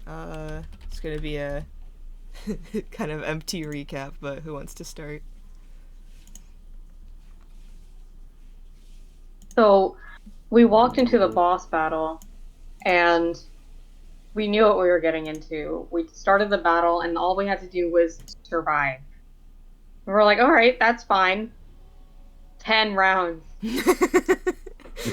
It's gonna be a kind of empty recap, but who wants to start? So we walked into the boss battle and we knew what we were getting into. We started the battle and all we had to do was survive. We were like, all right, that's fine. 10 rounds.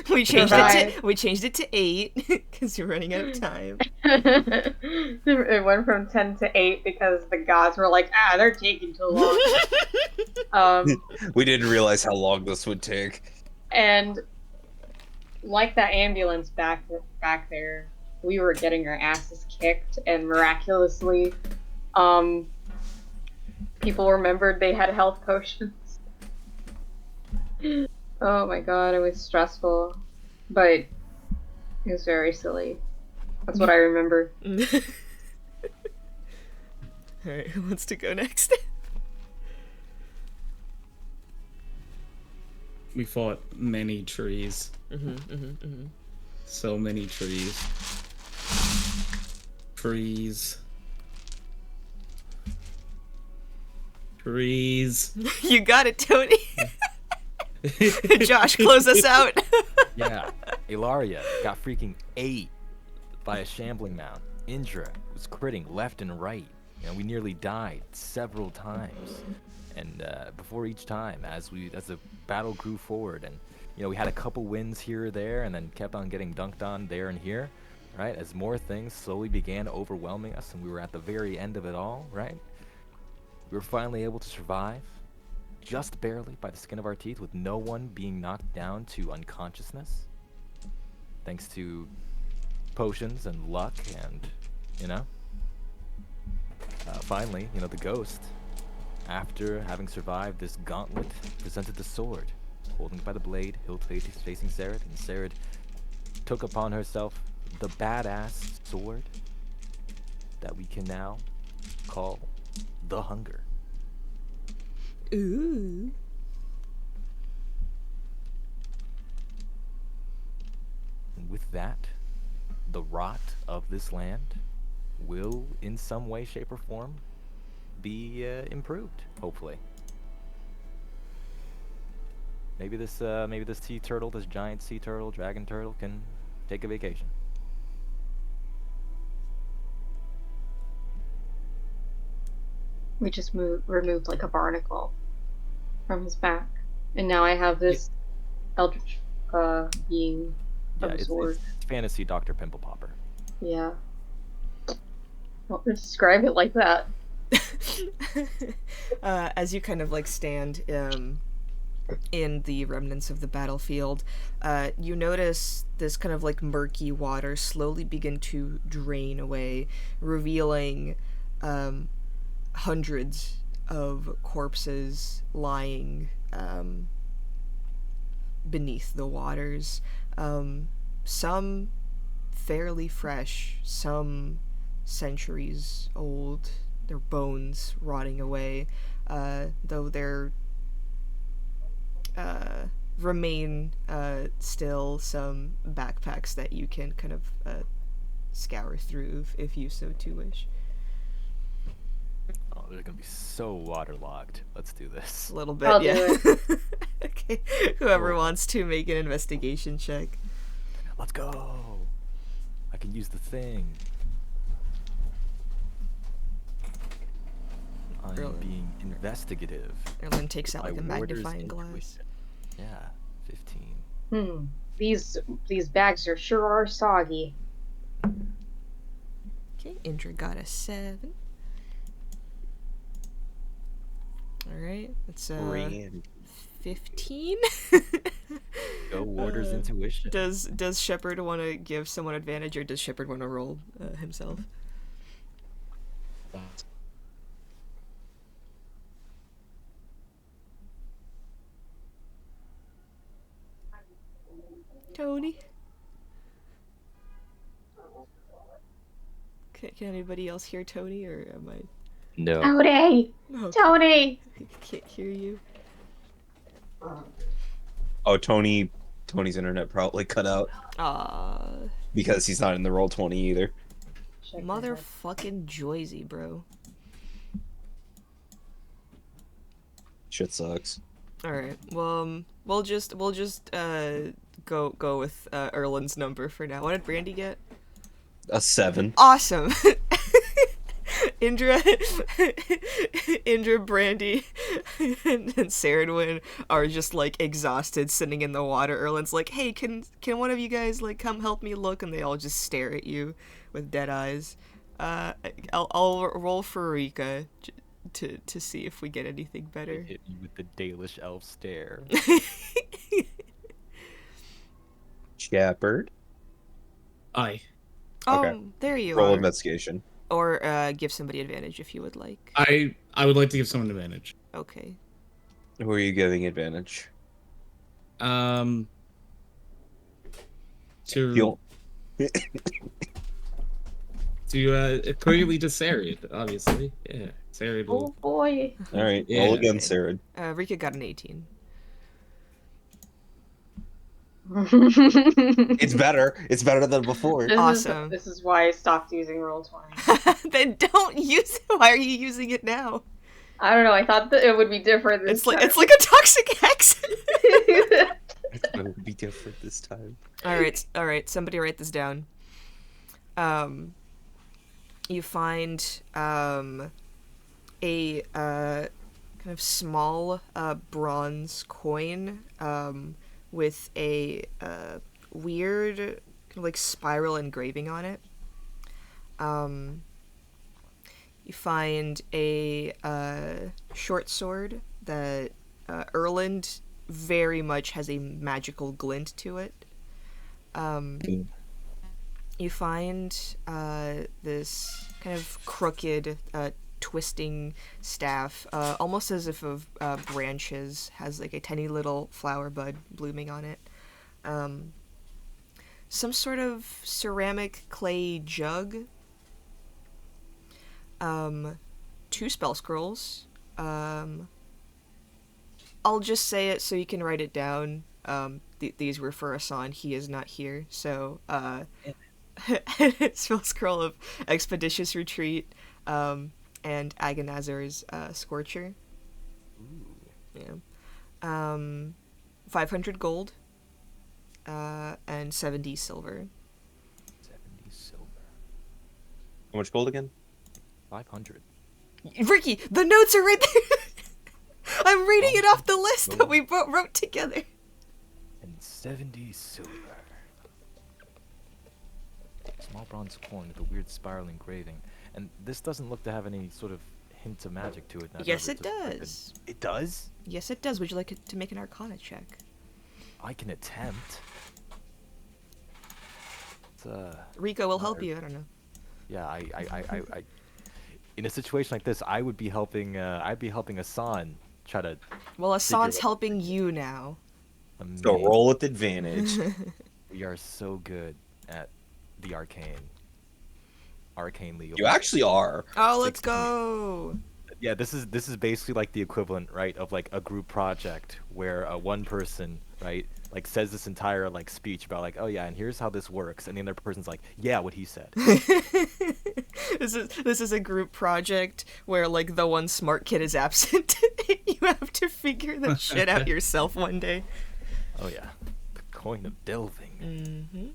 we changed Survive. we changed it to 8 because you're running out of time. It went from 10 to 8 because the gods were like, they're taking too long. We didn't realize how long this would take. And like that ambulance back there, we were getting our asses kicked, and miraculously, people remembered they had health potions. Oh my god, it was stressful, but it was very silly. That's what I remember. Alright, who wants to go next? We fought many trees. So many trees. Trees. You got it, Tony. Josh, close us out. Yeah, Ilaria got freaking 8 by a shambling mount. Indra was critting left and right. We nearly died several times. And before each time, as the battle grew forward, and we had a couple wins here or there, and then kept on getting dunked on there and here, right? As more things slowly began overwhelming us, and we were at the very end of it all, right? We were finally able to survive, just barely by the skin of our teeth, with no one being knocked down to unconsciousness, thanks to potions and luck, and finally, the ghost, after having survived this gauntlet, presented the sword, holding it by the blade, hilt facing Serad, and Serad took upon herself the badass sword that we can now call the Hunger. Ooh. And with that, the rot of this land will, in some way, shape, or form, be improved, hopefully. Maybe this sea turtle, this giant sea turtle, dragon turtle, can take a vacation. We just removed like a barnacle from his back, and now I have this eldritch being of a sword. It's fantasy Dr. Pimple Popper. Yeah. Well, describe it like that. As you kind of like stand in the remnants of the battlefield, you notice this kind of like murky water slowly begin to drain away, revealing hundreds of corpses lying beneath the waters. Some fairly fresh, some centuries old, their bones rotting away, though there remain still some backpacks that you can kind of scour through if you so too wish. Oh, they're gonna be so waterlogged. Let's do this. A little bit, I'll yeah. do it. Okay, whoever wants to make an investigation check. Let's go. I can use the thing. I'm being investigative. Erlen takes out My like a warder's magnifying glass. intuition. Yeah, 15. These bags sure are soggy. Okay, Indra got a 7. Alright, that's 15. Go warder's intuition. Does Shepard want to give someone advantage, or does Shepard want to roll himself? Tony? Can anybody else hear Tony, or am I... No. Tony! Oh, Tony! I can't hear you. Oh, Tony's internet probably cut out Ah. because he's not in the Roll20 either. Shake my head. Motherfucking Joyzy, bro. Shit sucks. All right. Well, we'll just go with Erlen's number for now. What did Brandy get? A 7. Awesome. Indra, Brandy, and Saradwin are just like exhausted, sitting in the water. Erlen's like, "Hey, can one of you guys like come help me look?" And they all just stare at you with dead eyes. I'll roll for Rika to see if we get anything better. Hit you with the Dalish elf stare. Shepherd. Aye. Oh, Okay. there you Roll are. investigation. Or give somebody advantage if you would like. I would like to give someone advantage. Okay. Who are you giving advantage? To You'll... clearly to Sarid, obviously. Yeah, Sarid Oh will. boy. All right. Yeah. Roll again, Okay. Sarah. Rika got an 18. It's better. It's better than before. Awesome. This is why I stopped using Roll20. Then don't use it. Why are you using it now? I don't know. I thought that it would be different this It's like a toxic hex. It's gonna be different this time. All right. Somebody write this down. You find a kind of small bronze coin with a weird kind of like spiral engraving on it. You find a short sword that Erland very much has a magical glint to it. You find this kind of crooked, twisting staff, almost as if of branches, has like a tiny little flower bud blooming on it. Some sort of ceramic clay jug. 2 spell scrolls. I'll just say it so you can write it down. These were for Asan. He is not here, so spell scroll of Expeditious Retreat, and Agonazar's Scorcher. Yeah. 500 gold, and 70 silver. 70 silver. How much gold again? 500. Ricky, the notes are right there. I'm reading it off the list that we wrote together. And 70 silver. Small bronze coin with a weird spiral engraving. And this doesn't look to have any sort of hint of magic to it. Now, Yes, does it does. It does? Yes, it does. Would you like to make an Arcana check? I can attempt. It's, Rico will help you. I don't know. yeah, I in a situation like this, I would be helping. I'd be helping Asan try to. Well, Asan's out- helping you now. So amazing. roll with advantage. We are so good at the arcane legal. You actually are. Oh, let's 16. go. Yeah, this is basically like the equivalent, right, of like a group project where one person, right, like says this entire like speech about like, oh yeah, and here's how this works, and the other person's like, yeah, what he said. This is a group project where like the one smart kid is absent. You have to figure that shit out yourself one day. Oh yeah, the coin of delving.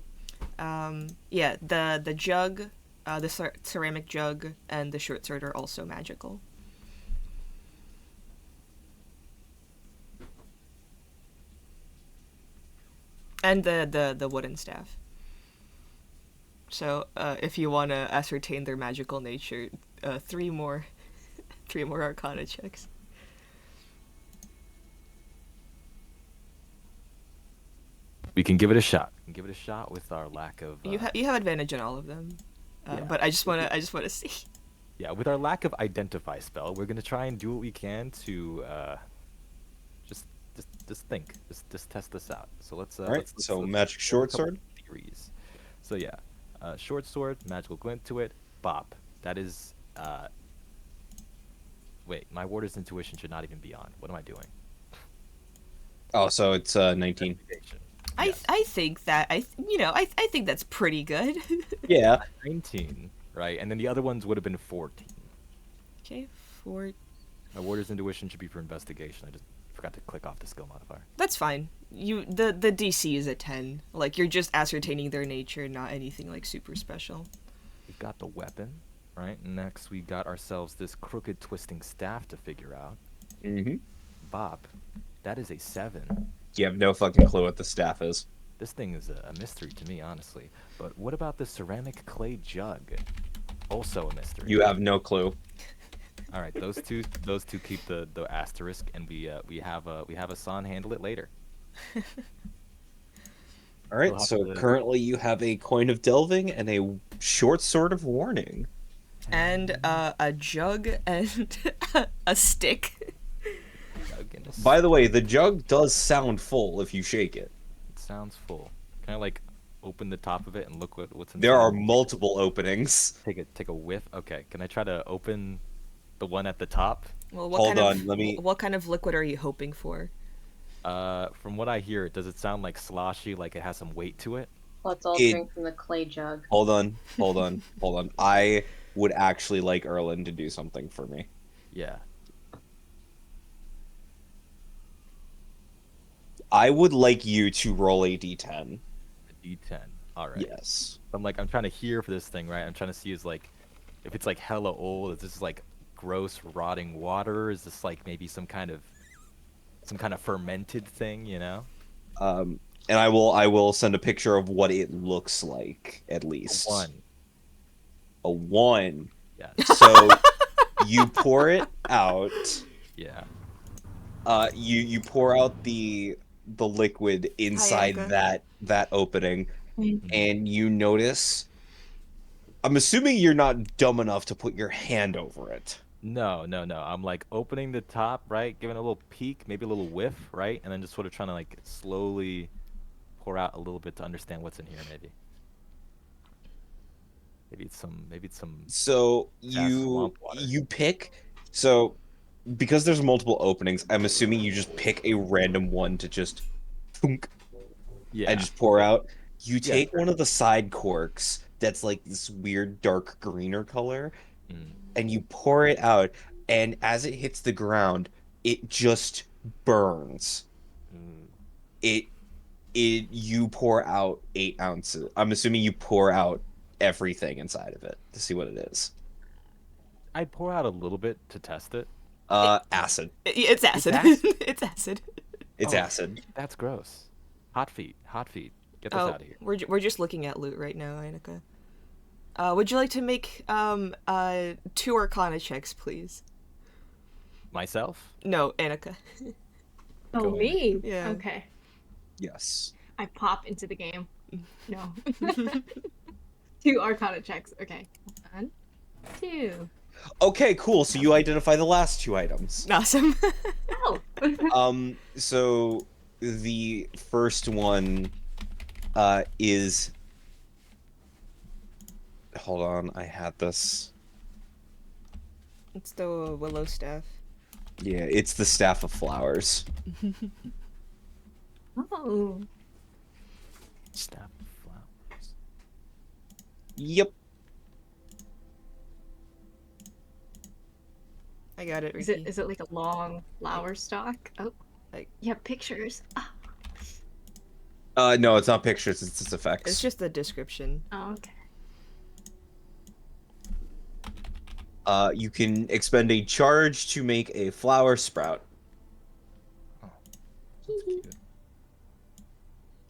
Yeah, the jug, the ceramic jug, and the short sword are also magical. And the wooden staff. So, if you want to ascertain their magical nature, 3 more Arcana checks. We can give it a shot. We can give it a shot with our lack of. You have advantage on all of them, Yeah. but I just wanna see. Yeah, with our lack of identify spell, we're gonna try and do what we can to just think, just test this out. So let's. All right. let's So look magic at a short couple sword. theories. So yeah, short sword, magical glint to it, bop. That is. Wait, my warder's intuition should not even be on. What am I doing? Oh, so it's 19. Investigation. I think that I think that's pretty good. Yeah. 19. right? And then the other ones would have been 14. Okay, 4. My warrior's intuition should be for investigation. I just forgot to click off the skill modifier. That's fine. The DC is a 10. Like, you're just ascertaining their nature, not anything like super special. We've got the weapon, right? Next, we got ourselves this crooked twisting staff to figure out. Mm-hmm. Bob, that is a 7. You have no fucking clue what the staff is. This thing is a mystery to me, honestly. But what about the ceramic clay jug? Also a mystery. You have no clue. All right, those two keep the asterisk, and we have Asan handle it later. All right, We'll have so to- currently you have a coin of delving and a short sword of warning. And a jug and a stick. Jug and a By the way, the jug does sound full if you shake it. It sounds full. Can I like open the top of it and look what's inside? There are multiple openings. Take a whiff. Okay, can I try to open the one at the top? Well, Hold on, let me- What kind of liquid are you hoping for? From what I hear, does it sound like sloshy, like it has some weight to it? Let's all It- drink from the clay jug. Hold on. I would actually like Erlen to do something for me. Yeah. I would like you to roll a d10. A D10. All right. Yes. I'm trying to hear for this thing, right? I'm trying to see if it's like hella old. Is this like gross rotting water? Is this like maybe some kind of fermented thing? You know? And I will send a picture of what it looks like at least. A 1. Yeah. So you pour it out. Yeah. You pour out the liquid inside Hi, that opening, Mhm. and you notice. I'm assuming you're not dumb enough to put your hand over it. No. I'm like opening the top, right? Giving it a little peek, maybe a little whiff, right? And then just sort of trying to like slowly pour out a little bit to understand what's in here, maybe. Maybe it's some. So Yeah, swamp water. you pick. So because there's multiple openings, I'm assuming you just pick a random one to just thunk, Yeah. and just pour out. You Yeah, take sure. one of the side corks that's like this weird dark greener color, Mm. and you pour it out, and as it hits the ground, it just burns. Mm. It you pour out 8 ounces. I'm assuming you pour out everything inside of it to see what it is. I'd pour out a little bit to test it. Acid. It's acid. acid? It's acid. It's Oh. acid. That's gross. Hot feet. Get this out of here. We're just looking at loot right now, Annika. Would you like to make 2 Arcana checks, please? Myself? No, Annika. Oh, Go me? Yeah. Okay. Yes. I pop into the game. No. 2 Arcana checks. Okay. 1, 2. Okay, cool. So you identify the last 2 items. Awesome. Oh. So the first one is. Hold on, I had this. It's the willow staff. Yeah, it's the staff of flowers. Oh. Staff of flowers. Yep. I got it, Is Ricky. it like a long flower stalk? Oh. Like- You have pictures. No, it's not pictures. It's just effects. It's just the description. Oh, okay. You can expend a charge to make a flower sprout. That's cute.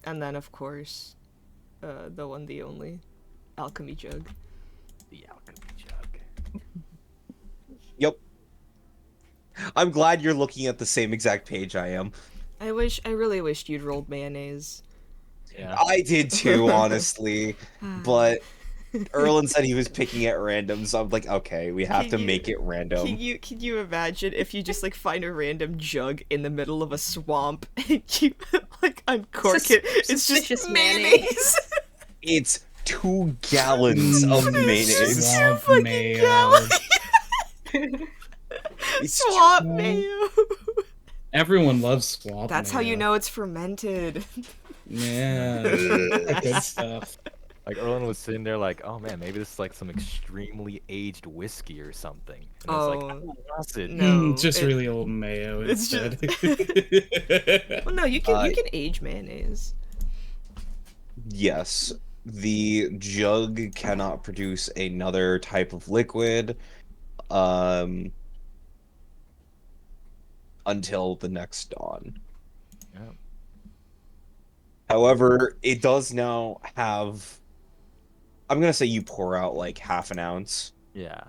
And then, of course, the one, the only, alchemy jug. The alchemy jug. Yep. I'm glad you're looking at the same exact page I am. I really wished you'd rolled mayonnaise. Yeah. I did too, honestly. But Erlen said he was picking at random, so I'm like, okay, we have to Can you- make it random. Can you imagine if you just like find a random jug in the middle of a swamp and you like uncork it? It's just Suspicious mayonnaise. It's 2 gallons of mayonnaise. Swamp fucking mayo. gallon. It's Swamp mayo. Everyone loves swamp That's how you mayo. know it's fermented. Yeah. Good stuff. Like Erlen was sitting there like, oh man, maybe this is like some extremely aged whiskey or something. And I was like, Oh, oh, acid. no. Just really old mayo It's instead. Well, no, you can Uh, age mayonnaise. Yes, the jug cannot produce another type of liquid um until the next dawn. Yeah. However, it does now have, I'm gonna say you pour out like half an ounce. Yeah.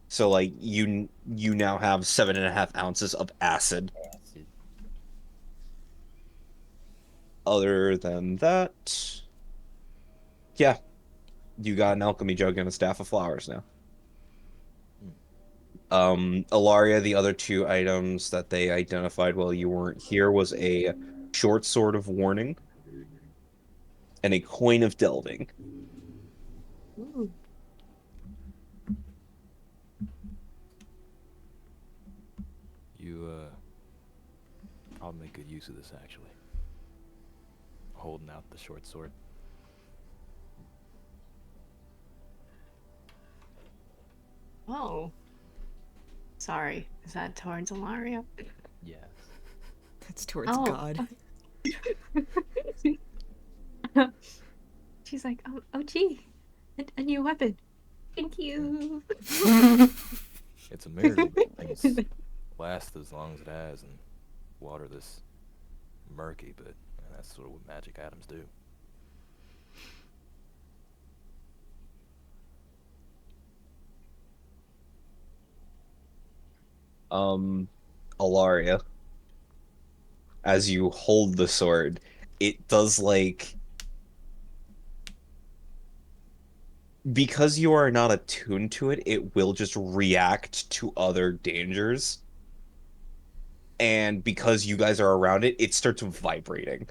So like you now have 7.5 ounces of acid. Acid. Other than that, yeah, you got an alchemy jug and a staff of flowers now. Ilaria, the other two items that they identified while you weren't here was a short sword of warning and a coin of delving. Ooh. You probably make good use of this actually. Holding out the short sword. Oh. Sorry. Is that towards Ilaria? Yes. That's towards Oh. God. She's like, oh gee, a new weapon. Thank you. It's a miracle that things last as long as it has and water this murky, but that's sort of what magic items do. Ilaria, as you hold the sword, it does like, because you are not attuned to it, it will just react to other dangers. And because you guys are around it, it starts vibrating.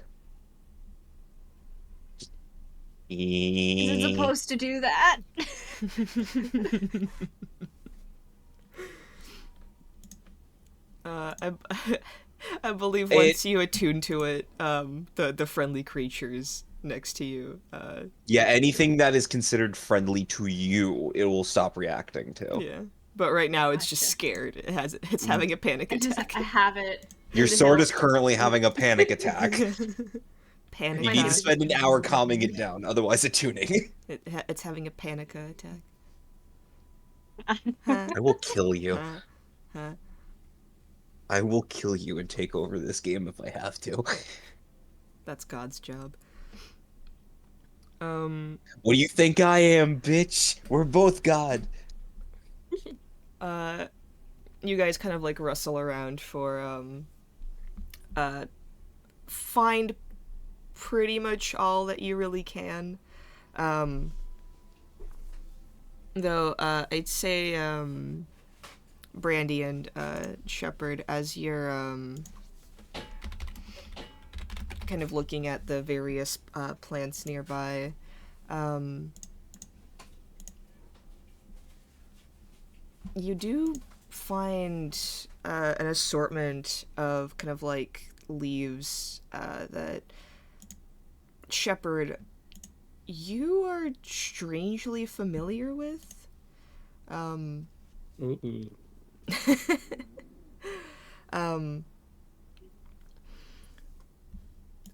Is it supposed to do that? I, I believe once you attune to it, the friendly creatures next to you, Yeah, anything that is considered friendly to you, it will stop reacting to. yeah. But right now it's just Gotcha. scared. It's having a panic attack. I have it. Your in the sword hilt. is currently having a panic attack. Panic You need to attack. spend an hour calming it down, otherwise attuning. It's having a panic attack. I will kill you. Huh? I will kill you and take over this game if I have to. That's God's job. What do you think I am, bitch? We're both God. You guys kind of like rustle around for find pretty much all that you really can. Though I'd say Brandy and Shepherd, as you're kind of looking at the various plants nearby, you do find an assortment of kind of like leaves that Shepherd, you are strangely familiar with. Ooh.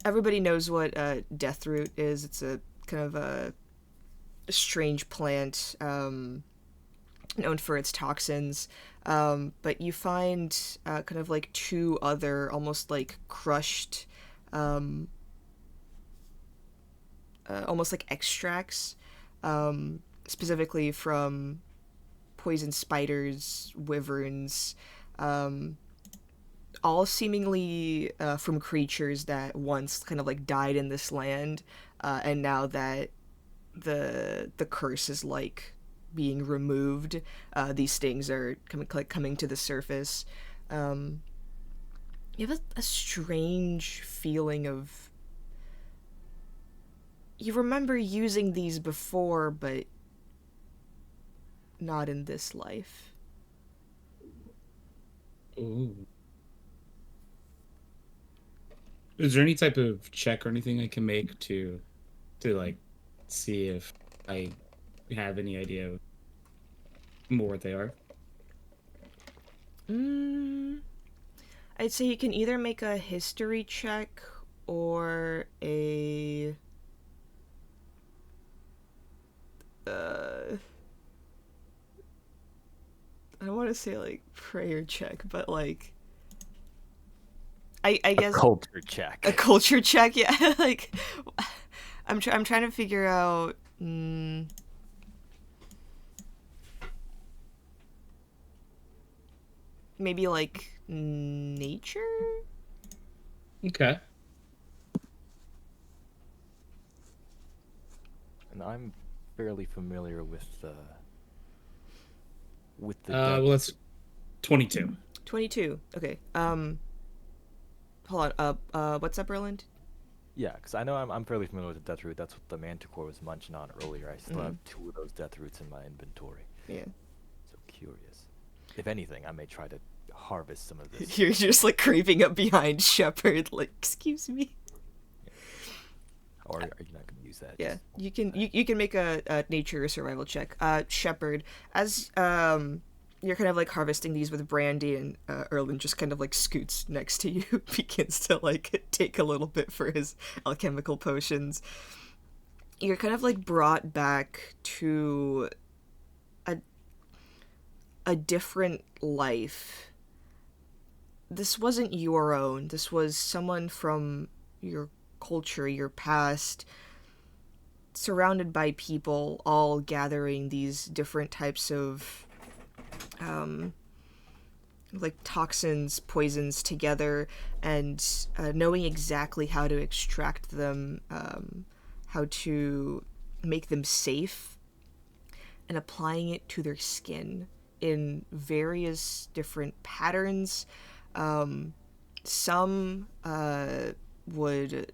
Everybody knows what deathroot is. It's a kind of a strange plant known for its toxins. But you find kind of like two other almost like crushed, almost like extracts, specifically from poison spiders, wyverns, all seemingly from creatures that once kind of like died in this land, and now that the curse is like being removed, these things are coming to the surface. You have a strange feeling of, you remember using these before, but not in this life. Ooh. Is there any type of check or anything I can make to like see if I have any idea of more what they are. I'd say you can either make a history check or a I don't want to say like prayer check, but like I guess Culture check. a culture check. Yeah, like I'm trying to figure out. Maybe like nature. Okay. And I'm fairly familiar with the Well, that's 22. 22. Okay. Hold on. What's up, Roland? Yeah, because I know I'm fairly familiar with the death root. That's what the Manticore was munching on earlier. I still have 2 of those death roots in my inventory. Yeah. So curious. If anything, I may try to harvest some of this. You're just like creeping up behind Shepard, like, excuse me. Or are you not going to use that? Yeah, you can make a nature or survival check. Shepard, as you're kind of like harvesting these with Brandy, and Erlen just kind of like scoots next to you, begins to like take a little bit for his alchemical potions. You're kind of like brought back to a different life. This wasn't your own. This was someone from your culture, your past, surrounded by people all gathering these different types of like toxins, poisons together, and knowing exactly how to extract them, how to make them safe, and applying it to their skin in various different patterns. Some would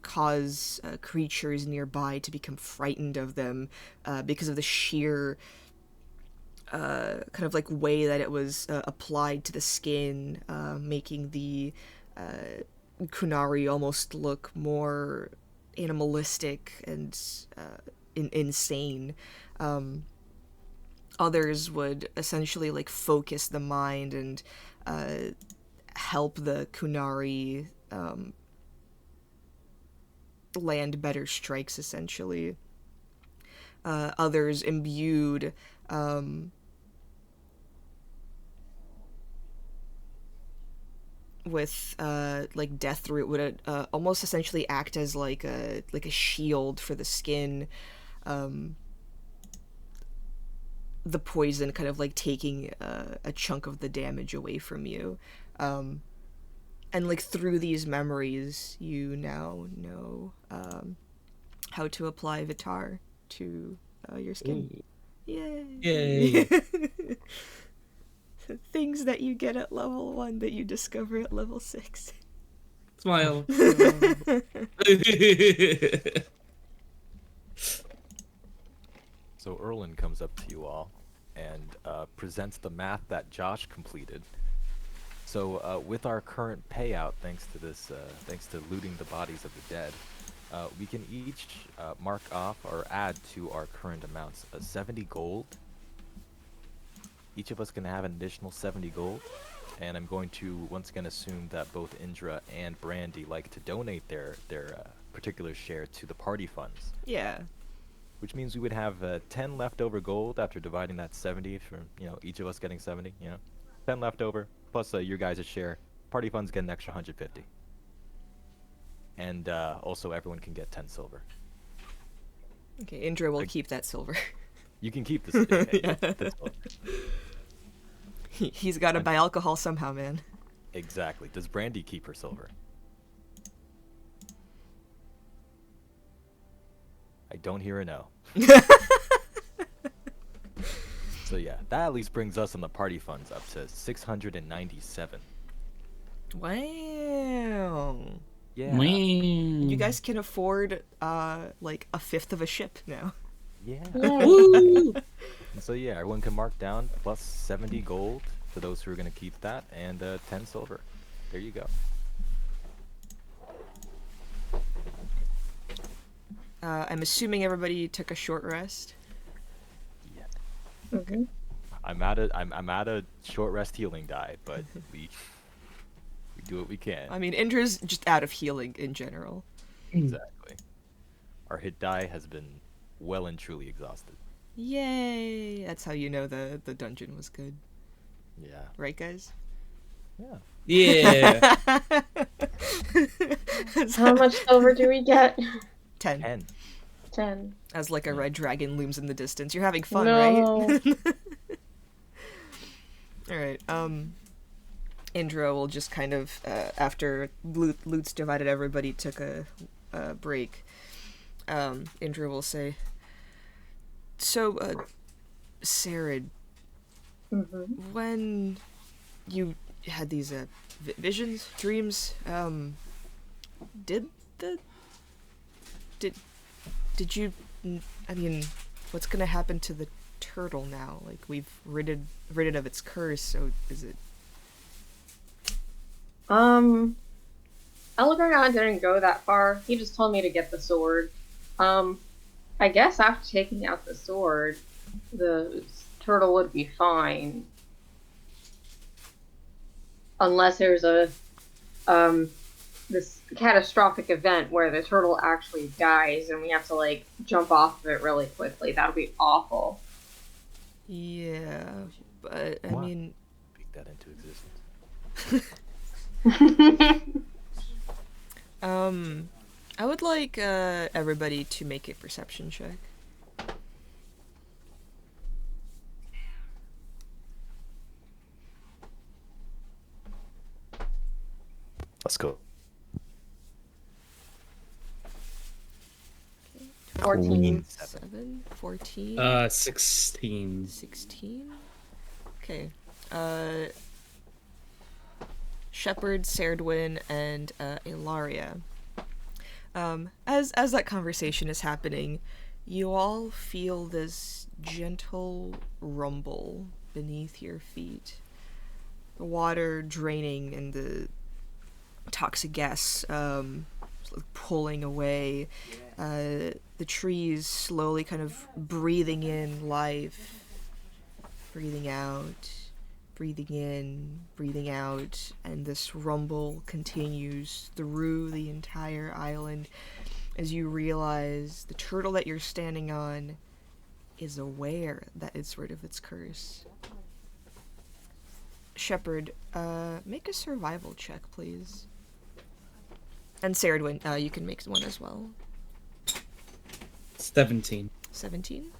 cause creatures nearby to become frightened of them because of the sheer kind of like way that it was applied to the skin, making the Kunari almost look more animalistic and insane. Others would essentially like focus the mind and help the Kunari land better strikes, essentially. Others imbued with like Deathroot would almost essentially act as like a shield for the skin. The poison kind of like taking a chunk of the damage away from you. And like through these memories, you now know how to apply Vitar to your skin. Ooh. Yay! Things that you get at level 1 that you discover at level 6. Smile. So Erlen comes up to you all and presents the math that Josh completed. So with our current payout, thanks to looting the bodies of the dead, we can each mark off or add to our current amounts 70 gold. Each of us can have an additional 70 gold, and I'm going to once again assume that both Indra and Brandy like to donate their particular share to the party funds. Yeah. Which means we would have 10 leftover gold after dividing that 70 from, each of us getting 70, 10 leftover, plus your guys' share. Party funds get an extra 150. And also everyone can get 10 silver. Okay, Indra will keep that silver. You can keep this. This He's got to buy alcohol somehow, man. Exactly. Does Brandy keep her silver? I don't hear a no. So yeah, that at least brings us on the party funds up to 697. Wow. Yeah. You guys can afford like a fifth of a ship now. Yeah. Woo! So yeah, everyone can mark down plus 70 gold for those who are going to keep that, and 10 silver. There you go. I'm assuming everybody took a short rest. Yeah. Mm-hmm. I'm at a short rest healing die, but we do what we can. I mean, Indra's just out of healing in general. Exactly. Our hit die has been well and truly exhausted. Yay! That's how you know the dungeon was good. Yeah. Right, guys? Yeah. Yeah. How much silver do we get? 10. 10. 10. As like a red dragon looms in the distance. You're having fun, No. right? Alright, Indra will just kind of, after Lutz divided everybody, took a break. Indra will say, so, Sarid, Mm-hmm. when you had these, visions, dreams, did you, I mean, what's gonna happen to the turtle now? Like, we've rid it of its curse, so is it... Elgorgon didn't go that far. He just told me to get the sword. I guess after taking out the sword, the turtle would be fine. Unless there's a, this catastrophic event where the turtle actually dies and we have to, like, jump off of it really quickly. That would be awful. Yeah, but, I What? mean... Speak that into existence. I would like, everybody to make a perception check. Let's go. 14. 7, 14, 16. 16? Okay. Shepard, Serdwin, and Ilaria. As that conversation is happening, you all feel this gentle rumble beneath your feet. The water draining and the toxic gas pulling away. The trees slowly kind of breathing in life, breathing out, breathing in, breathing out, and this rumble continues through the entire island as you realize the turtle that you're standing on is aware that it's rid of its curse. Shepard, make a survival check, please. And Serdwin, you can make one as well. 17. 17?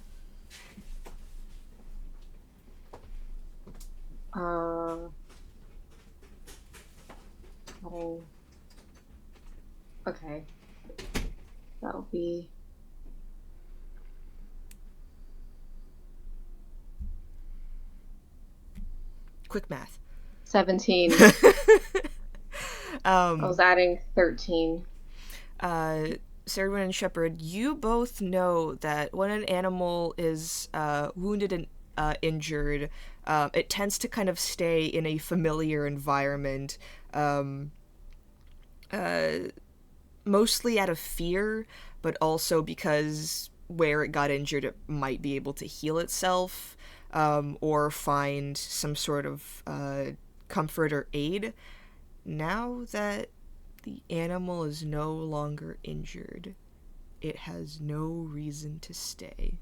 Oh. Okay. That'll be... Quick math. 17. I was adding 13. Serdwin and Shepard, you both know that when an animal is wounded and injured, it tends to kind of stay in a familiar environment, mostly out of fear, but also because where it got injured, it might be able to heal itself, or find some sort of comfort or aid. Now that the animal is no longer injured, it has no reason to stay.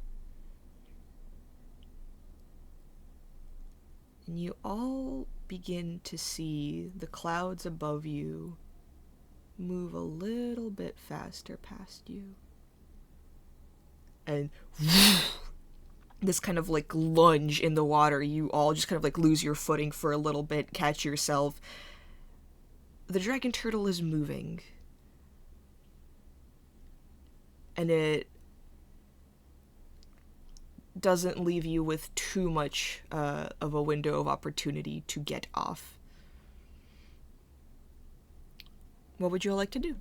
And you all begin to see the clouds above you move a little bit faster past you. And this kind of like lunge in the water, you all just kind of like lose your footing for a little bit, catch yourself. The dragon turtle is moving. And it doesn't leave you with too much of a window of opportunity to get off. What would you all like to do?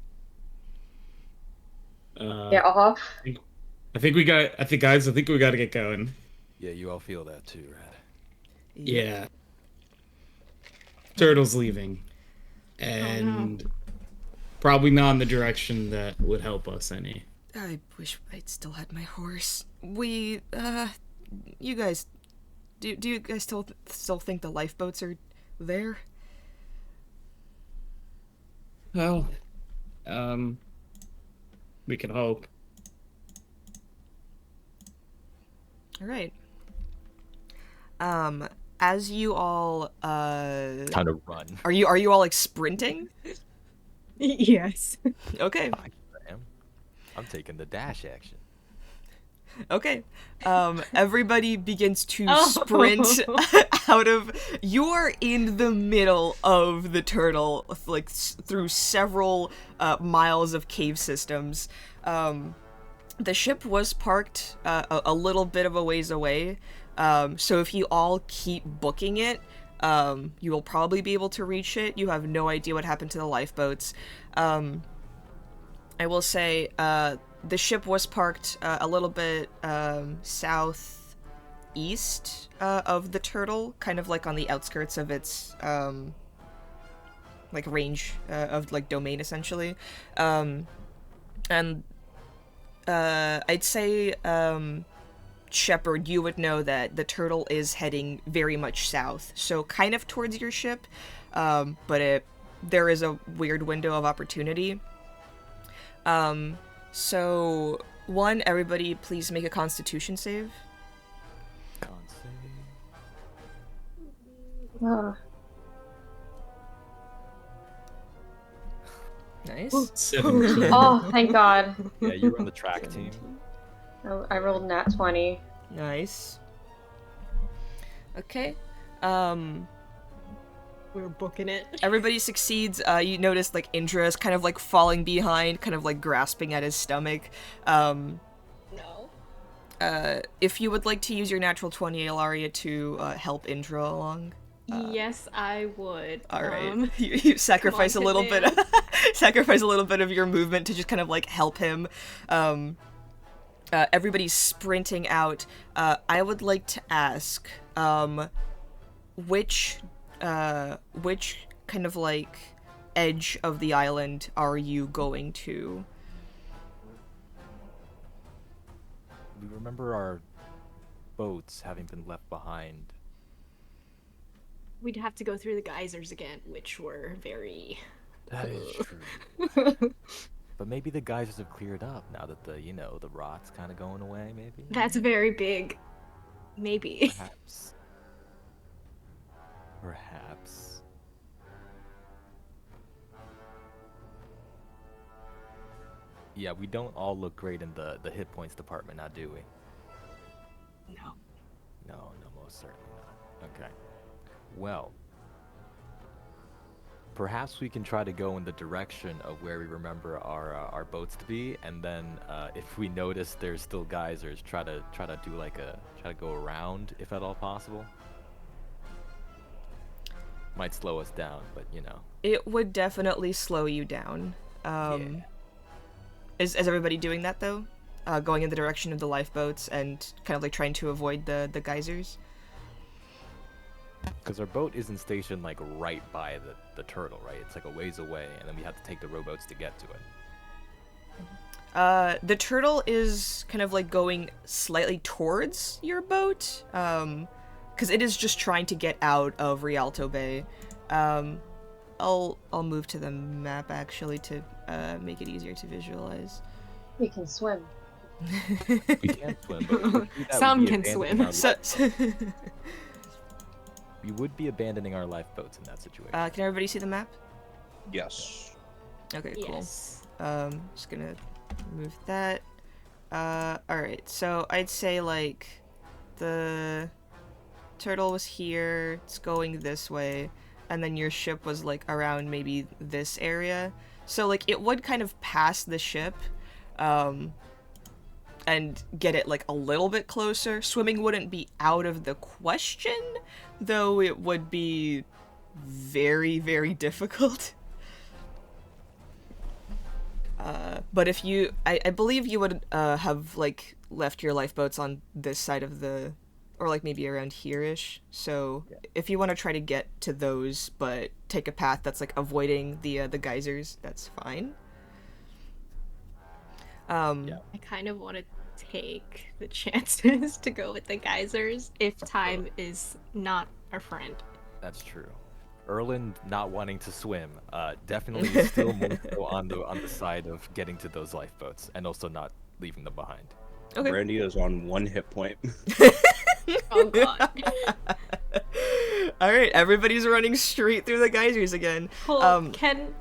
Get off? I think we got to get going. Yeah, you all feel that too, right? Yeah. Turtle's leaving. And probably not in the direction that would help us any. I wish I'd still had my horse. You guys, do you guys still think the lifeboats are there? Well, we can hope. All right. As you all Kind of run. are you all like sprinting? Yes. Okay. I am. I'm taking the dash action. Okay. Everybody begins to Oh. sprint out of. You're in the middle of the turtle, like through several miles of cave systems. The ship was parked a little bit of a ways away, so if you all keep booking it, you will probably be able to reach it. You have no idea what happened to the lifeboats. I will say, the ship was parked a little bit southeast of the turtle, kind of like on the outskirts of its like range of like domain, essentially. And I'd say, Shepard, you would know that the turtle is heading very much south, so kind of towards your ship, but there is a weird window of opportunity. So, everybody please make a Constitution save. Con save. Nice. 17. Oh, thank God. Yeah, you were on the track team. I rolled nat 20. Nice. Okay. We're booking it. Everybody succeeds. You notice, like, Indra is kind of, like, falling behind, kind of, like, grasping at his stomach. No. If you would like to use your natural 20, Ilaria, to help Indra along. Yes, I would. All right. You sacrifice a on, little Hitman. bit sacrifice a little bit of your movement to just kind of, like, help him. Everybody's sprinting out. I would like to ask, which kind of like edge of the island are you going to? We remember our boats having been left behind. We'd have to go through the geysers again, which were very... That is true. But maybe the geysers have cleared up now that the rot's kind of going away, maybe? That's very big. Maybe. Perhaps. Perhaps. Yeah, we don't all look great in the hit points department now, do we? No. No, most certainly not. Okay. Well, perhaps we can try to go in the direction of where we remember our boats to be, and then if we notice there's still geysers, try to go around if at all possible. Might slow us down, but It would definitely slow you down. Yeah. Is everybody doing that though? Going in the direction of the lifeboats and kind of like trying to avoid the geysers? Because our boat isn't stationed like right by the turtle, right? It's like a ways away, and then we have to take the rowboats to get to it. The turtle is kind of like going slightly towards your boat, because it is just trying to get out of Rialto Bay. I'll move to the map actually to make it easier to visualize. We can swim. We can't swim, but if we do that, Some we'd be can abandoning swim. we would be abandoning our lifeboats in that situation. Can everybody see the map? Yes. Okay, cool. Yes. Just gonna move that. Alright, so I'd say like the turtle was here, it's going this way, and then your ship was like around maybe this area. So like it would kind of pass the ship, and get it like a little bit closer. Swimming wouldn't be out of the question, though it would be very, very difficult. But if you, I believe you would have like left your lifeboats on this side of the, or like maybe around here-ish. So if you want to try to get to those, but take a path that's like avoiding the geysers, that's fine. Yeah. I kind of want to take the chances to go with the geysers if time is not our friend. That's true. Erland not wanting to swim, definitely still more so on the side of getting to those lifeboats and also not leaving them behind. Okay. Brandy is on 1 hit point. Oh god. All right, everybody's running straight through the geysers again. Can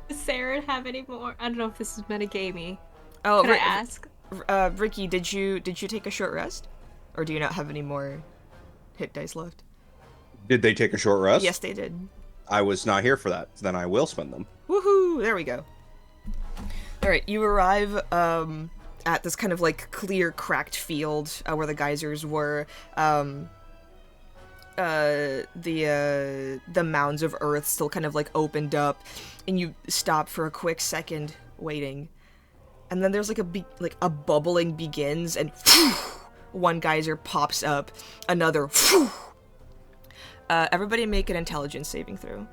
Sarah have any more? I don't know if this is metagamey. Oh, Can I ask? Ricky, did you take a short rest, or do you not have any more hit dice left? Did they take a short rest? Yes, they did. I was not here for that. Then I will spend them. Woohoo! There we go. All right, you arrive at this kind of like clear, cracked field where the geysers were. The mounds of earth still kind of like opened up, and you stop for a quick second, waiting, and then there's like a bubbling begins, and one geyser pops up, another. Everybody make an intelligence saving throw.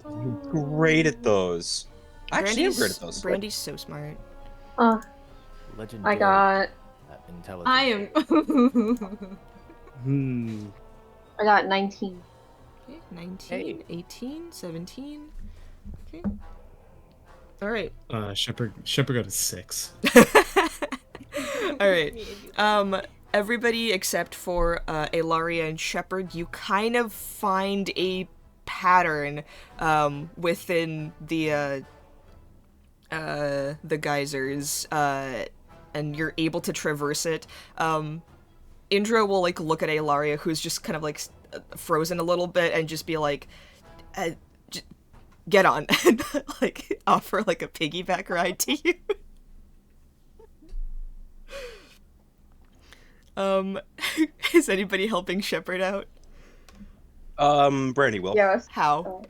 You're great at those. Actually, I'm great at those. Brandy's so smart. Legendary I got intelligence. I am. I got 19. Okay, 19, 18, 17. Okay. All right. Shepard got a 6. All right. Everybody except for Ilaria and Shepard, you kind of find a pattern within the geysers, and you're able to traverse it. Indra will like look at Ilaria, who's just kind of like frozen a little bit, and just be like, "Get on," and like offer like a piggyback ride to you. Is anybody helping Shepard out? Brandy will. Yes. How?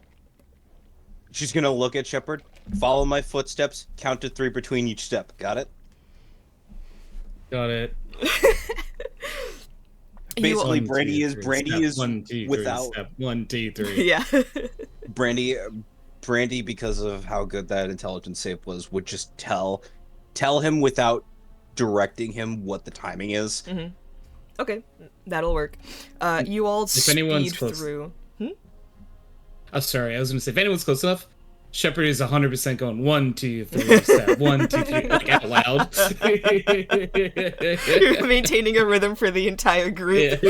She's gonna look at Shepard, follow my footsteps, count to 3 between each step. Got it? Got it. Basically, One, Brandy two, is three, Brandy step is one, two, without three, step 1, 2, 3. Yeah. Brandy, because of how good that intelligence save was, would just tell him without directing him what the timing is. Mm-hmm. Okay, that'll work. You all anyone's speed close. through. Oh, sorry, I was gonna say, if anyone's close enough, Shepard is 100% going 1, 2, 3, step 1, 2, 3, like out loud. You're maintaining a rhythm for the entire group.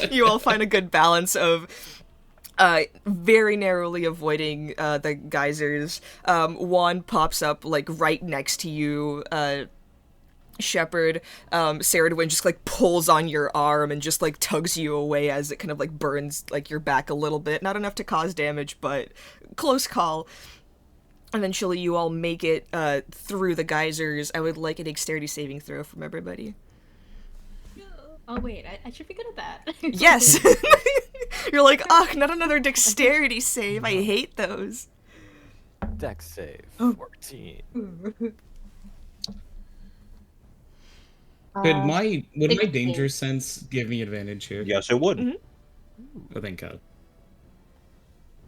You all find a good balance of very narrowly avoiding the geysers. One pops up like right next to you, Shepard. Saradwin just like pulls on your arm and just like tugs you away as it kind of like burns like your back a little bit. Not enough to cause damage, but close call. Eventually you all make it through the geysers. I would like a dexterity saving throw from everybody. Oh wait, I should be good at that. Yes! You're like, not another dexterity save. I hate those. Dex save 14. Would my 16. danger sense give me advantage here? Yes, it would. Mm-hmm. Oh, thank God.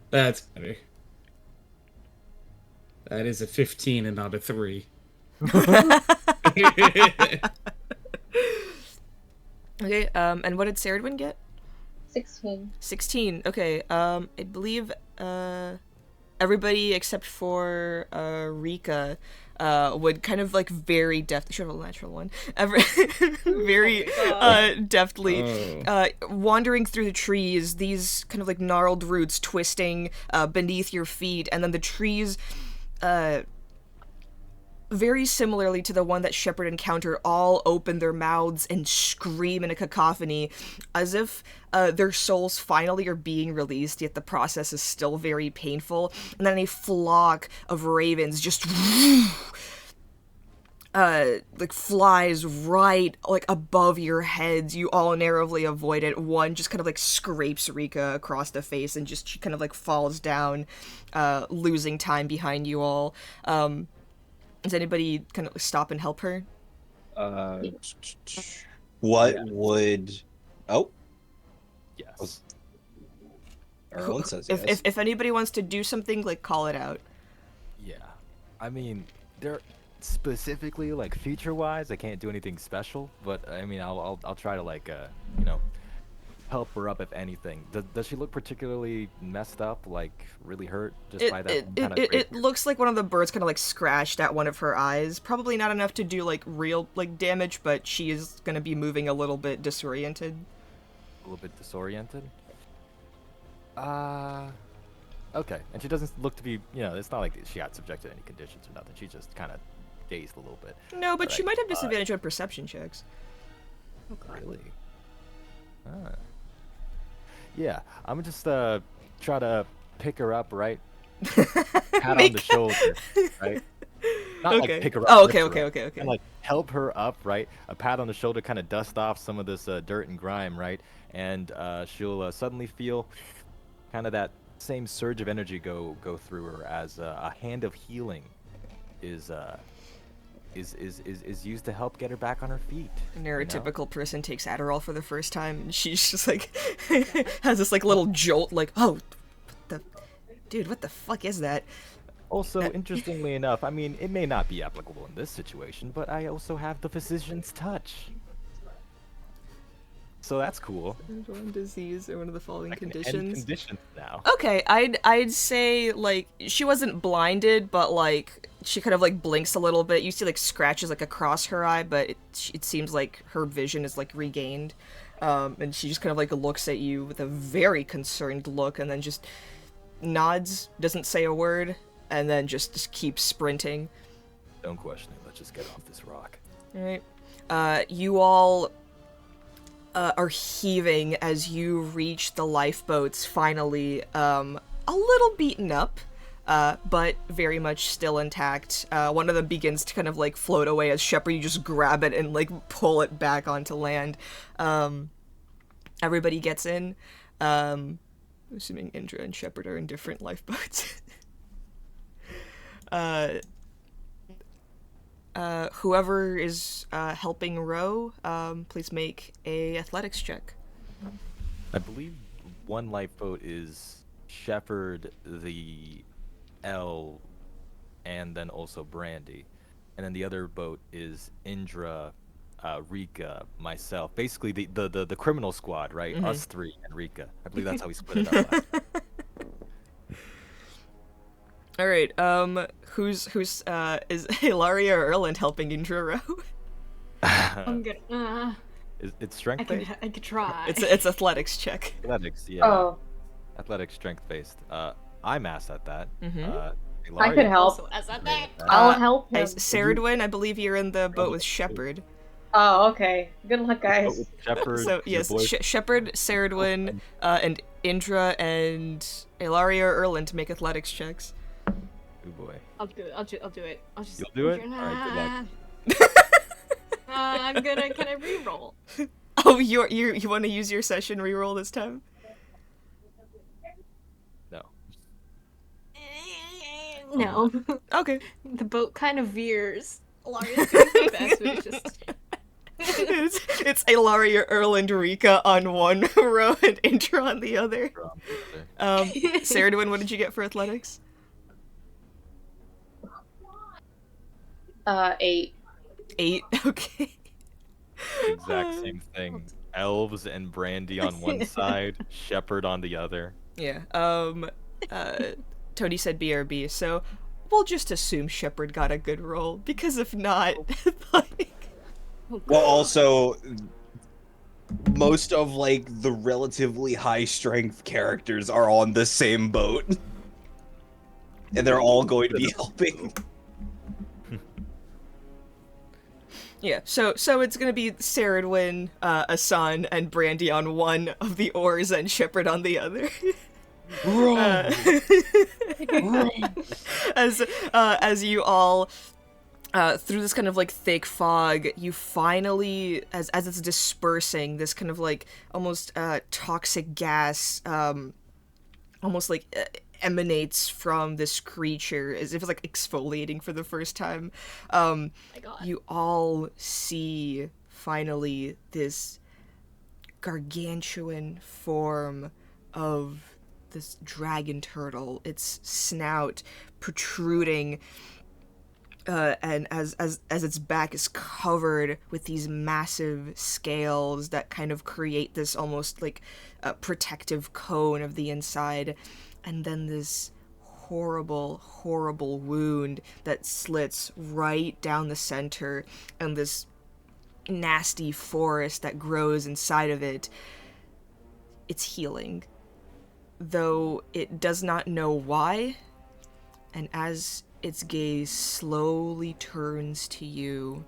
That's better. That is a 15 and not a 3. Okay, and what did Saradwin get? 16. 16. Okay, I believe everybody except for Rika would kind of like very deftly, should have a natural one, very deftly wandering through the trees, these kind of like gnarled roots twisting beneath your feet, and then the trees very similarly to the one that Shepard encountered, all open their mouths and scream in a cacophony, as if their souls finally are being released, yet the process is still very painful. And then a flock of ravens just like flies right like above your heads. You all narrowly avoid it. One just kind of like scrapes Rika across the face and just she kind of like falls down, losing time behind you all. Does anybody kind of stop and help her? What would... Oh, Yes. Erlen says yes. If anybody wants to do something, like call it out. Yeah. I mean, they're specifically like feature-wise, I can't do anything special, but I mean, I'll try to like you know, help her up if anything. Does she look particularly messed up, like really hurt just by that kind of It looks like one of the birds kind of like scratched at one of her eyes. Probably not enough to do like real like damage, but she is gonna be moving a little bit disoriented. A little bit disoriented? Okay. And she doesn't look to be, you know, it's not like she got subjected to any conditions or nothing. She's just kind of dazed a little bit. No, but she Right. might have disadvantage on perception checks. Really? Ah. Yeah, I'm just try to pick her up, right? Pat on the shoulder, right? Not Okay. like pick her up. Oh, lift okay, her okay, up. okay, okay. And like help her up, right? A pat on the shoulder, kind of dust off some of this dirt and grime, right? And she'll suddenly feel kind of that same surge of energy go through her as a hand of healing is used to help get her back on her feet. A you know? neurotypical person takes Adderall for the first time, and she's just like has this like little jolt, like, oh, what the fuck is that? Also, interestingly enough, I mean, it may not be applicable in this situation, but I also have the physician's touch. So that's cool. One disease or one of the following I can end conditions. conditions now. Okay, I'd say like she wasn't blinded, but like she kind of like blinks a little bit. You see like scratches like across her eye, but it seems like her vision is like regained. And she just kind of like looks at you with a very concerned look, and then just nods, doesn't say a word, and then just keeps sprinting. Don't question it. Let's just get off this rock. All right. You all are heaving as you reach the lifeboats, finally, a little beaten up, but very much still intact. One of them begins to kind of like float away as Shepard, you just grab it and like pull it back onto land. Everybody gets in. Assuming Indra and Shepard are in different lifeboats. Whoever is helping row, please make a athletics check. I believe one lifeboat is Shepard, the L, and then also Brandy. And then the other boat is Indra, Rika, myself. Basically the criminal squad, right? Mhm. Us three and Rika. I believe that's how we split it up last time. All right. Who's is Hilaria or Erland helping Indra row? I'm good. It's strength based? I could try. It's athletics check. Athletics, yeah. Oh, Athletics strength based. I'm ass at that. Mhm. I Ilaria- could help. Also, as at that. I'll help him. Saradwin, I believe you're in the boat with Shepard. Oh, okay. Good luck, guys. Shepard, So your yes, boy- Shepard, Saradwin, and Indra and Ilaria or Erland to make athletics checks. oh boy. I'll do it. I'll do it. I'll just. You'll do it? Alright, I'm gonna. Can I reroll? Oh, you want to use your session reroll this time? No. No. Okay. The boat kind of veers. Laria's doing the best, but it's just. it's Ilaria, Erland, Rika on one row and Indra on the other. Saradwin, what did you get for athletics? 8. 8. Okay. Exact same thing. Elves and Brandy on one side, Shepard on the other. Yeah. Tony said BRB, so we'll just assume Shepard got a good roll, because if not, like... Well, also, most of like the relatively high strength characters are on the same boat, and they're all going to be helping. Yeah, so it's gonna be Saradwin, Asan, and Brandy on one of the oars and Shepard on the other. As you all through this kind of like thick fog, you finally, as it's dispersing, this kind of like almost toxic gas, almost like emanates from this creature as if it's like exfoliating for the first time. My God. You all see finally this gargantuan form of this dragon turtle, its snout protruding and as its back is covered with these massive scales that kind of create this almost like protective cone of the inside, and then this horrible wound that slits right down the center, and this nasty forest that grows inside of it. It's healing, though it does not know why, and as its gaze slowly turns to you,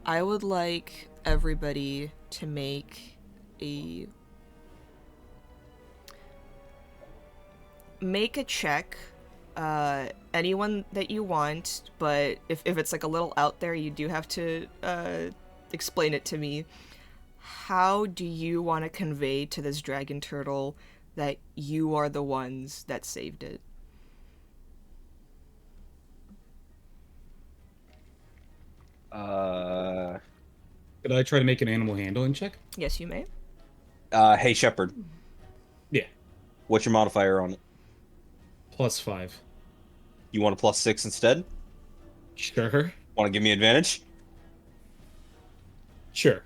I would like everybody to make a check. Anyone that you want, but if it's like a little out there, you do have to explain it to me. How do you want to convey to this dragon turtle that you are the ones that saved it? Could I try to make an animal handling check? Yes, you may. Hey, Shepard. Yeah. What's your modifier on it? +5. You want a +6 instead? Sure. Want to give me advantage? Sure.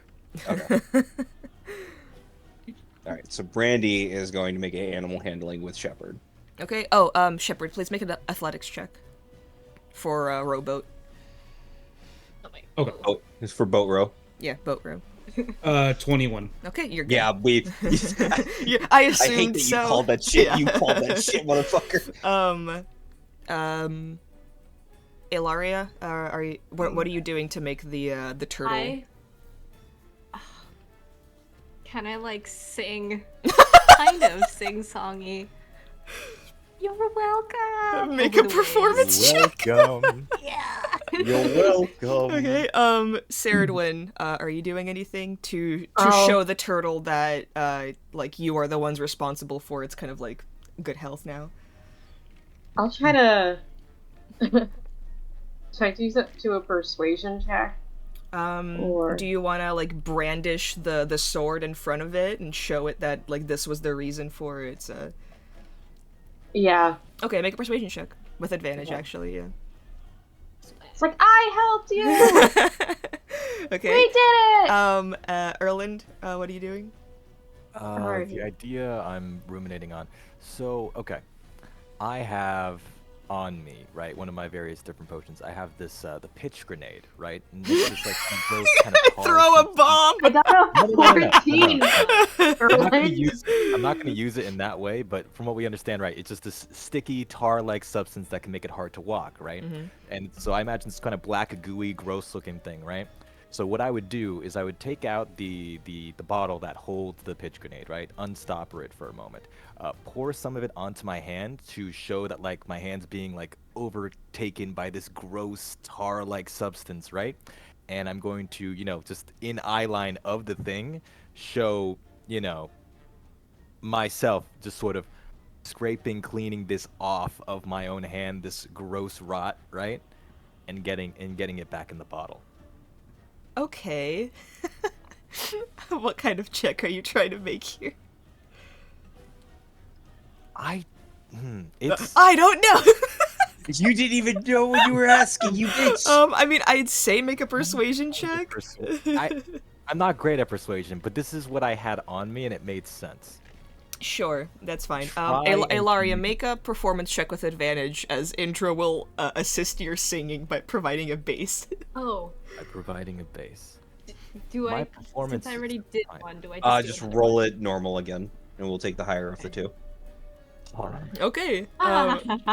Okay. All right. So Brandy is going to make an animal handling with Shepard. Okay. Shepard, please make an athletics check for rowboat. Okay. Oh, it's for boat row. Yeah, boat row. 21. Okay, you're good. Yeah, we. Yeah, I assumed I hate that so. you called that shit. Yeah. You called that shit, motherfucker. Ilaria, are you? What are you doing to make the turtle? Can I like sing, kind of sing-songy? You're welcome. Make over a the performance check. Welcome. waves. Yeah. You're welcome. Okay. Saradwin, are you doing anything to Oh. show the turtle that like you are the ones responsible for its kind of like good health now? I'll try to use it to a persuasion check. Or- Do you want to like brandish the sword in front of it and show it that like this was the reason for its Yeah. Okay, make a persuasion check with advantage. Okay. Actually, yeah. It's like, I helped you! Okay. We did it! Erland, what are you doing? Alright. The idea I'm ruminating on. So, okay. I have on me, right, one of my various different potions. I have this, the pitch grenade, right? And this is like those kind of Throw a bomb! I got a 14! I'm not gonna use it in that way, but from what we understand, right, it's just this sticky tar-like substance that can make it hard to walk, right? Mhm. And so I imagine it's kind of black, gooey, gross-looking thing, right? So what I would do is I would take out the bottle that holds the pitch grenade, right? Unstopper it for a moment. Pour some of it onto my hand to show that like my hand's being like overtaken by this gross tar-like substance, right? And I'm going to, you know, just in eye line of the thing, show, you know, myself just sort of scraping, cleaning this off of my own hand, this gross rot, right? And getting it back in the bottle. Okay. What kind of check are you trying to make here? It's I don't know. You didn't even know what you were asking, you bitch. I mean, I'd say make a persuasion check. I'm not great at persuasion, but this is what I had on me, and it made sense. Sure, that's fine. Try and Ilaria, be- make a performance check with advantage, as Indra will assist your singing by providing a bass. Oh, By providing a base. do My I? performance Since I already is did fine. one, do I just? Just do another roll one? it normal again, and we'll take the higher of the two. Okay,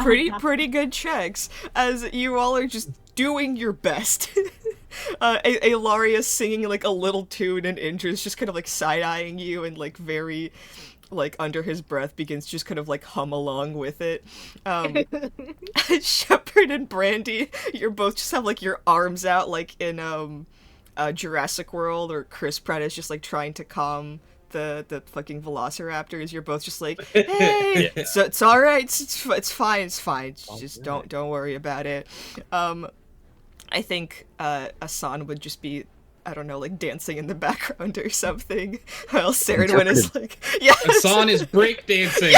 pretty good checks, as you all are just doing your best. Ilaria's singing like a little tune, and Indra's just kind of like side-eyeing you and like very like under his breath begins just kind of like hum along with it. Shepard and Brandy, you're both just have like your arms out like in Jurassic World, or Chris Pratt is just like trying to calm the fucking velociraptors. You're both just like, hey, Yeah. so it's all right, it's fine, All just good. don't worry about it. I think Asan would just be, I don't know, like dancing in the background or something, while Saradwin is like, yeah, Hassan is breakdancing.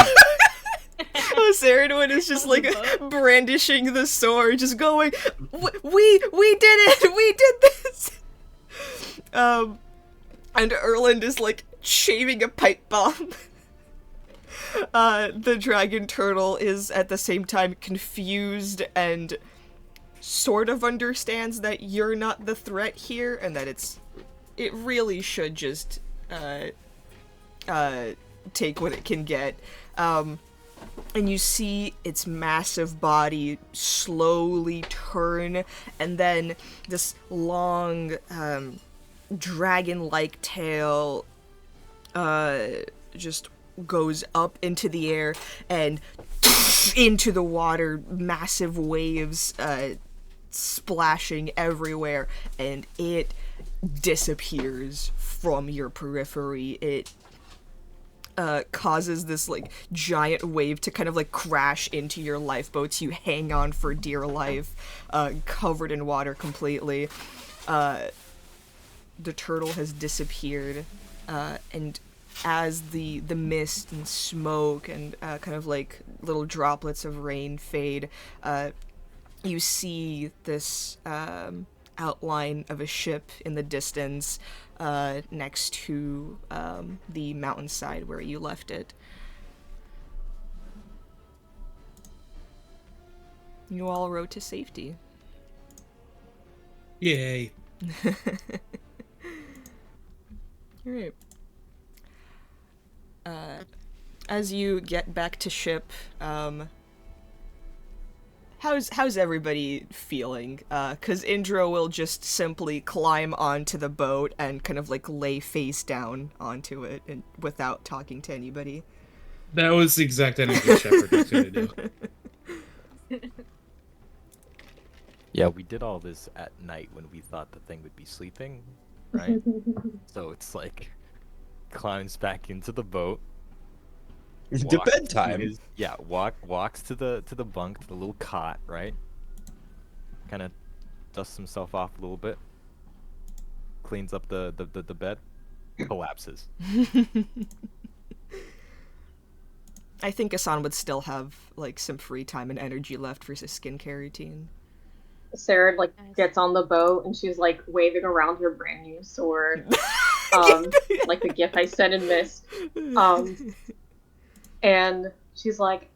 Saradwin is just like boat? brandishing the sword, just going, we did it, we did this. And Erland is like shaving a pipe bomb. The dragon turtle is at the same time confused and sort of understands that you're not the threat here, and that it really should just take what it can get. And you see its massive body slowly turn, and then this long dragon-like tail just goes up into the air and into the water, massive waves splashing everywhere, and it disappears from your periphery. It causes this like giant wave to kind of like crash into your lifeboats. You hang on for dear life, covered in water completely. The turtle has disappeared, and as the mist and smoke and kind of like little droplets of rain fade, you see this outline of a ship in the distance next to the mountainside where you left it. You all rode to safety. Yay. Alright. As you get back to ship, how's everybody feeling? 'Cause Indra will just simply climb onto the boat and kind of like lay face down onto it and without talking to anybody. That was the exact energy Shepard was going to do. Yeah, we did all this at night when we thought the thing would be sleeping, right? So it's like climbs back into the boat. To walks bedtime. Walks to the bunk, to the little cot, right? Kind of dusts himself off a little bit. Cleans up the bed. Collapses. I think Asan would still have like some free time and energy left for his skincare routine. Sarah like Nice. gets on the boat and she's like waving around her brand new sword, like the gift I sent and missed. And she's like,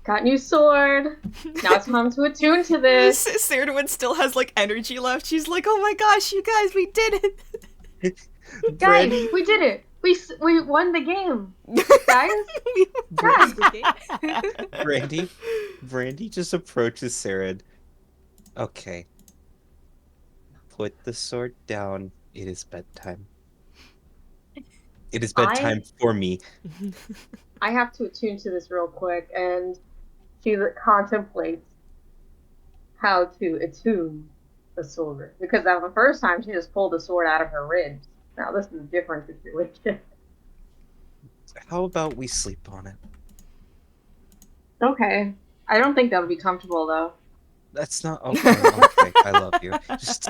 "Got new sword. Now it's time to attune to this." Saradwin still has like energy left. She's like, "Oh my gosh, you guys, we did it!" Guys, we did it. We won the game, guys. Guys. Brandy just approaches Sarah. Okay. Put the sword down. It is bedtime. It is bedtime for me. I have to attune to this real quick, and she contemplates how to attune the sword. Because that was the first time she just pulled the sword out of her ribs. Now this is a different situation. How about we sleep on it? Okay. I don't think that would be comfortable, though. That's not okay. Okay, I love you. Just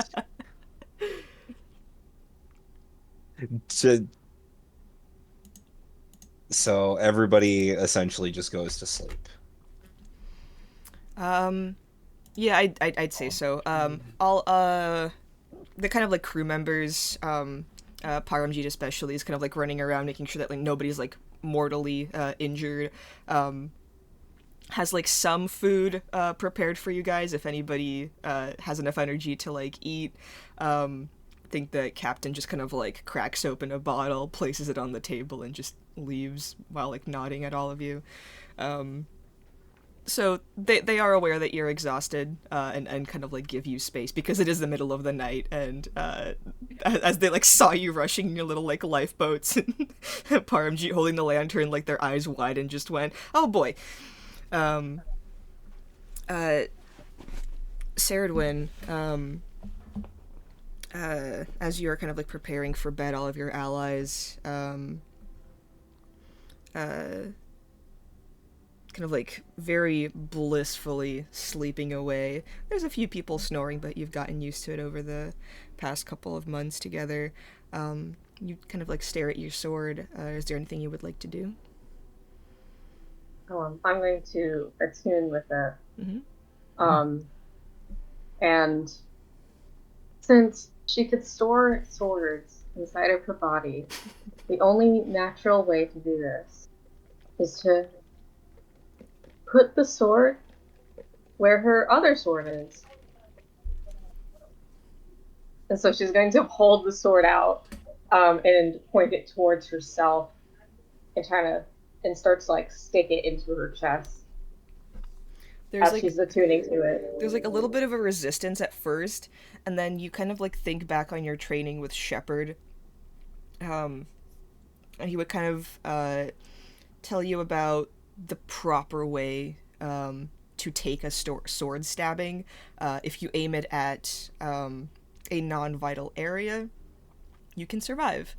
so everybody essentially just goes to sleep. Yeah, I'd say so. All the kind of like crew members, Paramjeet especially, is kind of like running around making sure that like nobody's like mortally injured. Has like some food prepared for you guys if anybody has enough energy to like eat. I think the captain just kind of like cracks open a bottle, places it on the table, and just leaves while like nodding at all of you. So they are aware that you're exhausted and kind of like give you space because it is the middle of the night, and as they like saw you rushing in your little like lifeboats and Paramjeet holding the lantern, like their eyes wide and just went, "Oh boy." Saradwin, as you are kind of like preparing for bed, all of your allies kind of like very blissfully sleeping away. There's a few people snoring, but you've gotten used to it over the past couple of months together. You kind of like stare at your sword. Is there anything you would like to do? I'm going to attune with it. Mm-hmm. And since she could store swords inside of her body, the only natural way to do this is to put the sword where her other sword is. And so she's going to hold the sword out and point it towards herself and and start to like stick it into her chest There's as like she's attuning to it. there's like a little bit of a resistance at first, and then you kind of like think back on your training with Shepard. And he would kind of tell you about the proper way to take a sword stabbing. If you aim it at a non-vital area, you can survive.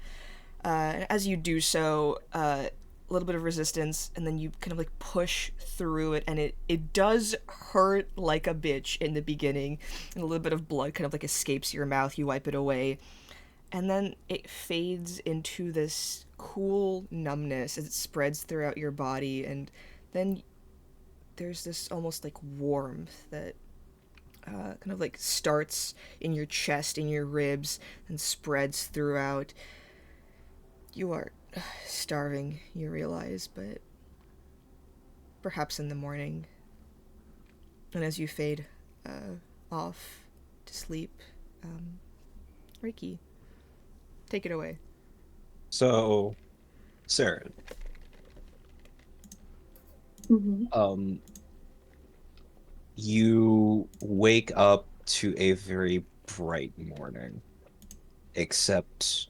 As you do so, a little bit of resistance, and then you kind of like push through it, and it does hurt like a bitch in the beginning, and a little bit of blood kind of like escapes your mouth. You wipe it away, and then it fades into this cool numbness as it spreads throughout your body, and then there's this almost like warmth that kind of like starts in your chest, in your ribs, and spreads throughout. You are starving, you realize, but perhaps in the morning. And as you fade off to sleep, Reiki, take it away. So, Sarah, you wake up to a very bright morning, except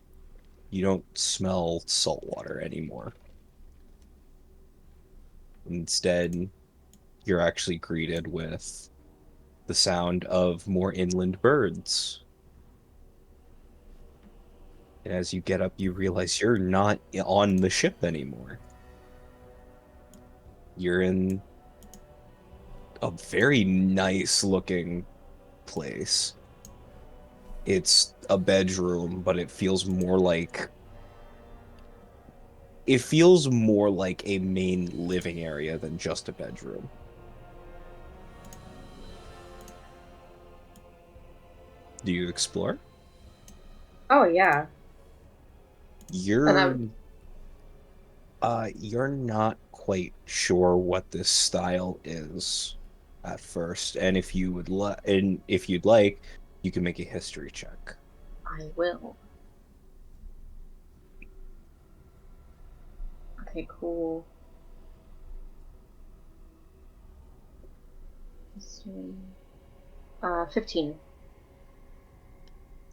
you don't smell salt water anymore. Instead, you're actually greeted with the sound of more inland birds. And as you get up, you realize you're not on the ship anymore. You're in a very nice looking place. It's a bedroom, but it feels more like a main living area than just a bedroom. Do you explore? Oh yeah. You're you're not quite sure what this style is at first, and if you'd like, you can make a history check. I will. Okay, cool. 15.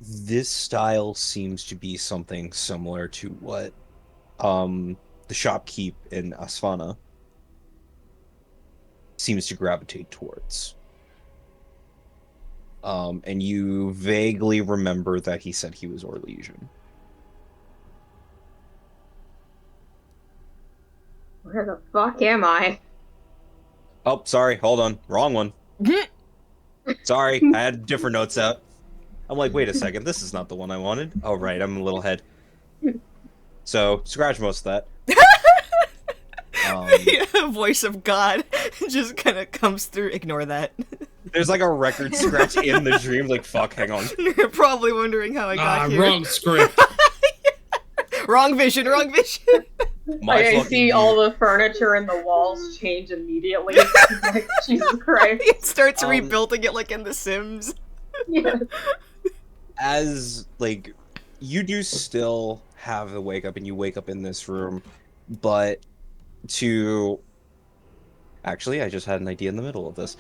This style seems to be something similar to what the shopkeep in Asfana seems to gravitate towards. And you vaguely remember that he said he was Orlesian. Where the fuck am I? Oh, sorry, hold on. Wrong one. Sorry, I had different notes out. I'm like, wait a second, this is not the one I wanted. Oh, right, I'm a little ahead. So, scratch most of that. Voice of God just kind of comes through. Ignore that. There's like a record scratch in the dream. Like, fuck, hang on. You're probably wondering how I got here. Wrong script. Wrong vision, wrong vision. I see all the furniture and the walls change immediately. Like, Jesus Christ. It starts rebuilding it like in The Sims. Yeah. As, like, you do still have the wake up, and you wake up in this room, but Actually, I just had an idea in the middle of this.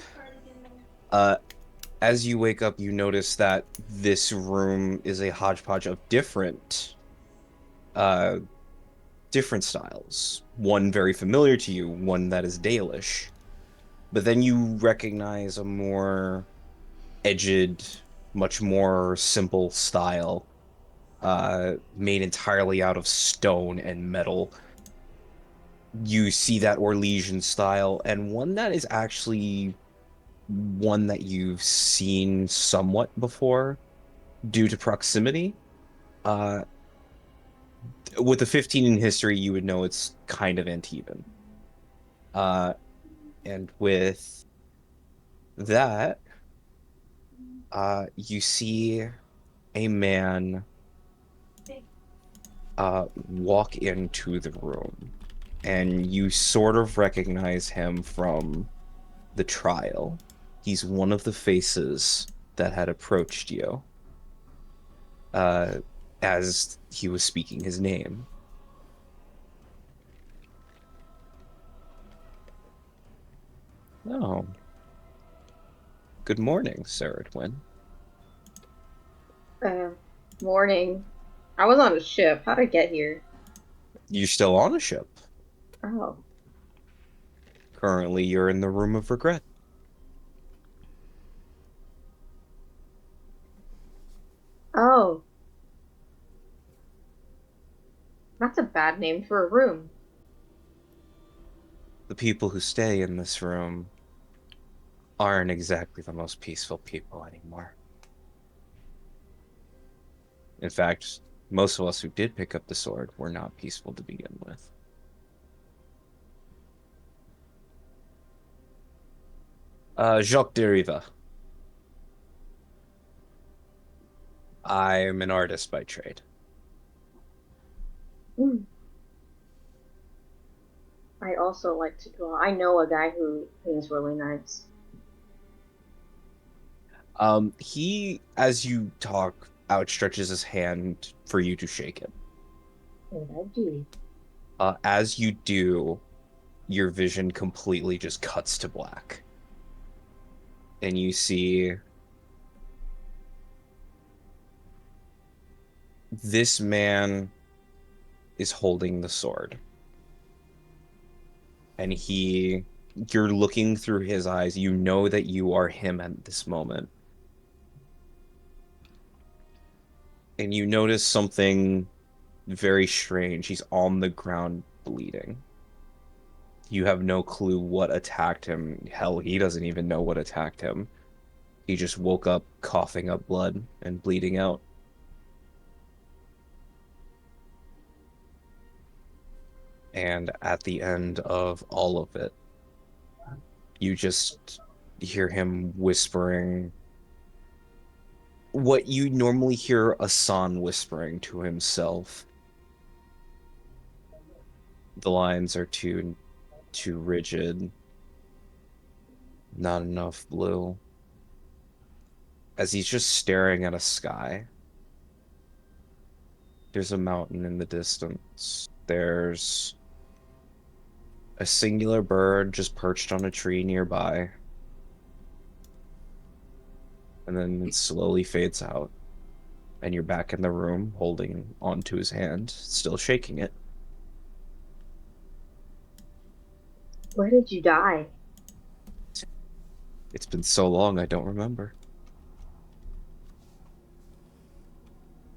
As you wake up, you notice that this room is a hodgepodge of different styles. One very familiar to you, one that is Dalish. But then you recognize a more edged, much more simple style, made entirely out of stone and metal. You see that Orlesian style, and one that is actually one that you've seen somewhat before due to proximity. With a 15 in history, you would know it's kind of Antiban. And with that, you see a man walk into the room, and you sort of recognize him from the trial. He's one of the faces that had approached you as he was speaking his name. Oh. Good morning, Sir Edwin. Morning. I was on a ship. How'd I get here? You're still on a ship. Oh. Currently, you're in the Room of Regret. Oh. That's a bad name for a room. The people who stay in this room aren't exactly the most peaceful people anymore. In fact, most of us who did pick up the sword were not peaceful to begin with. Jacques Deriva. I'm an artist by trade. Hmm. I also like to draw. I know a guy who paints really nice. He, as you talk, outstretches his hand for you to shake it. And I do. As you do, your vision completely just cuts to black. And you see this man is holding the sword. And you're looking through his eyes. You know that you are him at this moment. And you notice something very strange. He's on the ground bleeding. You have no clue what attacked him. Hell, he doesn't even know what attacked him. He just woke up coughing up blood and bleeding out. And at the end of all of it, you just hear him whispering what you normally hear a son whispering to himself. The lines are too rigid. Not enough blue. As he's just staring at a sky. There's a mountain in the distance. There's a singular bird just perched on a tree nearby. And then it slowly fades out. And you're back in the room, holding onto his hand, still shaking it. Where did you die? It's been so long, I don't remember.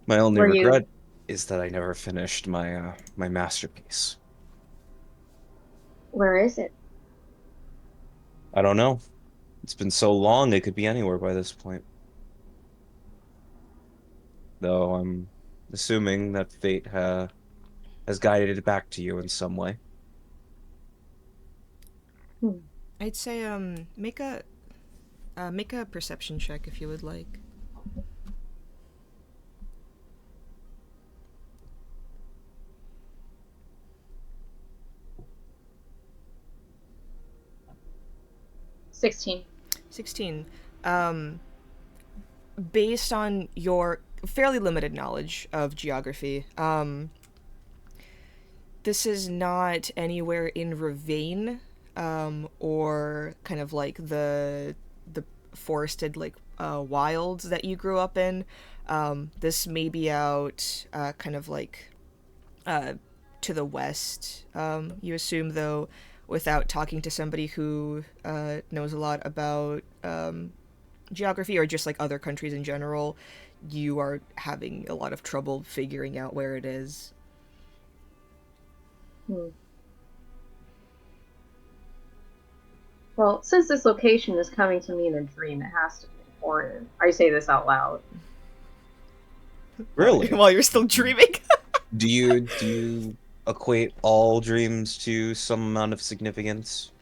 My only Were you- regret is that I never finished my my masterpiece. Where is it? I don't know. It's been so long, it could be anywhere by this point. Though I'm assuming that fate has guided it back to you in some way. I'd say make a perception check if you would like. $16. 16. Based on your fairly limited knowledge of geography, this is not anywhere in Ravine, or kind of like the forested wilds that you grew up in. This may be out kind of like to the west. You assume, though, without talking to somebody who knows a lot about geography or just like other countries in general, you are having a lot of trouble figuring out where it is. Well, since this location is coming to me in a dream, it has to be important. I say this out loud. Really? While you're still dreaming. Do you equate all dreams to some amount of significance?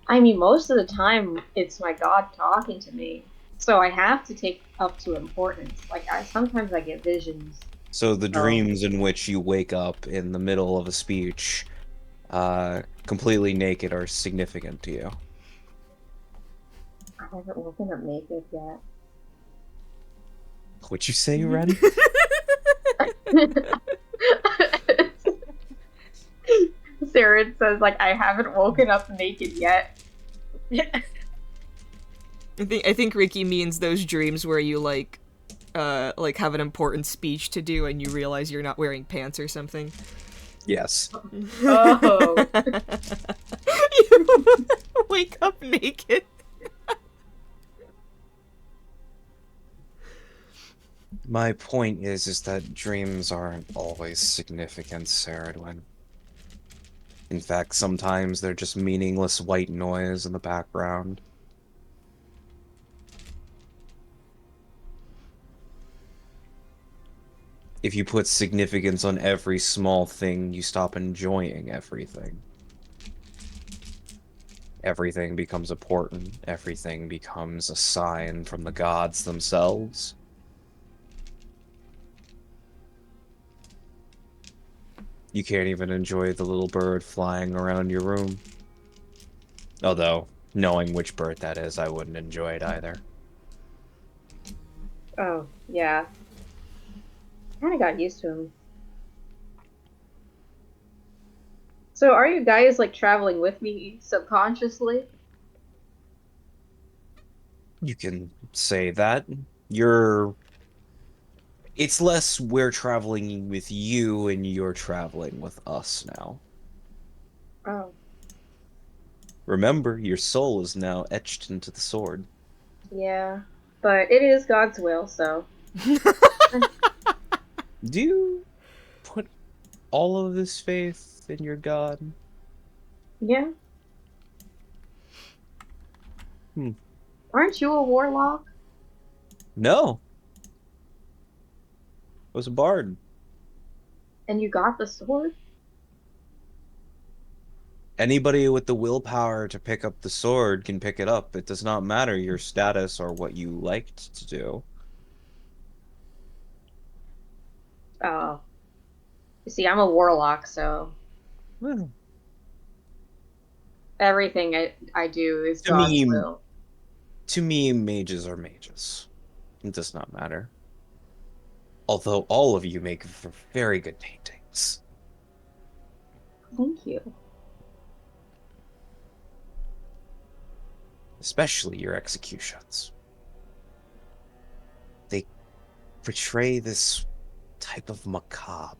I mean, most of the time it's my God talking to me, so I have to take up to importance. Like I sometimes I get visions. So the So dreams in which you wake up in the middle of a speech, completely naked are significant to you. I haven't woken up naked yet. What'd you say, Ren? Sarah says like I haven't woken up naked yet. I think Ricky means those dreams where you like have an important speech to do and you realize you're not wearing pants or something. Yes. Oh. You wake up naked. My point is that dreams aren't always significant, Saradwin. In fact, sometimes they're just meaningless white noise in the background. If you put significance on every small thing, you stop enjoying everything. Everything becomes important. Everything becomes a sign from the gods themselves. You can't even enjoy the little bird flying around your room. Although, knowing which bird that is, I wouldn't enjoy it either. Oh, yeah. Kind of got used to him. So are you guys like traveling with me subconsciously? You can say that. You're... It's less we're traveling with you and you're traveling with us now. Oh, Remember, your soul is now etched into the sword. yeah. But it is God's will, so. Do you put all of this faith in your god? Yeah. Hmm. Aren't you a warlock? No. I was a bard. And you got the sword? Anybody with the willpower to pick up the sword can pick it up. It does not matter your status or what you liked to do. Oh. You see, I'm a warlock, so Well, everything I do is to God's me, will. mages are mages. It does not matter. Although all of you make for very good paintings. Thank you. Especially your executions. They portray this type of macabre.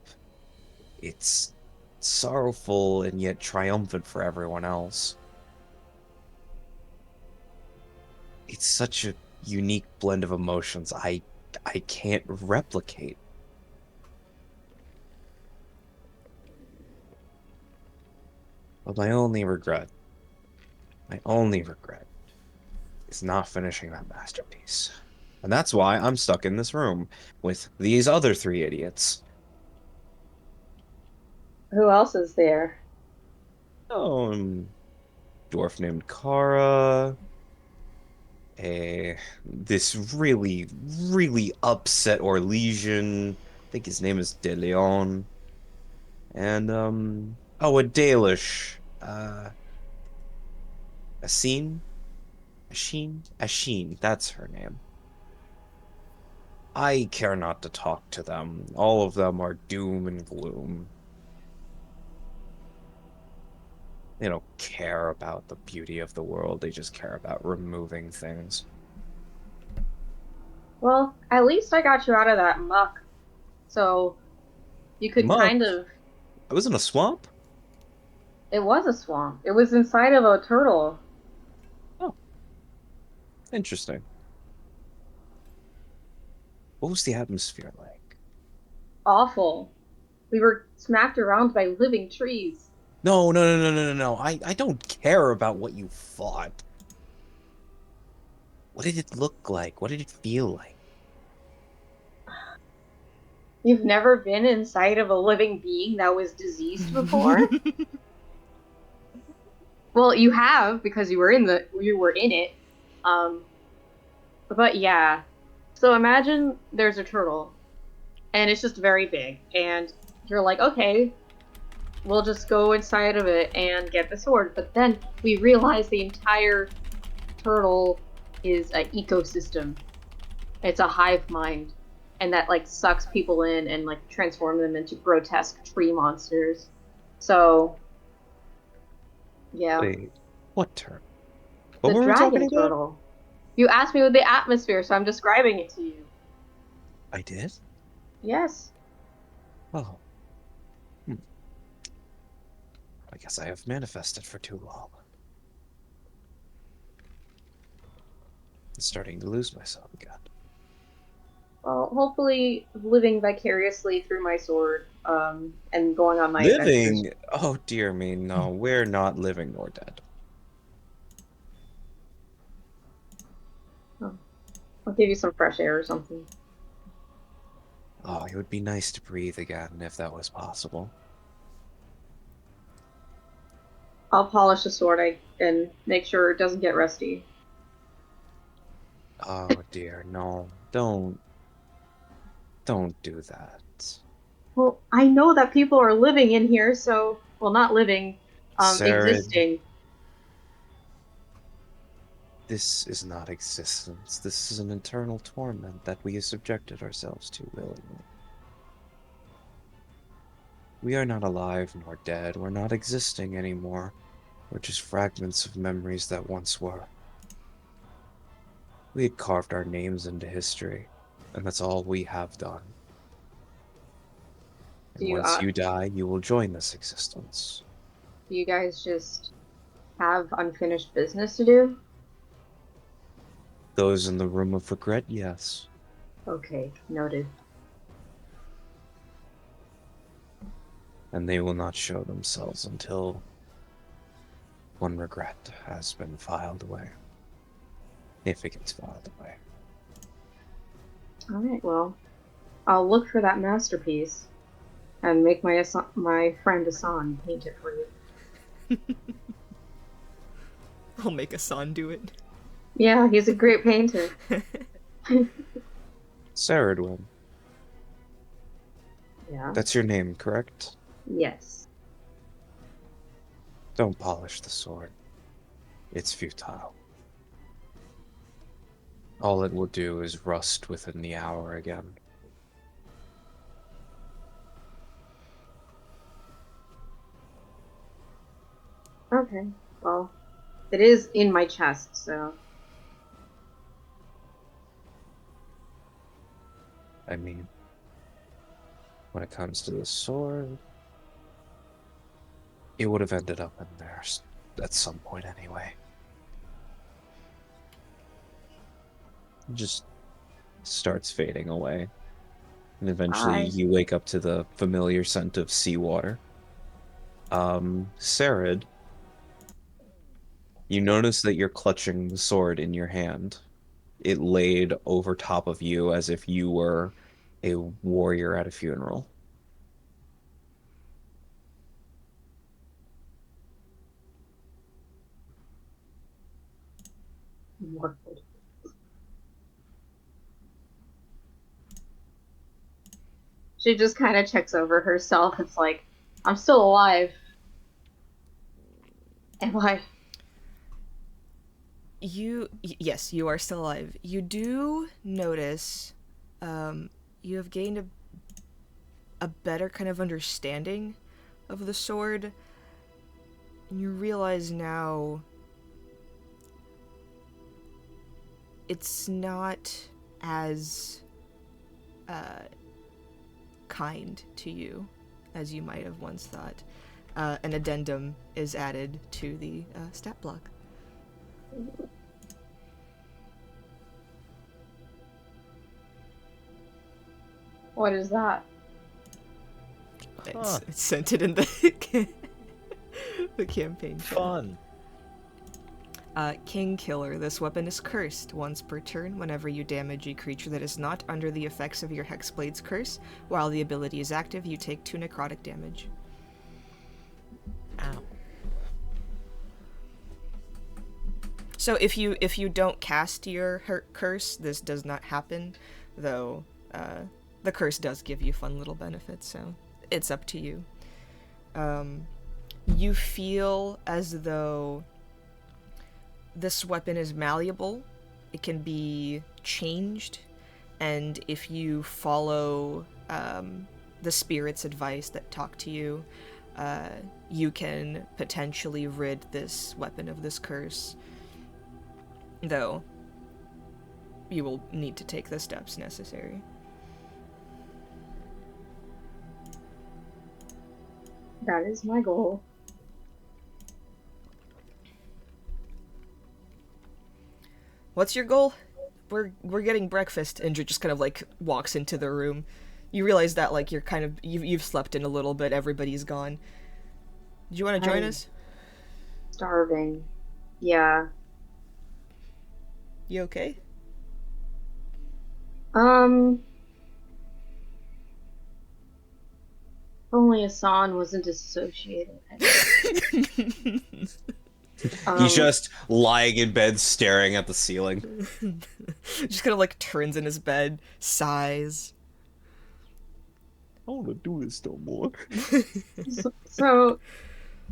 It's sorrowful and yet triumphant for everyone else. It's such a unique blend of emotions I can't replicate. But my only regret is not finishing that masterpiece. And that's why I'm stuck in this room with these other three idiots. Who else is there? Oh, dwarf named Kara, this really upset Orlesian. I think his name is De Leon. And oh, a Dalish. Asin? Asheen, that's her name. I care not to talk to them. All of them are doom and gloom. They don't care about the beauty of the world, they just care about removing things. Well, at least I got you out of that muck. So you could Muck? kind of. I was in a swamp? It was a swamp. It was inside of a turtle. Oh, interesting. What was the atmosphere like? Awful. We were smacked around by living trees. No. I don't care about what you fought. What did it look like? What did it feel like? You've never been inside of a living being that was diseased before? Well, you have because you were in it. Um, but yeah. So imagine there's a turtle and it's just very big and you're like, "Okay, we'll just go inside of it and get the sword." But then we realize the entire turtle is an ecosystem. It's a hive mind and that like sucks people in and like transform them into grotesque tree monsters. So, yeah. Wait, what term? What The were we talking dragon about? turtle. You asked me with the atmosphere, so I'm describing it to you. I did? Yes. Oh. Hmm. I guess I have manifested for too long. I'm starting to lose myself again. Well, hopefully living vicariously through my sword, and going on my adventures. Living? Oh dear me, no. We're not living nor dead. Oh, I'll give you some fresh air or something. Oh, it would be nice to breathe again if that was possible. I'll polish the sword and make sure it doesn't get rusty. Oh dear, no. Don't do that. Well, I know that people are living in here, so, well, not living, Sarid, existing. this is not existence. This is an eternal torment that we have subjected ourselves to willingly. We are not alive nor dead. We're not existing anymore. We're just fragments of memories that once were. We had carved our names into history, and that's all we have done. Do And you, once you die, you will join this existence. do you guys just have unfinished business to do? Those in the room of regret, yes. Okay, noted. And they will not show themselves until one regret has been filed away. If it gets filed away. Alright, well, I'll look for that masterpiece and make my friend Asan paint it for you. I'll make Asan do it. Yeah, he's a great painter. Saradwin, Yeah. that's your name, correct? Yes. Don't polish the sword. It's futile. All it will do is rust within the hour again. Okay. Well, it is in my chest, so. I mean, when it comes to the sword, it would have ended up in there at some point anyway. It just starts fading away. And eventually Bye. you wake up to the familiar scent of seawater. Sarid, you notice that you're clutching the sword in your hand. It laid over top of you as if you were a warrior at a funeral. Morbid. She just kind of checks over herself. It's like, I'm still alive. Am I? Yes, you are still alive. You do notice you have gained a better kind of understanding of the sword, and you realize now it's not as kind to you as you might have once thought. An addendum is added to the stat block. What is that? It's sent it in the the campaign. Fun. King Killer. This weapon is cursed. Once per turn, whenever you damage a creature that is not under the effects of your Hexblade's curse, while the ability is active, you take 2 necrotic damage. Ow. So if you don't cast your curse, this does not happen, though the curse does give you fun little benefits, so it's up to you. You feel as though this weapon is malleable. It can be changed, and if you follow the spirit's advice that talk to you, you can potentially rid this weapon of this curse, though you will need to take the steps necessary. That is my goal. What's your goal? We're getting breakfast. Indra just kind of like walks into the room. You realize that like you've slept in a little bit. Everybody's gone. Do you want to join us? Starving. Yeah. You okay? Only Asan wasn't associated. He's just lying in bed staring at the ceiling. Just kind of like turns in his bed, sighs. I don't want to do this no more. So,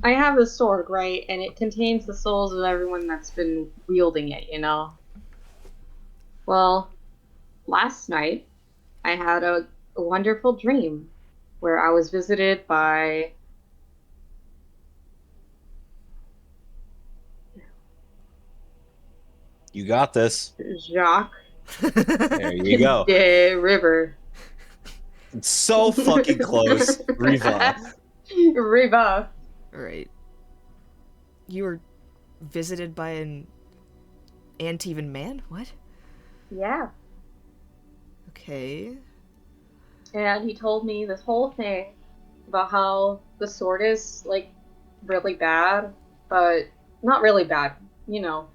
I have a sword, right? And it contains the souls of everyone that's been wielding it, you know? Well, last night, I had a wonderful dream where I was visited by You got this. Jacques There you go. de River. It's so fucking close. Riva. Riva. Right. You were visited by an Antivan man? What? Yeah. Okay. And he told me this whole thing about how the sword is, like, really bad, but not really bad, you know.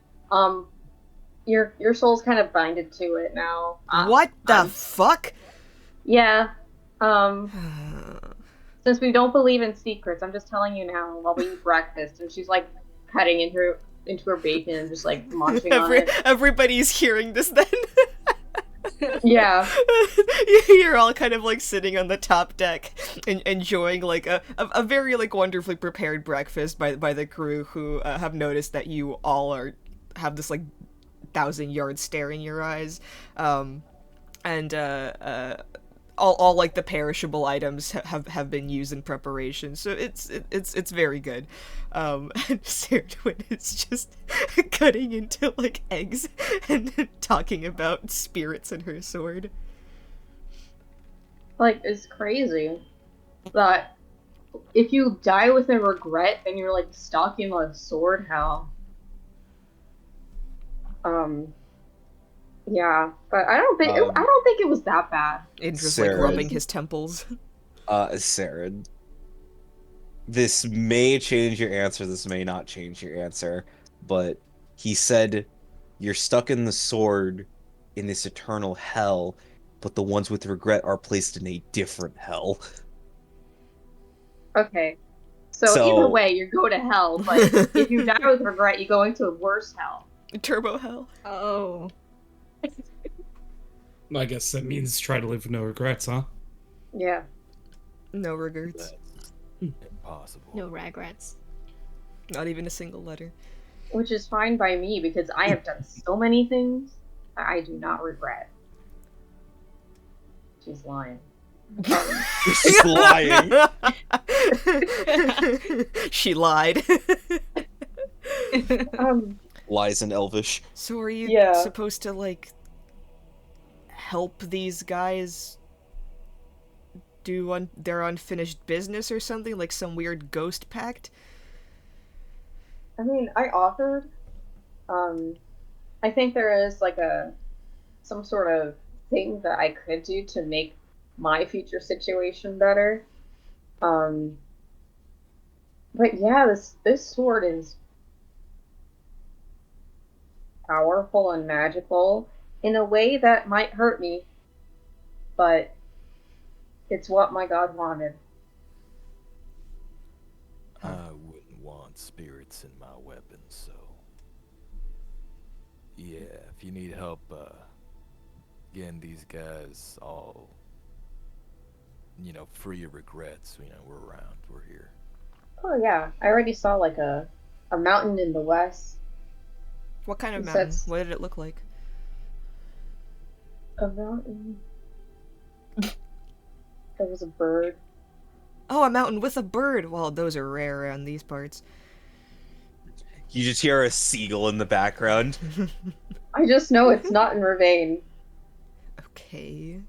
Your soul's kind of binded to it now. What the fuck? Yeah. Since we don't believe in secrets, I'm just telling you now while we eat breakfast. And she's, like, cutting into her bacon and just, like, munching on it. Everybody's hearing this then. Yeah. You're all kind of like sitting on the top deck and enjoying like a very like wonderfully prepared breakfast by the crew who have noticed that you all have this like 1,000-yard stare in your eyes, and all like the perishable items have been used in preparation, so it's very good. And Sarah is just cutting into like eggs and talking about spirits in her sword. Like, it's crazy that if you die with a regret, then you're like stuck in like sword hell. Yeah, but I don't think it was that bad. Indra's like rubbing his temples. Saren, this may change your answer, this may not change your answer, but he said you're stuck in the sword in this eternal hell, but the ones with regret are placed in a different hell. Okay. So either way, you go to hell, but if you die with regret, you go into a worse hell. Turbo hell. Oh. I guess that means try to live with no regrets, huh? Yeah. No regrets. Impossible. No regrets. Not even a single letter. Which is fine by me because I have done so many things that I do not regret. She's lying. She's lying. She lied. Lies in Elvish. So are you Yeah. supposed to like help these guys do their unfinished business or something, like some weird ghost pact? I mean, I offered. I think there is like some sort of thing that I could do to make my future situation better. But yeah, this sword is powerful and magical in a way that might hurt me, but it's what my god wanted. I wouldn't want spirits in my weapons, so yeah, if you need help getting these guys all, free of regrets, we're around, we're here. Oh yeah, I already saw like a mountain in the west. What kind of It mountain? says- What did it look like? A mountain. There was a bird. Oh, a mountain with a bird! Well, those are rare around these parts. You just hear a seagull in the background. I just know it's not in Ravane. Okay.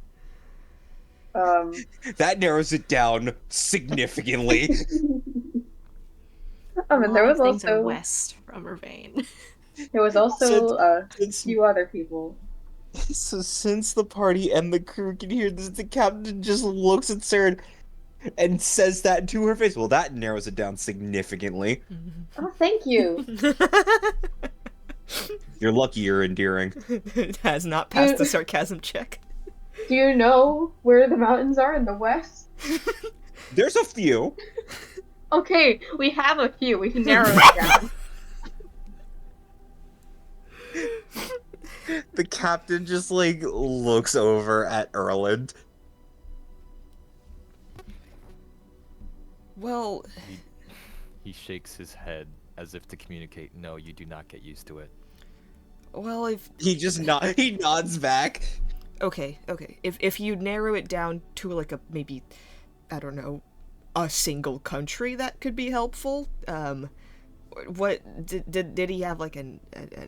That narrows it down significantly. I mean, there was things are also west from Ravane. there was also a Since, few other people. so since the party and the crew can hear this, the captain just looks at Cern and says that to her face. Well, that narrows it down significantly. Oh, thank you. You're lucky you're endearing. It has not passed the sarcasm check. Do you know where the mountains are in the west? There's a few. Okay, we have a few. We can narrow it down. The captain just like looks over at Erland. Well, He shakes his head as if to communicate, no, you do not get used to it. well, if He nods back. okay. If you narrow it down to like a maybe, I don't know, a single country, that could be helpful. What did he have like an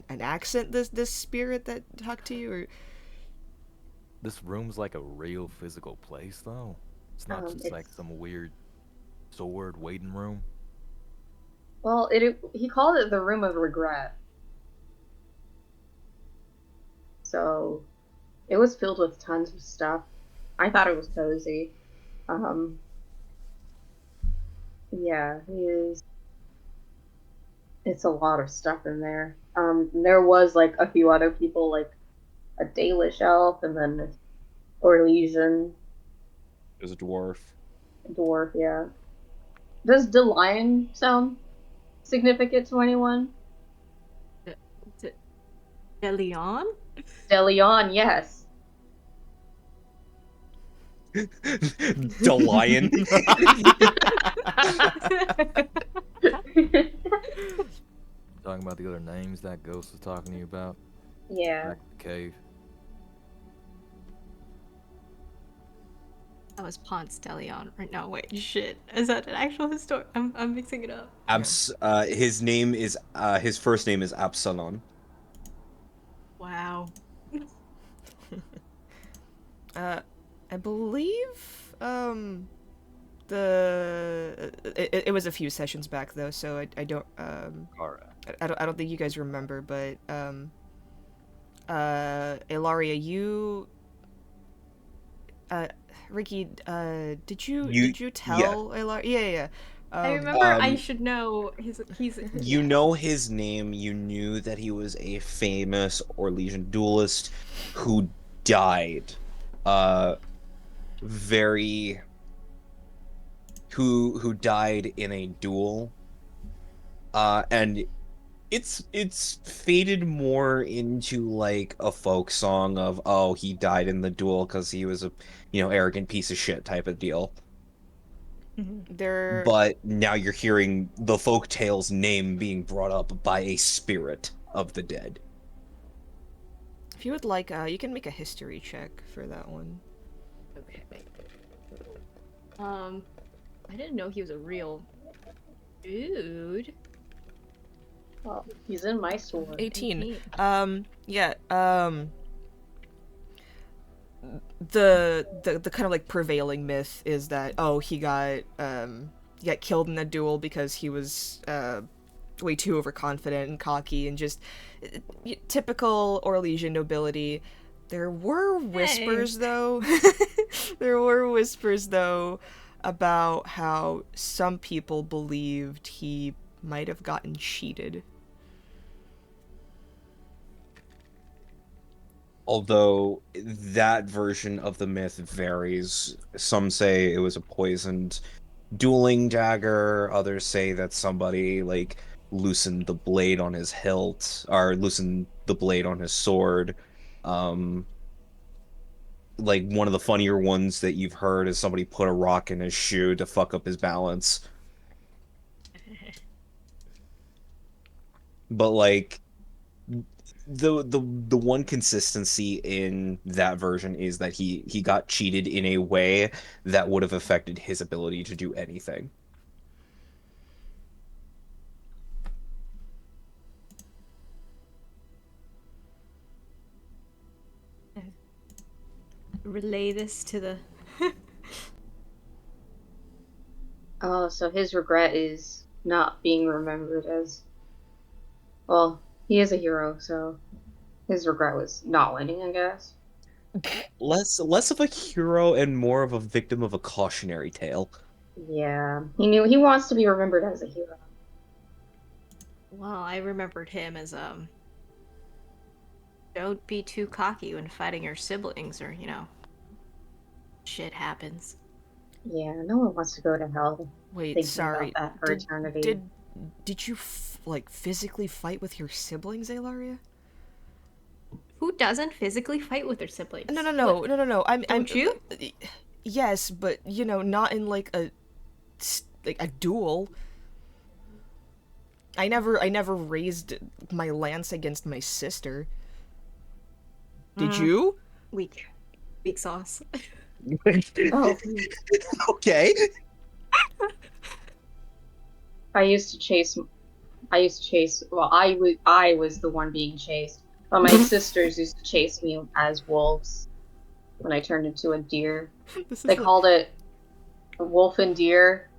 accent? This spirit that talked to you, or This room's like a real physical place, though. It's not just like it's- some weird sword waiting room. Well, he called it the Room of Regret. So, it was filled with tons of stuff. I thought it was cozy. Yeah, it's a lot of stuff in there. There was like a few other people, like a Dalish elf, and then Orlesian There's a dwarf. dwarf. Yeah. Does Delion sound significant to anyone? Delion? Delion, yes. The lion. Talking about the other names that ghost was talking to you about? Yeah. Back in the cave. That was Ponce Delion. Right? No, wait, shit. Is that an actual story? I'm mixing it up. His name is his first name is Absalon. Wow. I believe it was a few sessions back though, so I don't Alright. I don't think you guys remember, but Ilaria, you Ricky, did you tell Ilaria? Yeah. I remember I should know he's You know his name. You knew that he was a famous Orlesian duelist who died. Who died in a duel. And it's faded more into like a folk song of, oh, he died in the duel because he was a arrogant piece of shit type of deal. There But now you're hearing the folk tale's name being brought up by a spirit of the dead. If you would like, you can make a history check for that one. Okay. I didn't know he was a real dude. Well, he's in my sword. 18. Yeah. The kind of like prevailing myth is that he got killed in a duel because he was way too overconfident and cocky and just typical Orlesian nobility. There were whispers though. There were whispers though about how some people believed he might have gotten cheated. Although that version of the myth varies. Some say it was a poisoned dueling dagger. Others say that somebody like loosened the blade on his hilt or loosened the blade on his sword. Um, like one of the funnier ones that you've heard is somebody put a rock in his shoe to fuck up his balance. But like the one consistency in that version is that he got cheated in a way that would have affected his ability to do anything. Relay this to the. Oh, so his regret is not being remembered as. Well, he is a hero, so his regret was not winning, I guess. Less of a hero and more of a victim of a cautionary tale. Yeah, he wants to be remembered as a hero. Well, I remembered him as don't be too cocky when fighting your siblings, or shit happens. Yeah, no one wants to go to hell. Wait, Thinking sorry. about that for eternity. Did you like physically fight with your siblings, Elaria? Who doesn't physically fight with their siblings? No. I'm Don't you? Yes, but not in like a duel. I never raised my lance against my sister. Did you? Weak sauce. Oh, Okay. I used to chase. Well, I was the one being chased, but my sisters used to chase me as wolves when I turned into a deer. They called it wolf and deer,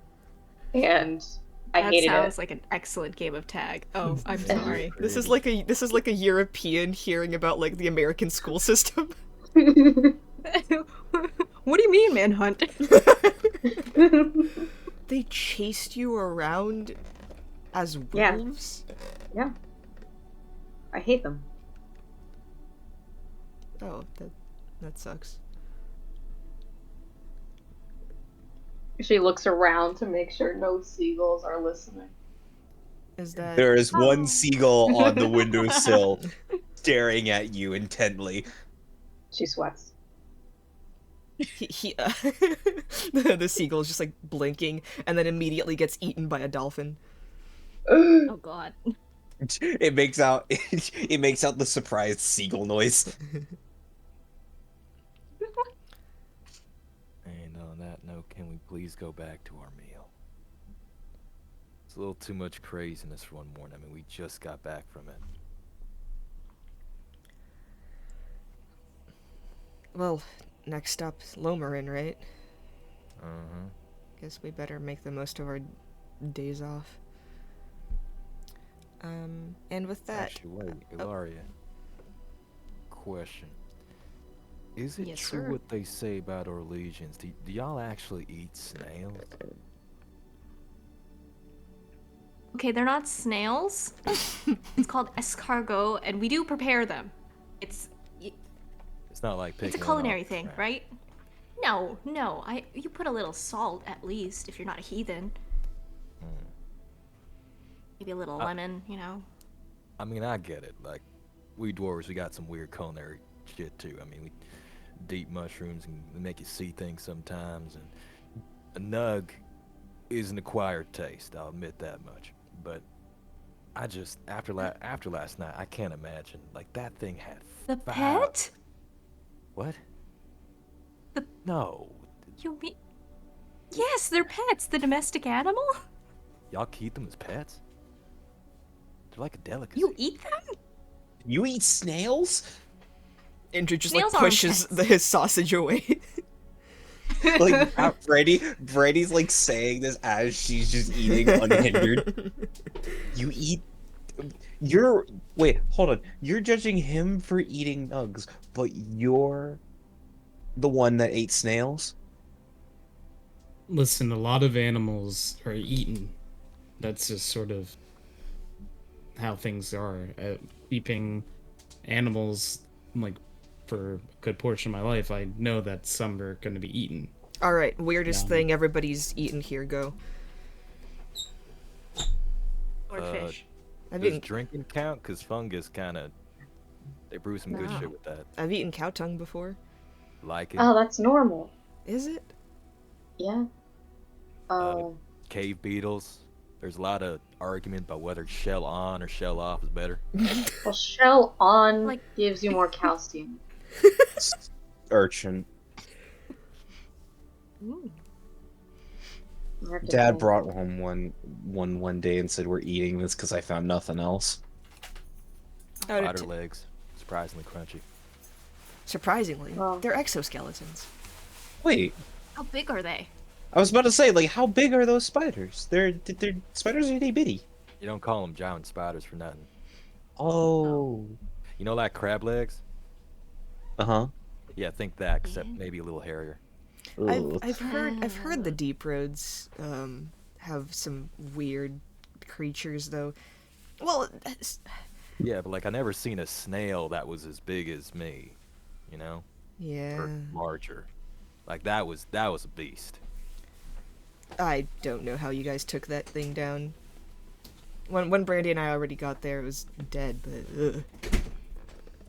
and I That hated sounds it. like an excellent game of tag. Oh, I'm sorry. This is like a European hearing about like the American school system. What do you mean, manhunt? They chased you around as Yeah. wolves? Yeah, I hate them. Oh, that sucks. She looks around to make sure no seagulls are listening. Is that There is one seagull on the windowsill staring at you intently. She sweats. he the seagull is just like blinking and then immediately gets eaten by a dolphin. Oh god. It makes out the surprised seagull noise. And on that note, can we please go back to our meal? It's a little too much craziness for one morning. I mean, we just got back from it. Well, next up, Lomarin, right? Uh-huh. Guess we better make the most of our days off. And with that... Actually, wait, Ilaria. Question. Is it Yes, true sir. what they say about our legions? Do y'all actually eat snails? Okay, they're not snails. It's called escargot, and we do prepare them. It's It's not like picking it's a one culinary off the thing, ground. right? No. You put a little salt at least if you're not a heathen. Maybe a little lemon, I mean, I get it. Like, we dwarves, we got some weird culinary shit too. I mean, we deep mushrooms and they make you see things sometimes. And a nug is an acquired taste. I'll admit that much. But I just after last night, I can't imagine like that thing had The five- pet? What? The- No, You mean? Yes, they're pets. The domestic animal. y'all keep them as pets. They're like a delicacy. You eat them? You eat snails? Andrew just Snails like aren't pushes pets. his sausage away. Like Brady's like saying this as she's just eating unhindered. You eat. Wait, hold on. You're judging him for eating nugs, but you're the one that ate snails? Listen, a lot of animals are eaten. That's just sort of how things are. Keeping animals like for a good portion of my life, I know that some are going to be eaten. All right, weirdest Yum. thing everybody's eaten here. Go. Or fish. I've Does eaten. drinking count? Because fungus kind of, they brew some good No. shit with that. I've eaten cow tongue before. Like it. Oh, that's normal. Is it? Yeah. Cave beetles. There's a lot of argument about whether shell on or shell off is better. Well, shell on Like- gives you more calcium. Urchin. Ooh. You have to Dad think. brought home one day and said we're eating this because I found nothing else. Oh, Spider legs. Surprisingly crunchy. surprisingly, Well. they're exoskeletons. Wait, How big are they? I was about to say, like, how big are those spiders? They're spiders are itty bitty. You don't call them giant spiders for nothing. Oh. You know like crab legs? Uh-huh. Yeah, think that, except maybe a little hairier. I've heard the deep roads have some weird creatures though. Well, Yeah, but like I never seen a snail that was as big as me, you know, yeah. or larger. Like that was a beast. I don't know how you guys took that thing down. When Brandy and I already got there, it was dead. But ugh.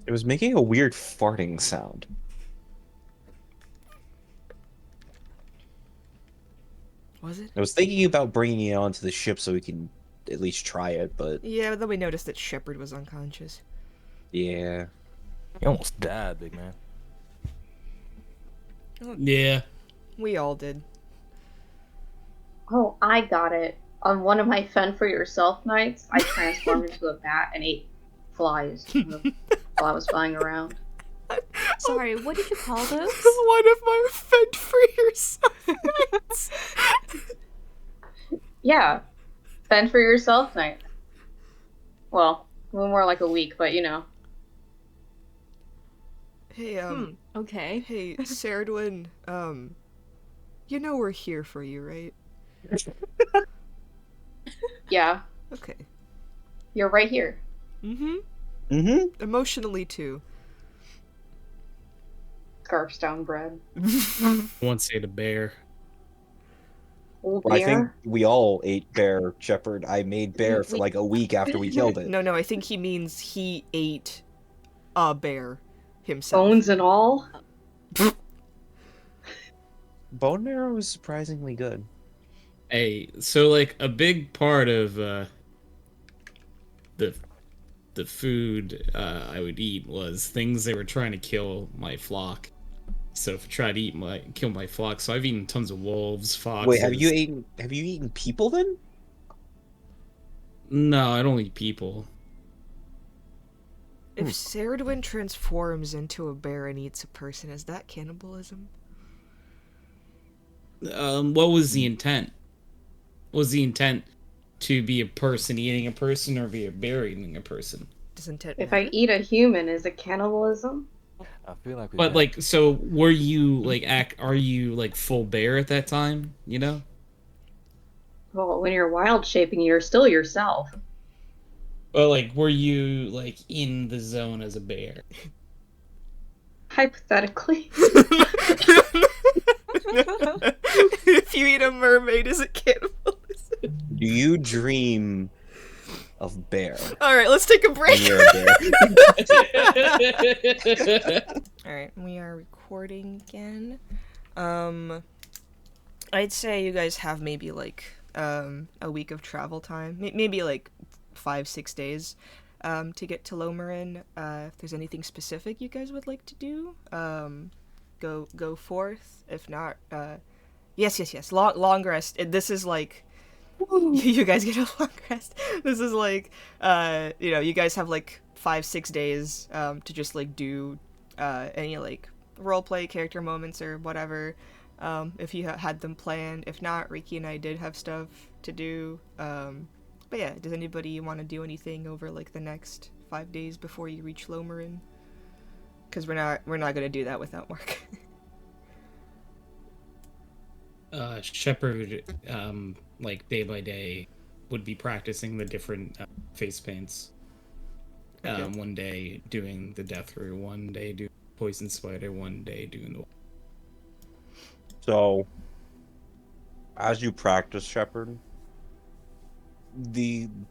It was making a weird farting sound. Was it? I was thinking about bringing it onto the ship so we can at least try it, but Yeah, but then we noticed that Shepard was unconscious. yeah. You almost died, big man. Yeah. We all did. Oh, I got it. On one of my fend for yourself nights, I transformed into a bat and ate flies while I was flying around. Sorry, what did you call those? One of my fend for yourself nights. Yeah, fend for yourself night. Well, more like a week, but you know. Hey, Okay. hey, Sardwin, you know we're here for you, right? Yeah, Okay. you're right here. Mm-hmm. Mm-hmm. Emotionally, too. Scarf's down bread. Once ate a bear. Old Well, I think bear. we all ate bear, Shepard. I made bear for We- like a week after we killed it. No, I think he means he ate a bear himself. Bones and all. Bone marrow was surprisingly good. Hey, so like a big part of the food I would eat was things they were trying to kill my flock. So if I try to kill my flock, so I've eaten tons of wolves, foxes. Wait, have you eaten people then? No, I don't eat people. If Sardwin transforms into a bear and eats a person, is that cannibalism? What was the intent? Was the intent to be a person eating a person or be a bear eating a person? Does intent If matter? I eat a human, is it cannibalism? I feel like we But got- like, so were you like are you like full bear at that time? You know? Well, when you're wild shaping, you're still yourself. But like, were you like in the zone as a bear? Hypothetically. If you eat a mermaid, is it cannibalism? Do you dream of bear Alright, let's take a when break. you're a bear? Alright, we are recording again. I'd say you guys have maybe like a week of travel time. Maybe like 5-6 days to get to Lomarin. If there's anything specific you guys would like to do, go forth. If not, yes. Long rest. This is like you guys get a long rest. This is like you guys have like 5-6 days to just like do any like roleplay character moments or whatever. If you had them planned. If not, Ricky and I did have stuff to do. But yeah, does anybody want to do anything over like the next 5 days before you reach Lomarin? Because we're not gonna do that without Mark. Shepard, like day by day, would be practicing the different face paints. Okay. One day doing the death route, one day doing poison spider one day doing the. So, as you practice, Shepard,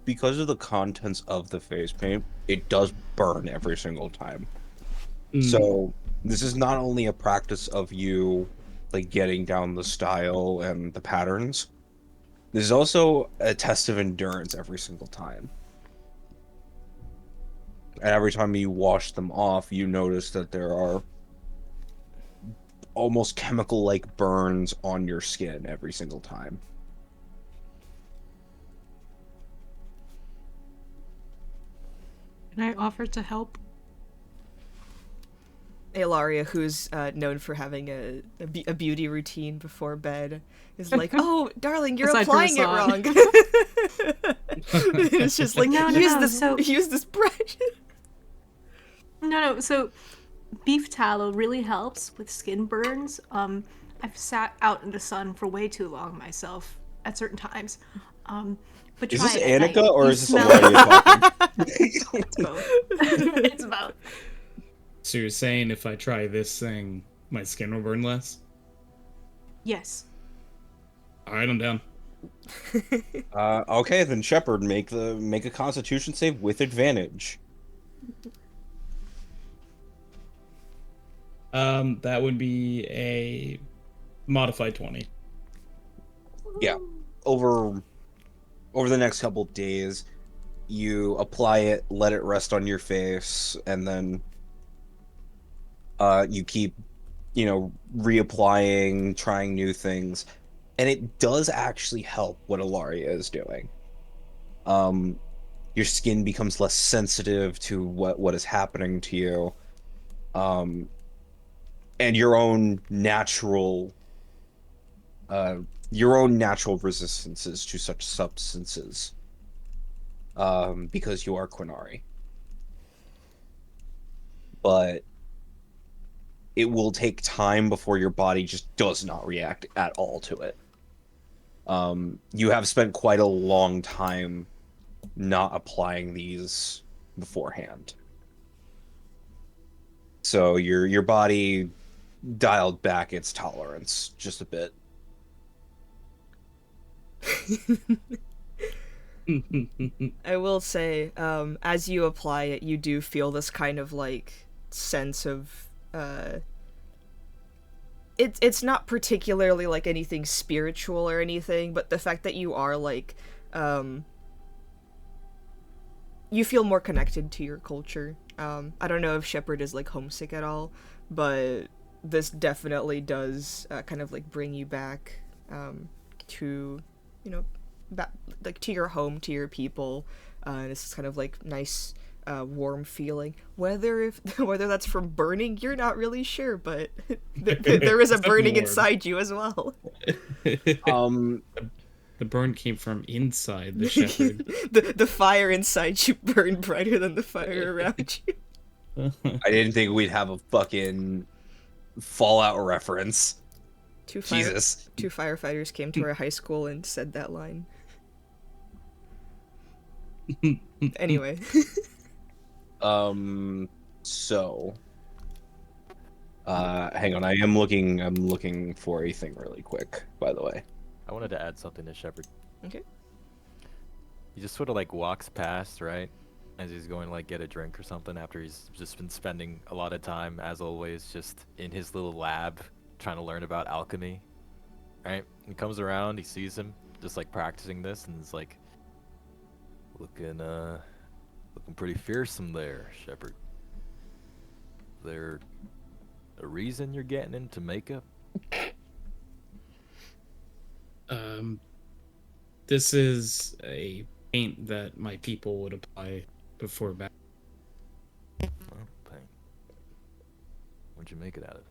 because of the contents of the face paint, it does burn every single time. So this is not only a practice of you like getting down the style and the patterns. This is also a test of endurance every single time. And every time you wash them off, you notice that there are almost chemical-like burns on your skin every single time. Can I offer to help? Ilaria, who's known for having a beauty routine before bed, is like, "Oh, darling, you're Aside from applying it Assad. wrong." It's just like, No, use this brush. No, so beef tallow really helps with skin burns. I've sat out in the sun for way too long myself at certain times. But Is try this it at night. Annika or You is this smell- Ilaria talking? It's both. It's both. So you're saying if I try this thing, my skin will burn less? Yes. All right, I'm down. Okay, then Shepard, make a Constitution save with advantage. That would be a modified 20. Yeah, over the next couple days, you apply it, let it rest on your face, and then you keep, reapplying, trying new things, and it does actually help what Ilaria is doing. Your skin becomes less sensitive to what is happening to you, and your own natural resistances to such substances, because you are Quinari. But it will take time before your body just does not react at all to it. You have spent quite a long time not applying these beforehand. So your body dialed back its tolerance just a bit. I will say, as you apply it, you do feel this kind of like sense of it's not particularly like anything spiritual or anything, but the fact that you are like you feel more connected to your culture. I don't know if Shepard is like homesick at all, but this definitely does kind of like bring you back to, back like to your home, to your people. This kind of like nice warm feeling. Whether that's from burning, you're not really sure, but there is a burning Warm. inside you as well. The burn came from inside the shepherd. the fire inside you burned brighter than the fire around you. I didn't think we'd have a fucking Fallout reference. Two Jesus. firefighters came to our high school and said that line. Anyway. So hang on, I'm looking for a thing really quick, by the way. I wanted to add something to Shepard. Okay. He just sort of like walks past, right? As he's going to like get a drink or something after he's just been spending a lot of time, as always, just in his little lab trying to learn about alchemy. Right? He comes around, he sees him just like practicing this, and he's like looking pretty fearsome there, Shepard. There a reason you're getting into makeup? This is a paint that my people would apply before battle. Oh, paint. What'd you make it out of?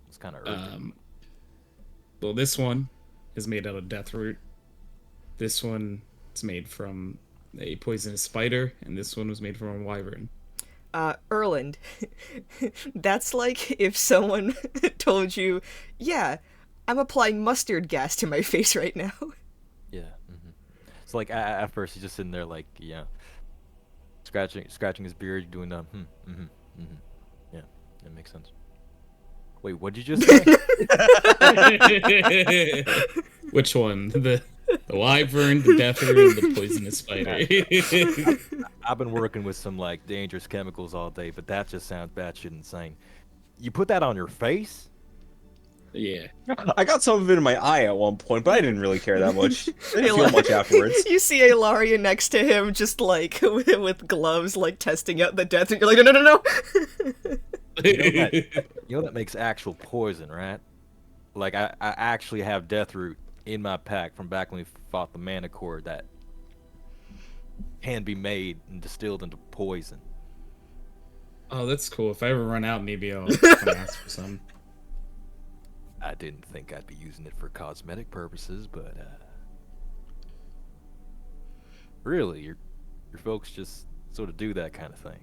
It's kind of earthy. Well, this one is made out of death root. This one is made from a poisonous spider, and this one was made from a wyvern. Erland, that's like if someone told you, yeah, I'm applying mustard gas to my face right now. Yeah. Mm-hmm. So like at first he's just sitting there like, scratching his beard, doing the yeah. That makes sense. Wait, what'd you just say? Which one? The wyvern, the deathroot, the poisonous spider. I've been working with some like dangerous chemicals all day, but that just sounds batshit insane. You put that on your face? Yeah. I got some of it in my eye at one point, but I didn't really care that much. I didn't feel much afterwards. You see Ilaria next to him, just like with gloves, like testing out the death, and you're like, no. You know that makes actual poison, right? Like I actually have Deathroot in my pack from back when we fought the Manicore that can be made and distilled into poison. Oh, that's cool. If I ever run out, maybe I'll come ask for some. I didn't think I'd be using it for cosmetic purposes, but really, your folks just sort of do that kind of thing.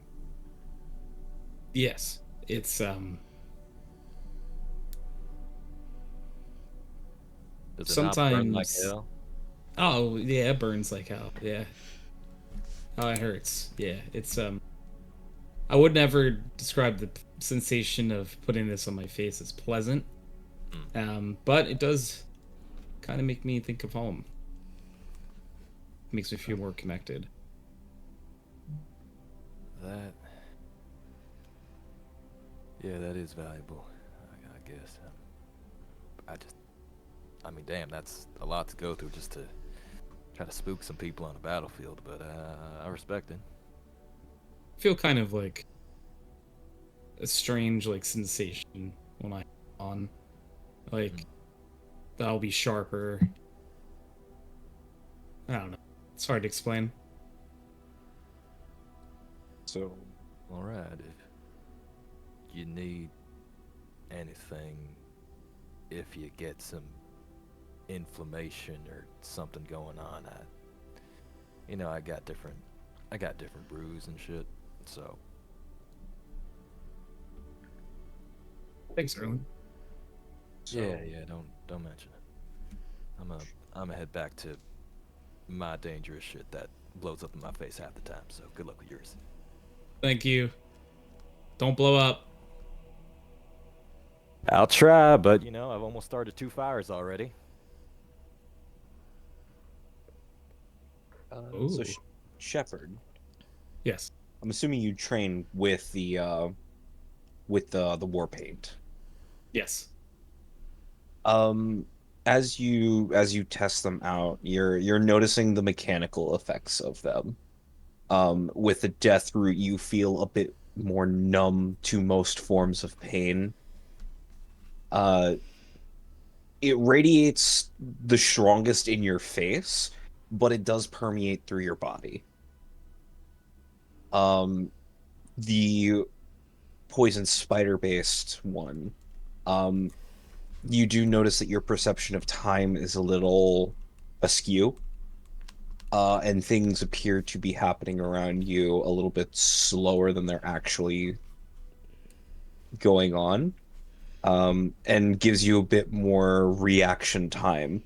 Yes, it's Does it not burn like sometimes. hell? Oh yeah, it burns like hell. Yeah. Oh, it hurts. Yeah, it's I would never describe the sensation of putting this on my face as pleasant. But it does kind of make me think of home. Makes me feel more connected. That is valuable, I guess. I mean, damn, that's a lot to go through just to try to spook some people on the battlefield, but I respect it. I feel kind of like a strange like sensation when I'm on. Like that'll be sharper. I don't know. It's hard to explain. So, All right, if you need anything, if you get some inflammation or something going on, I got different brews and shit, so. Thanks, Erlen. Yeah, don't mention it. I'm gonna head back to my dangerous shit that blows up in my face half the time. So good luck with yours. Thank you. Don't blow up. I'll try, but I've almost started 2 fires already. so Shepard, Yes. I'm assuming you train with the war paint. Yes. As you test them out, you're noticing the mechanical effects of them. With the death root, you feel a bit more numb to most forms of pain. It radiates the strongest in your face, but it does permeate through your body. The poison spider-based one, you do notice that your perception of time is a little askew, and things appear to be happening around you a little bit slower than they're actually going on, and gives you a bit more reaction time,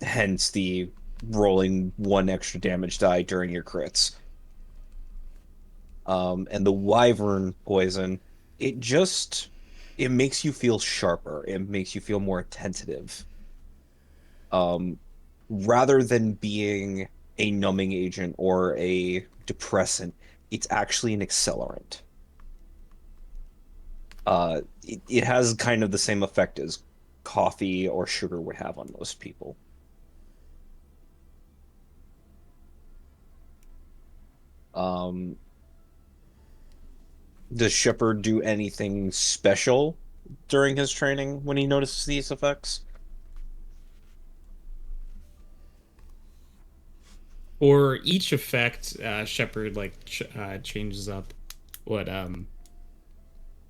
hence the rolling 1 extra damage die during your crits. And the wyvern poison, it makes you feel sharper. It makes you feel more attentive. Rather than being a numbing agent or a depressant, it's actually an accelerant. It has kind of the same effect as coffee or sugar would have on most people. Does Shepard do anything special during his training when he notices these effects? For each effect, Shepard changes up what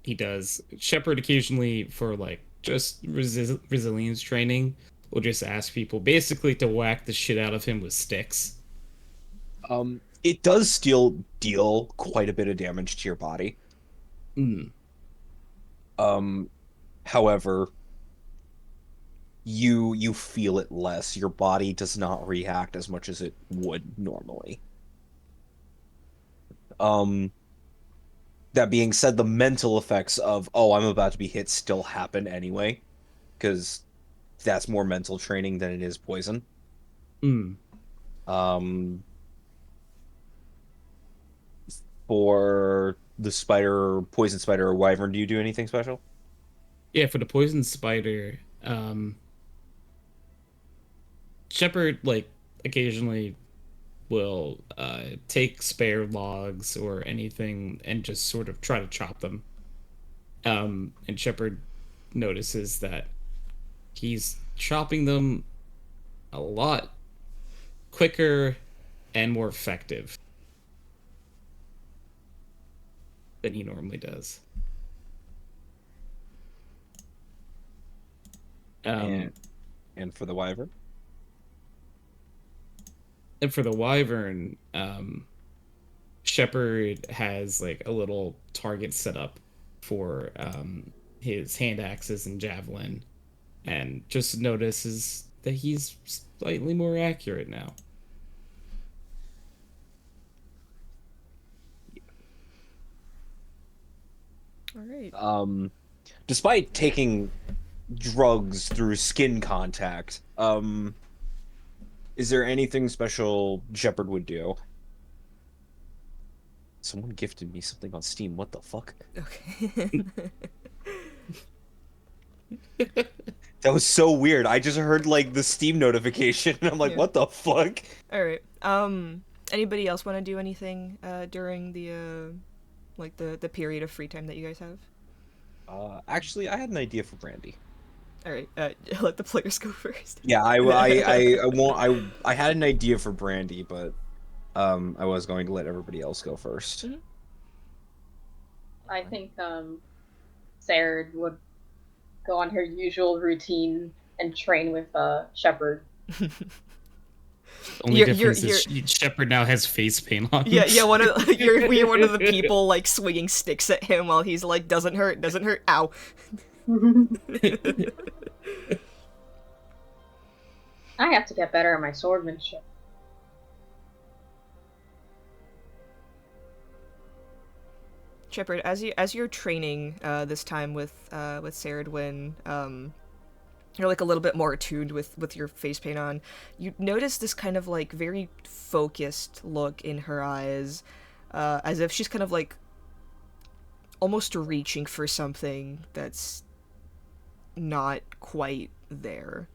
he does. Shepard occasionally, for just resilience training, will just ask people basically to whack the shit out of him with sticks. It does still deal quite a bit of damage to your body. However, you feel it less. Your body does not react as much as it would normally. That being said, the mental effects of, oh, I'm about to be hit still happen anyway, because that's more mental training than it is poison. Hmm. For the spider, poison spider, or wyvern, do you do anything special? Yeah, for the poison spider, Shepherd like occasionally will take spare logs or anything and just sort of try to chop them. And Shepherd notices that he's chopping them a lot quicker and more effective than he normally does. And for the wyvern? And for the wyvern, Shepherd has like a little target set up for his hand axes and javelin, and just notices that he's slightly more accurate now. All right. Despite taking drugs through skin contact, is there anything special Shepard would do? Someone gifted me something on Steam. What the fuck? Okay. That was so weird. I just heard like the Steam notification and I'm like, Yeah. what the fuck? All right. Anybody else want to do anything during the like the period of free time that you guys have? Actually, I had an idea for Brandy. All right. Let the players go first. Yeah, I had an idea for Brandy, but I was going to let everybody else go first. Mhm. I think Sarah would go on her usual routine and train with Shepard. Only You're- difference you're- is Shepherd now has face paint on. Yeah, you're one of the people like swinging sticks at him while he's like, doesn't hurt, ow. I have to get better at my swordmanship. Shepard, as you're training this time with Saradwin, you're like a little bit more attuned with your face paint on. You notice this kind of like very focused look in her eyes, as if she's kind of like almost reaching for something that's not quite there.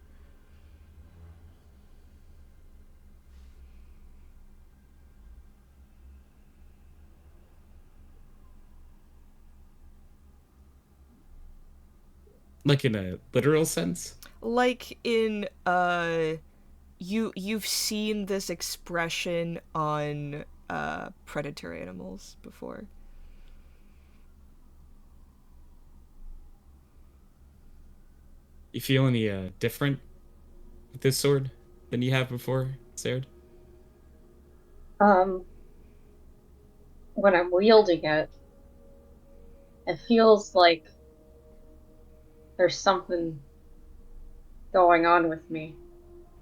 Like in a literal sense? Like in you've seen this expression on predatory animals before. You feel any different with this sword than you have before, Sarah? When I'm wielding it, it feels like there's something going on with me.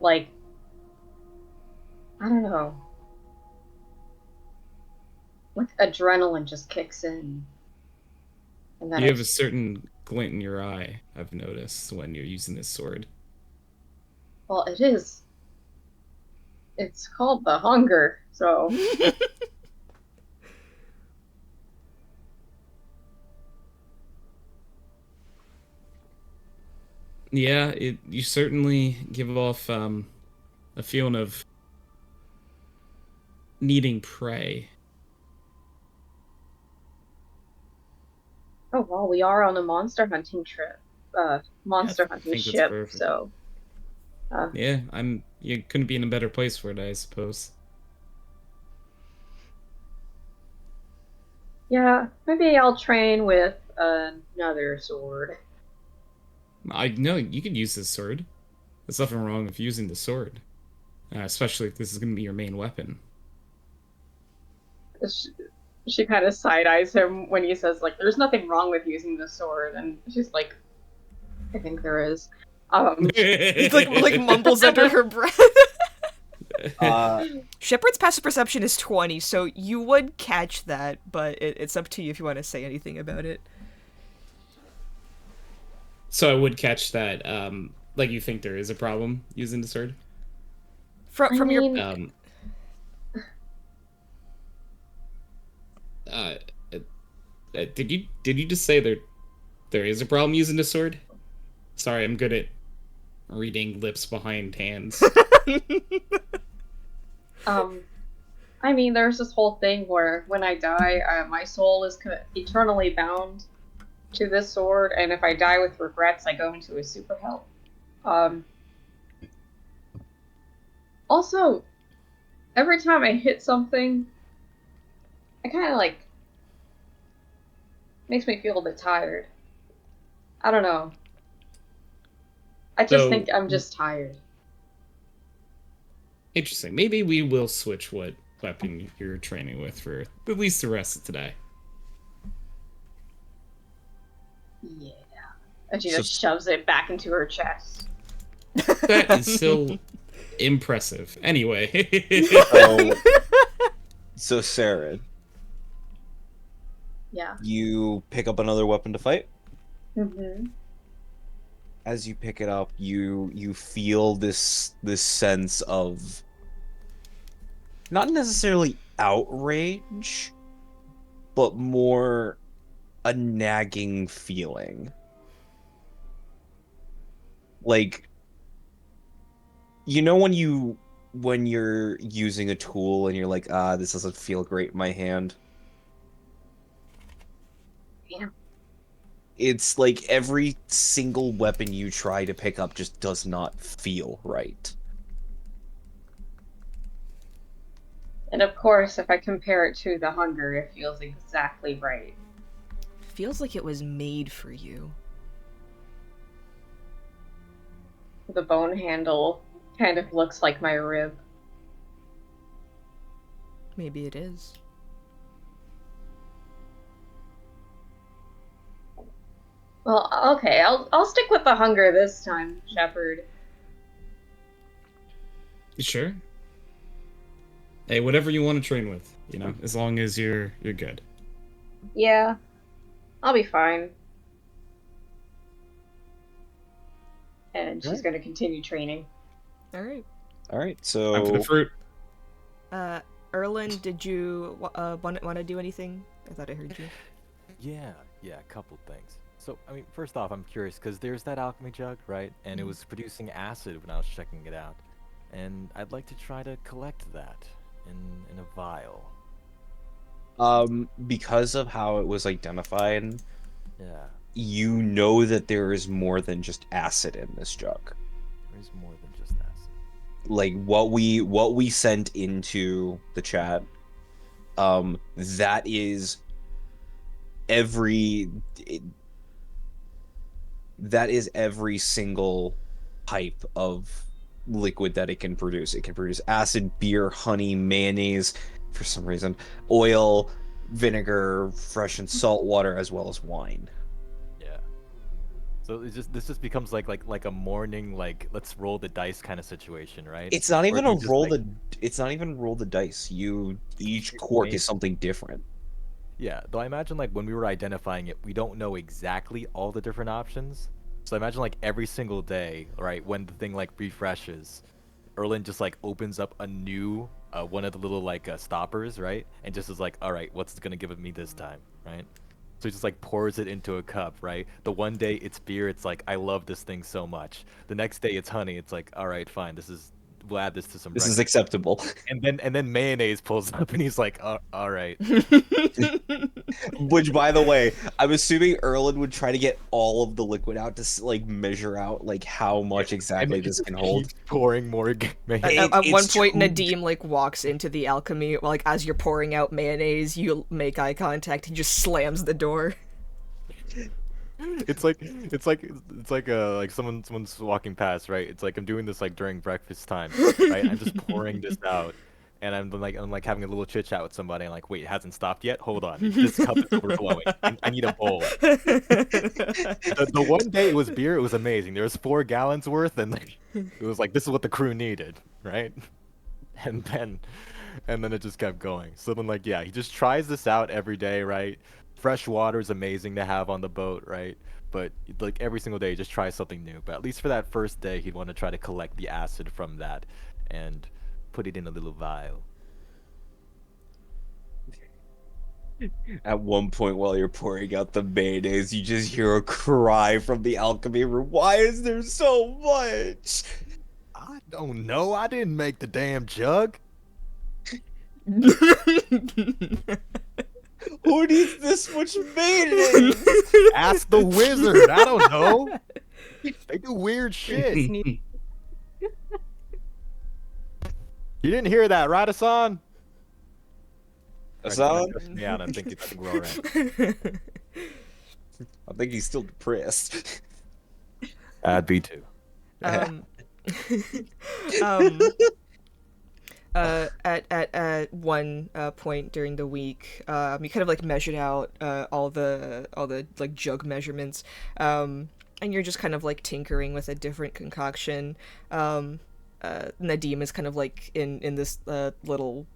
Like, I don't know. Like adrenaline just kicks in. And then You have a certain glint in your eye, I've noticed, when you're using this sword. well, it is. It's called the hunger, so Yeah, you certainly give off a feeling of needing prey. oh well, we are on a monster hunting trip. Monster I hunting think that's ship, perfect. so Yeah, you couldn't be in a better place for it, I suppose. yeah, maybe I'll train with another sword. I know you could use this sword. There's nothing wrong with using the sword, especially if this is going to be your main weapon. She kind of side-eyes him when he says, like, there's nothing wrong with using the sword, and she's like, I think there is. He like mumbles under her breath. Shepard's passive perception is 20, so you would catch that, but it's up to you if you want to say anything about it. So I would catch that, like, you think there is a problem using the sword? From your... Did you just say there is a problem using the sword? Sorry, I'm good at reading lips behind hands. I mean, there's this whole thing where when I die, my soul is eternally bound to this sword, and if I die with regrets, I go into a super hell. Also, every time I hit something, I kind of like makes me feel a bit tired. I don't know. I just think I'm just tired. Interesting. Maybe we will switch what weapon you're training with for at least the rest of today. Yeah. And she just shoves it back into her chest. That is still impressive. Anyway. So Sarah. Yeah. You pick up another weapon to fight? Mm-hmm. As you pick it up, you feel this sense of not necessarily outrage, but more a nagging feeling. Like, you know when you're using a tool and you're like, this doesn't feel great in my hand? Yeah. It's like every single weapon you try to pick up just does not feel right. And of course, if I compare it to the hunger, it feels exactly right. Feels like it was made for you. The bone handle kind of looks like my rib. Maybe it is. Well, okay, I'll stick with the hunger this time, Shepard. Sure. Hey, whatever you want to train with, as long as you're good. Yeah, I'll be fine. And she's going to continue training. Alright. Alright, so... Time for the fruit. Erlen, did you want to do anything? I thought I heard you. Yeah, a couple things. So, I mean, first off, I'm curious, because there's that alchemy jug, right? And it was producing acid when I was checking it out. And I'd like to try to collect that in a vial. Because of how it was identified, Yeah, you know that there is more than just acid in this jug. there's more than just acid. Like what we sent into the chat, that is every single type of liquid that it can produce. It can produce acid, beer, honey, mayonnaise, for some reason, oil, vinegar, fresh and salt water, as well as wine. Yeah. So this just becomes like a morning, like, let's roll the dice kind of situation, right? It's not even Or do you just, it's not even roll the dice. Each cork is something different. Yeah, though I imagine, like, when we were identifying it, we don't know exactly all the different options. So I imagine, like, every single day, right, when the thing, like, refreshes, Erlen just, like, opens up a new, one of the little, like, stoppers, right? And just is like, all right, what's gonna give it me this time, right? So he just, like, pours it into a cup, right? The one day it's beer, it's like, I love this thing so much. The next day it's honey, it's like, all right, fine, we'll add this to some This breakfast. is acceptable. And then mayonnaise pulls up, and he's like, all right. Which, by the way, I'm assuming Erlen would try to get all of the liquid out to like measure out like how much exactly this can hold. Keeps pouring more mayonnaise. At one point, Nadim walks into the alchemy. Like as you're pouring out mayonnaise, you make eye contact. He just slams the door. It's like someone's walking past, right? It's like I'm doing this like during breakfast time, right? I'm just pouring this out, and I'm like having a little chit chat with somebody. I'm like, wait, it hasn't stopped yet. Hold on, this cup is overflowing. I need a bowl. The one day it was beer, it was amazing. There was 4 gallons worth, and it was like this is what the crew needed, right? and then it just kept going. So then, like, yeah, he just tries this out every day, right? Fresh water is amazing to have on the boat, right? But like every single day, he just tries something new. But at least for that first day, he'd want to try to collect the acid from that and put it in a little vial. At one point, while you're pouring out the mayonnaise, you just hear a cry from the alchemy room. Why is there so much? I don't know. I didn't make the damn jug. Who needs this much mayonnaise? Ask the wizard. I don't know. They do weird shit. You didn't hear that, right, Hassan? Hassan? Yeah, I think we're all right. I think he's still depressed. I'd be too. um, at one point during the week, you kind of like measured out all the like jug measurements, and you're just kind of like tinkering with a different concoction. Nadim is kind of like in this little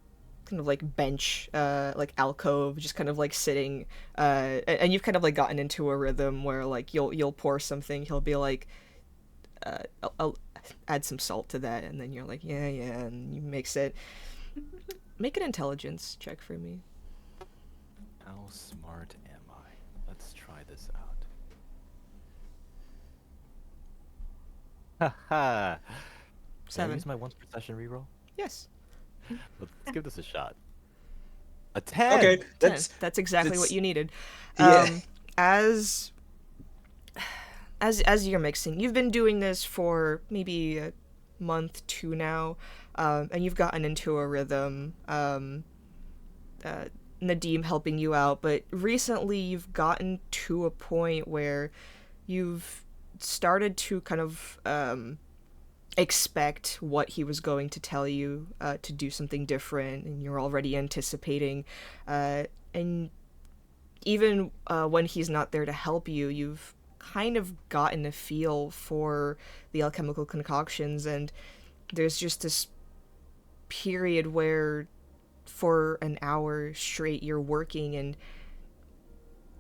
kind of like bench, like alcove, just kind of like sitting, and you've kind of like gotten into a rhythm where like you'll pour something, he'll be like, I'll add some salt to that, and then you're like, yeah, and you mix it. Make an intelligence check for me. How smart am I? Let's try this out. Haha. Can I 7. use my once per session reroll? Yes. Let's give this a shot. A 10. Okay, 10. That's exactly what that's- you needed. Yeah. As you're mixing, you've been doing this for maybe a month, 2 now, and you've gotten into a rhythm. Nadim helping you out, but recently you've gotten to a point where you've started to kind of expect what he was going to tell you, to do something different, and you're already anticipating, and even when he's not there to help you, you've kind of gotten a feel for the alchemical concoctions, and there's just this period where for an hour straight you're working, and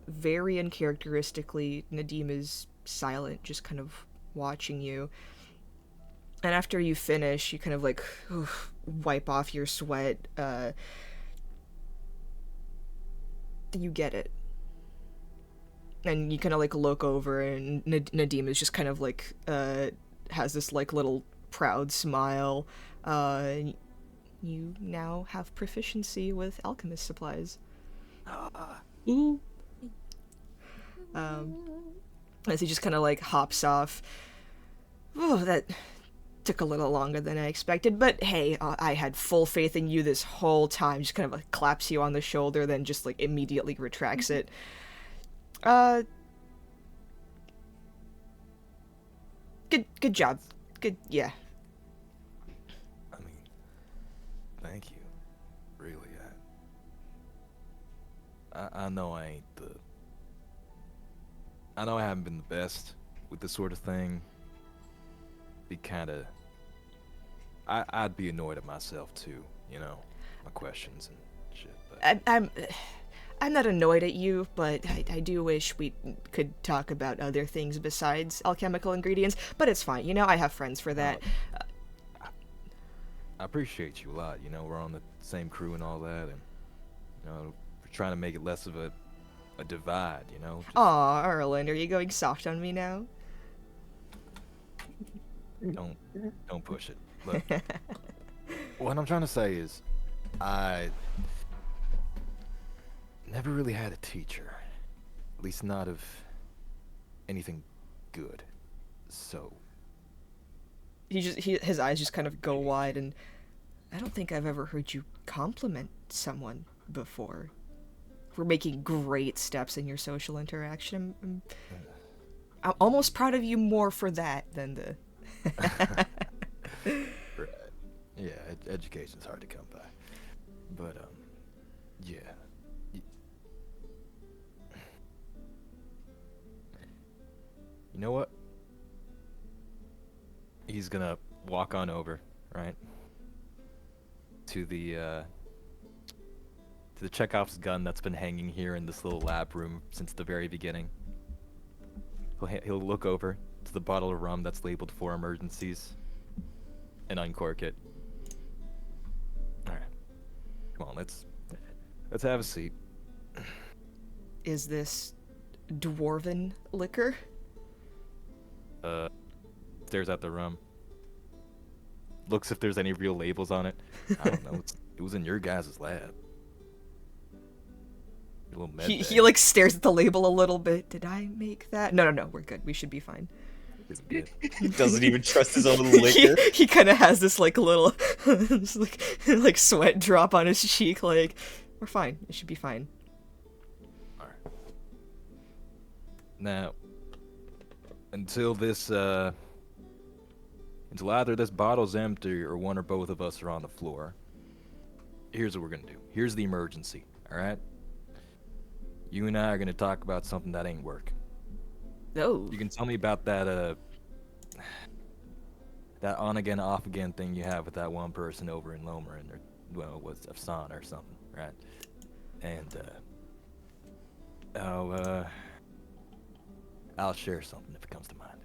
very uncharacteristically Nadim is silent, just kind of watching you. And after you finish, you kind of like wipe off your sweat. You get it. And you kind of like look over, and Nadim is just kind of like has this like little proud smile. You now have proficiency with alchemist supplies. As he just kind of like hops off. Oh, that took a little longer than I expected, but hey, I had full faith in you this whole time. Just kind of like claps you on the shoulder, then just like immediately retracts it. Good job. Good, yeah. I mean, thank you. Really, I know I ain't the... I know I haven't been the best with this sort of thing. Be kinda... I'd be annoyed at myself too, you know? My questions and shit, but... I'm not annoyed at you, but I do wish we could talk about other things besides alchemical ingredients, but it's fine, you know, I have friends for that. I appreciate you a lot, you know, we're on the same crew and all that, and, you know, we're trying to make it less of a divide, you know? Just Aw, Erland, are you going soft on me now? don't push it. Look, what I'm trying to say is, I never really had a teacher. At least not of anything good. So... His eyes just kind of go wide, and I don't think I've ever heard you compliment someone before. We're making great steps in your social interaction. I'm almost proud of you more for that than the... Right. Yeah, education's hard to come by. But, yeah. You know what? He's gonna walk on over, right? to the Chekhov's gun that's been hanging here in this little lab room since the very beginning. He'll look over to the bottle of rum that's labeled for emergencies and uncork it. All right, come on, let's have a seat. Is this dwarven liquor? Stares at the rum. Looks if there's any real labels on it. I don't know. It was in your guys' lab. Your little med He bag. like stares at the label a little bit. Did I make that? No, we're good. We should be fine. Isn't good. He doesn't even trust his own liquor. he kind of has this like little just, like sweat drop on his cheek. Like, we're fine. It should be fine. All right. Now, until either this bottle's empty or one or both of us are on the floor, here's what we're gonna do. Here's the emergency, alright? You and I are gonna talk about something that ain't working. Oh. You can tell me about that on again, off again thing you have with that one person over in Lomerin, or, well, it was Afsan or something, right? And, I'll share something if it comes to mind.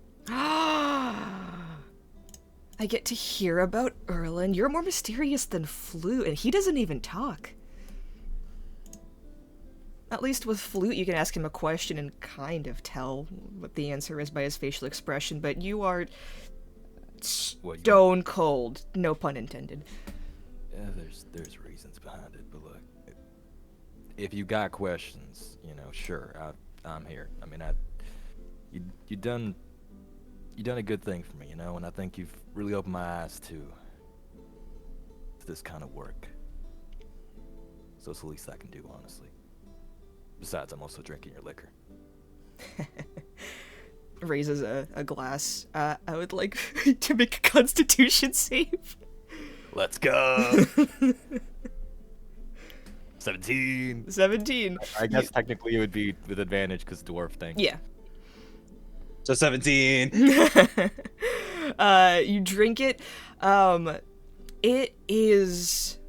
I get to hear about Erlen. You're more mysterious than Flute, and he doesn't even talk. At least with Flute, you can ask him a question and kind of tell what the answer is by his facial expression, but you are stone cold. No pun intended. Yeah, there's reasons behind it, but look, if you got questions, sure, I'm here. I mean, you done a good thing for me, and I think you've really opened my eyes to this kind of work. So it's the least I can do, honestly. Besides, I'm also drinking your liquor. Raises a glass. I would like to make a Constitution save. Let's go! 17! 17. I guess technically it would be with advantage because dwarf thing. Yeah. So 17. You drink it. It is.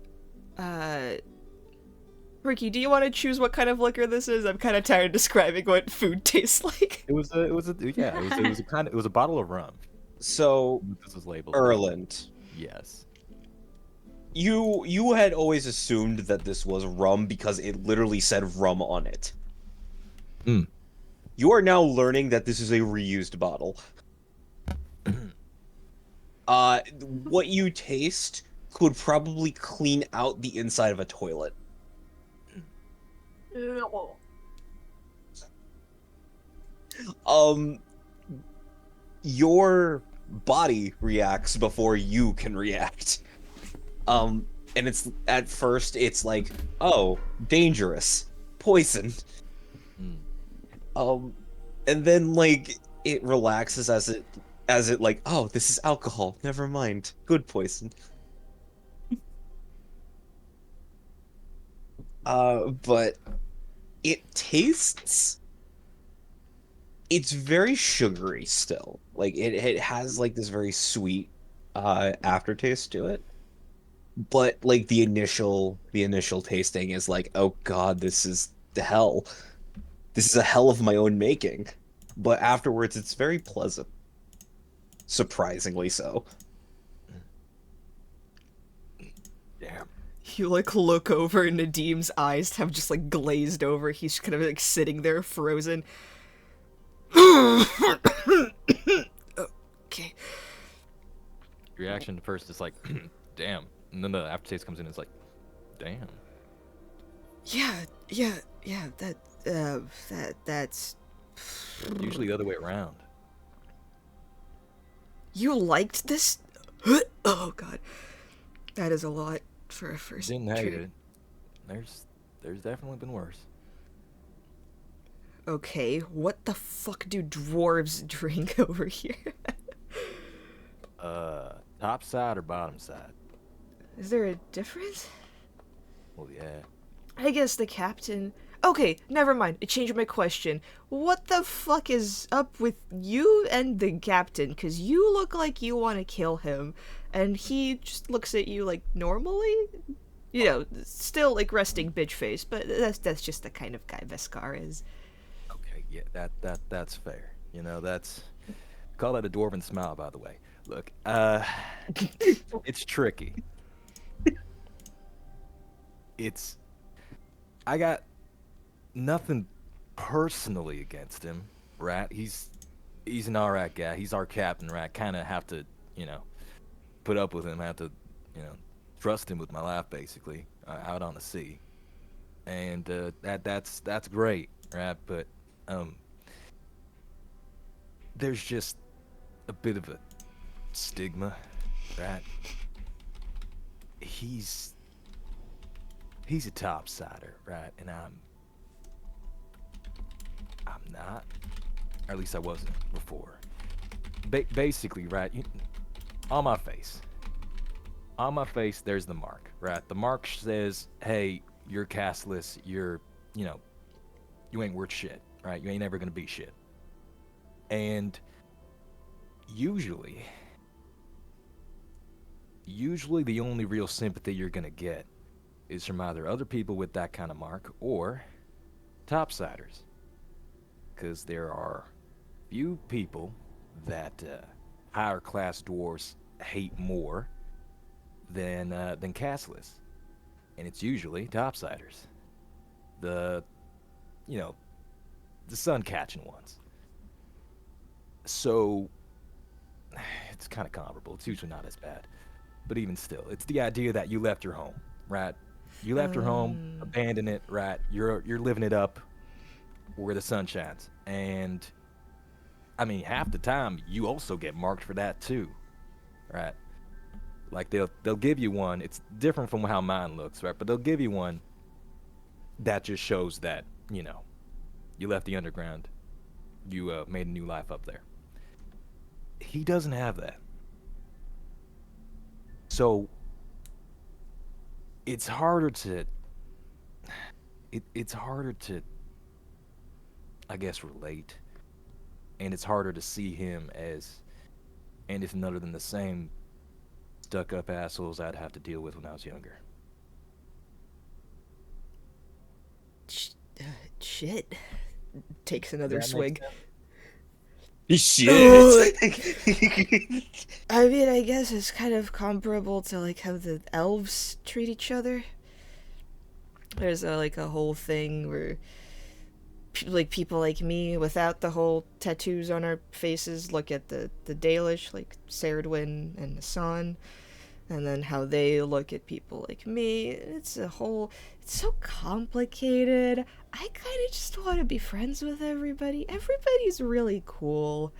Ricky, do you want to choose what kind of liquor this is? I'm kind of tired of describing what food tastes like. It was a bottle of rum. So, This was labeled. Erland, Yes. you had always assumed that this was rum because it literally said rum on it. Hmm. You are now learning that this is a reused bottle. What you taste could probably clean out the inside of a toilet. Your body reacts before you can react. And it's, at first, it's like, oh, dangerous, poison. And then, like, it relaxes as it like, oh, this is alcohol, never mind, good poison. But it tastes, it's very sugary still. Like, it has, like, this very sweet, aftertaste to it. But, like, the initial tasting is like, oh god, this is the hell. This is a hell of my own making. But afterwards, it's very pleasant. Surprisingly so. Damn. You like look over, and Nadim's eyes have just like glazed over. He's kind of like sitting there frozen. Okay. Reaction at first is like, damn. And then the aftertaste comes in and it's like, damn. Yeah, that's... Usually the other way around. You liked this? Oh god. That is a lot for a first Didn't hate drink. it. There's definitely been worse. Okay, what the fuck do dwarves drink over here? Top side or bottom side? Is there a difference? Well, yeah. I guess the captain... Okay, never mind. It changed my question. What the fuck is up with you and the captain? Cause you look like you want to kill him, and he just looks at you like normally. You know, still like resting bitch face, but that's just the kind of guy Vescar is. Okay, yeah, that's fair. You know, that's call that a dwarven smile, by the way. Look, it's tricky. It's I got nothing personally against him, right? He's an alright guy. He's our captain, right? Kind of have to, you know, put up with him. Have to, you know, trust him with my life, basically, out on the sea. And that's great, right? But there's just a bit of a stigma, right? He's a topsider, right? And I'm not, or at least I wasn't before. Basically, right? On my face, there's the mark, right? The mark says, "Hey, you're castless. You're, you know, you ain't worth shit, right? You ain't ever gonna be shit." And usually the only real sympathy you're gonna get is from either other people with that kind of mark or topsiders, because there are few people that higher class dwarves hate more than castless, and it's usually topsiders, the you know the sun catching ones. So it's kind of comparable. It's usually not as bad, but even still, it's the idea that you left your home, right? You left your home, abandoned it, right? You're living it up where the sun shines, and I mean, half the time you also get marked for that too, right? Like they'll give you one. It's different from how mine looks, right? But they'll give you one that just shows that you left the underground, you made a new life up there. He doesn't have that, so it's harder to it's harder to, I guess, relate, and it's harder to see him as anything other than the same stuck-up assholes I'd have to deal with when I was younger. Shit. Takes another Does that swig. make sense? Shit. I mean, I guess it's kind of comparable to like how the elves treat each other. There's a whole thing where people like me without the whole tattoos on our faces look at the Dalish, like Serdwin and the San, and then how they look at people like me. It's so complicated. I kind of just want to be friends with everybody. Everybody's really cool.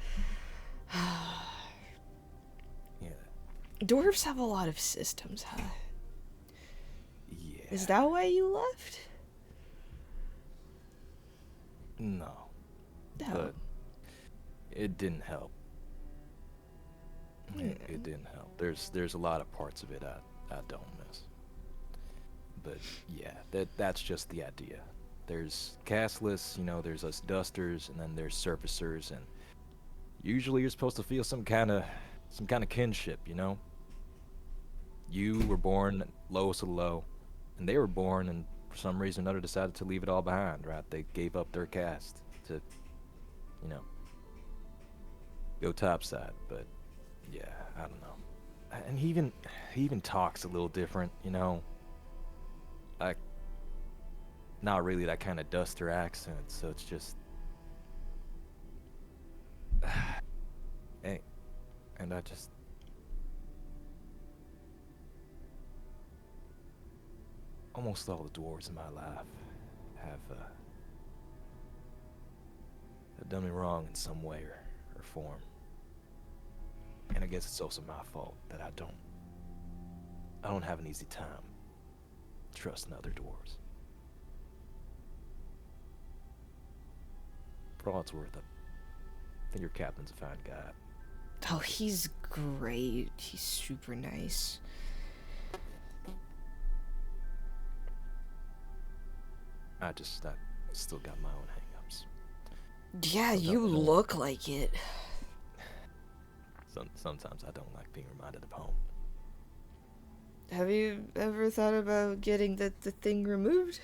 Yeah. Dwarves have a lot of systems, huh? Yeah. Is that why you left? No. No. But it didn't help. It didn't help. There's a lot of parts of it I don't miss. But yeah, that's just the idea. There's castless, there's us dusters, and then there's surfacers, and usually you're supposed to feel some kind of kinship, You were born lowest of the low, and they were born, and for some reason or another decided to leave it all behind, right? They gave up their caste to, go topside. But yeah, I don't know. And he even talks a little different, like not really that kind of duster accent. So it's just, hey, and I just. Almost all the dwarves in my life have done me wrong in some way or form. And I guess it's also my fault that I don't have an easy time trusting other dwarves. For all it's worth, I think your captain's a fine guy. Oh, he's great. He's super nice. I Still got my own hang-ups. Yeah, you look like it. Sometimes I don't like being reminded of home. Have you ever thought about getting the thing removed?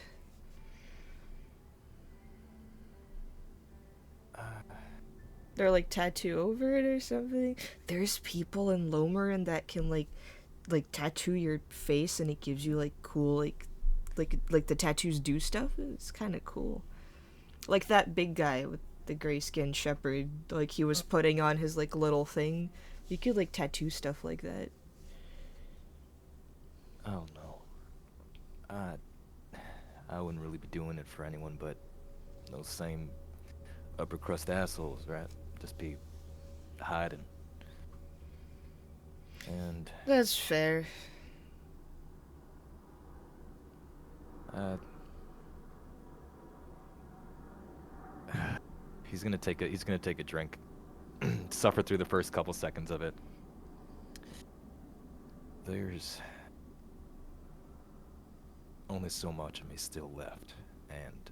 Or like tattoo over it or something? There's people in Lomerin that can like tattoo your face and it gives you like cool like the tattoos do stuff. It's kind of cool. Like that big guy with the gray skinned shepherd, like he was putting on his like little thing. You could like tattoo stuff like that. Oh no. I wouldn't really be doing it for anyone but those same upper crust assholes, right? Just be hiding. And That's fair. he's gonna take a drink. Suffer through the first couple seconds of it. There's only so much of me still left, and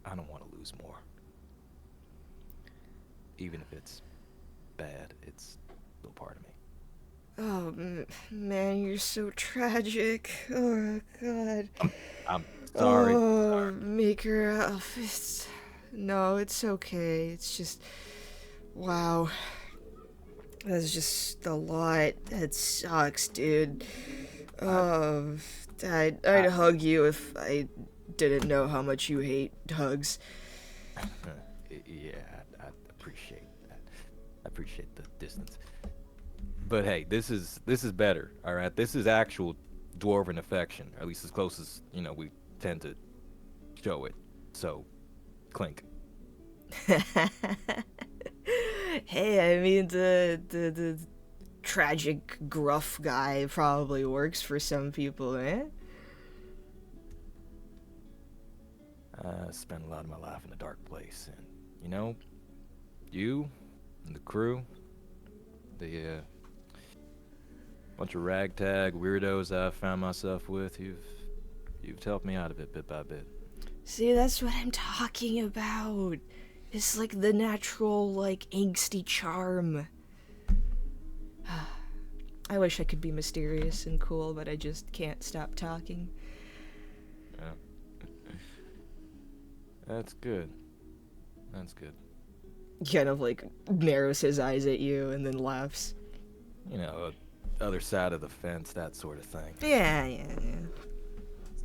I don't want to lose more. Even if it's bad, it's still part of me. Oh man, you're so tragic. Oh god. I'm sorry. Oh, Maker, no, it's okay. It's just, wow. That's just a lot. That sucks, dude. I'd hug you if I didn't know how much you hate hugs. Yeah, I appreciate that. I appreciate the distance. But hey, this is better. All right, this is actual dwarven affection, or at least as close as we tend to show it. So, clink. Hey, I mean the tragic gruff guy probably works for some people, eh? I spent a lot of my life in a dark place, and you and the crew, the bunch of ragtag weirdos I found myself with, you've helped me out of it bit by bit. See, that's what I'm talking about. It's like the natural, like, angsty charm. I wish I could be mysterious and cool, but I just can't stop talking. Yeah. That's good. That's good. He kind of, like, narrows his eyes at you and then laughs. Other side of the fence, that sort of thing. Yeah.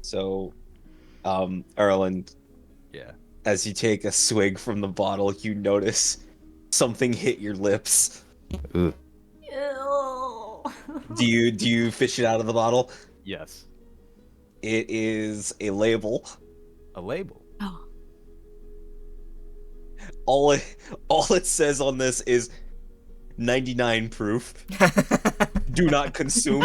So, Erland, Yeah. as you take a swig from the bottle, you notice something hit your lips. Ugh. Ew. Do you fish it out of the bottle? Yes. It is a label. A label. Oh. All it says on this is 99 proof. Do not consume.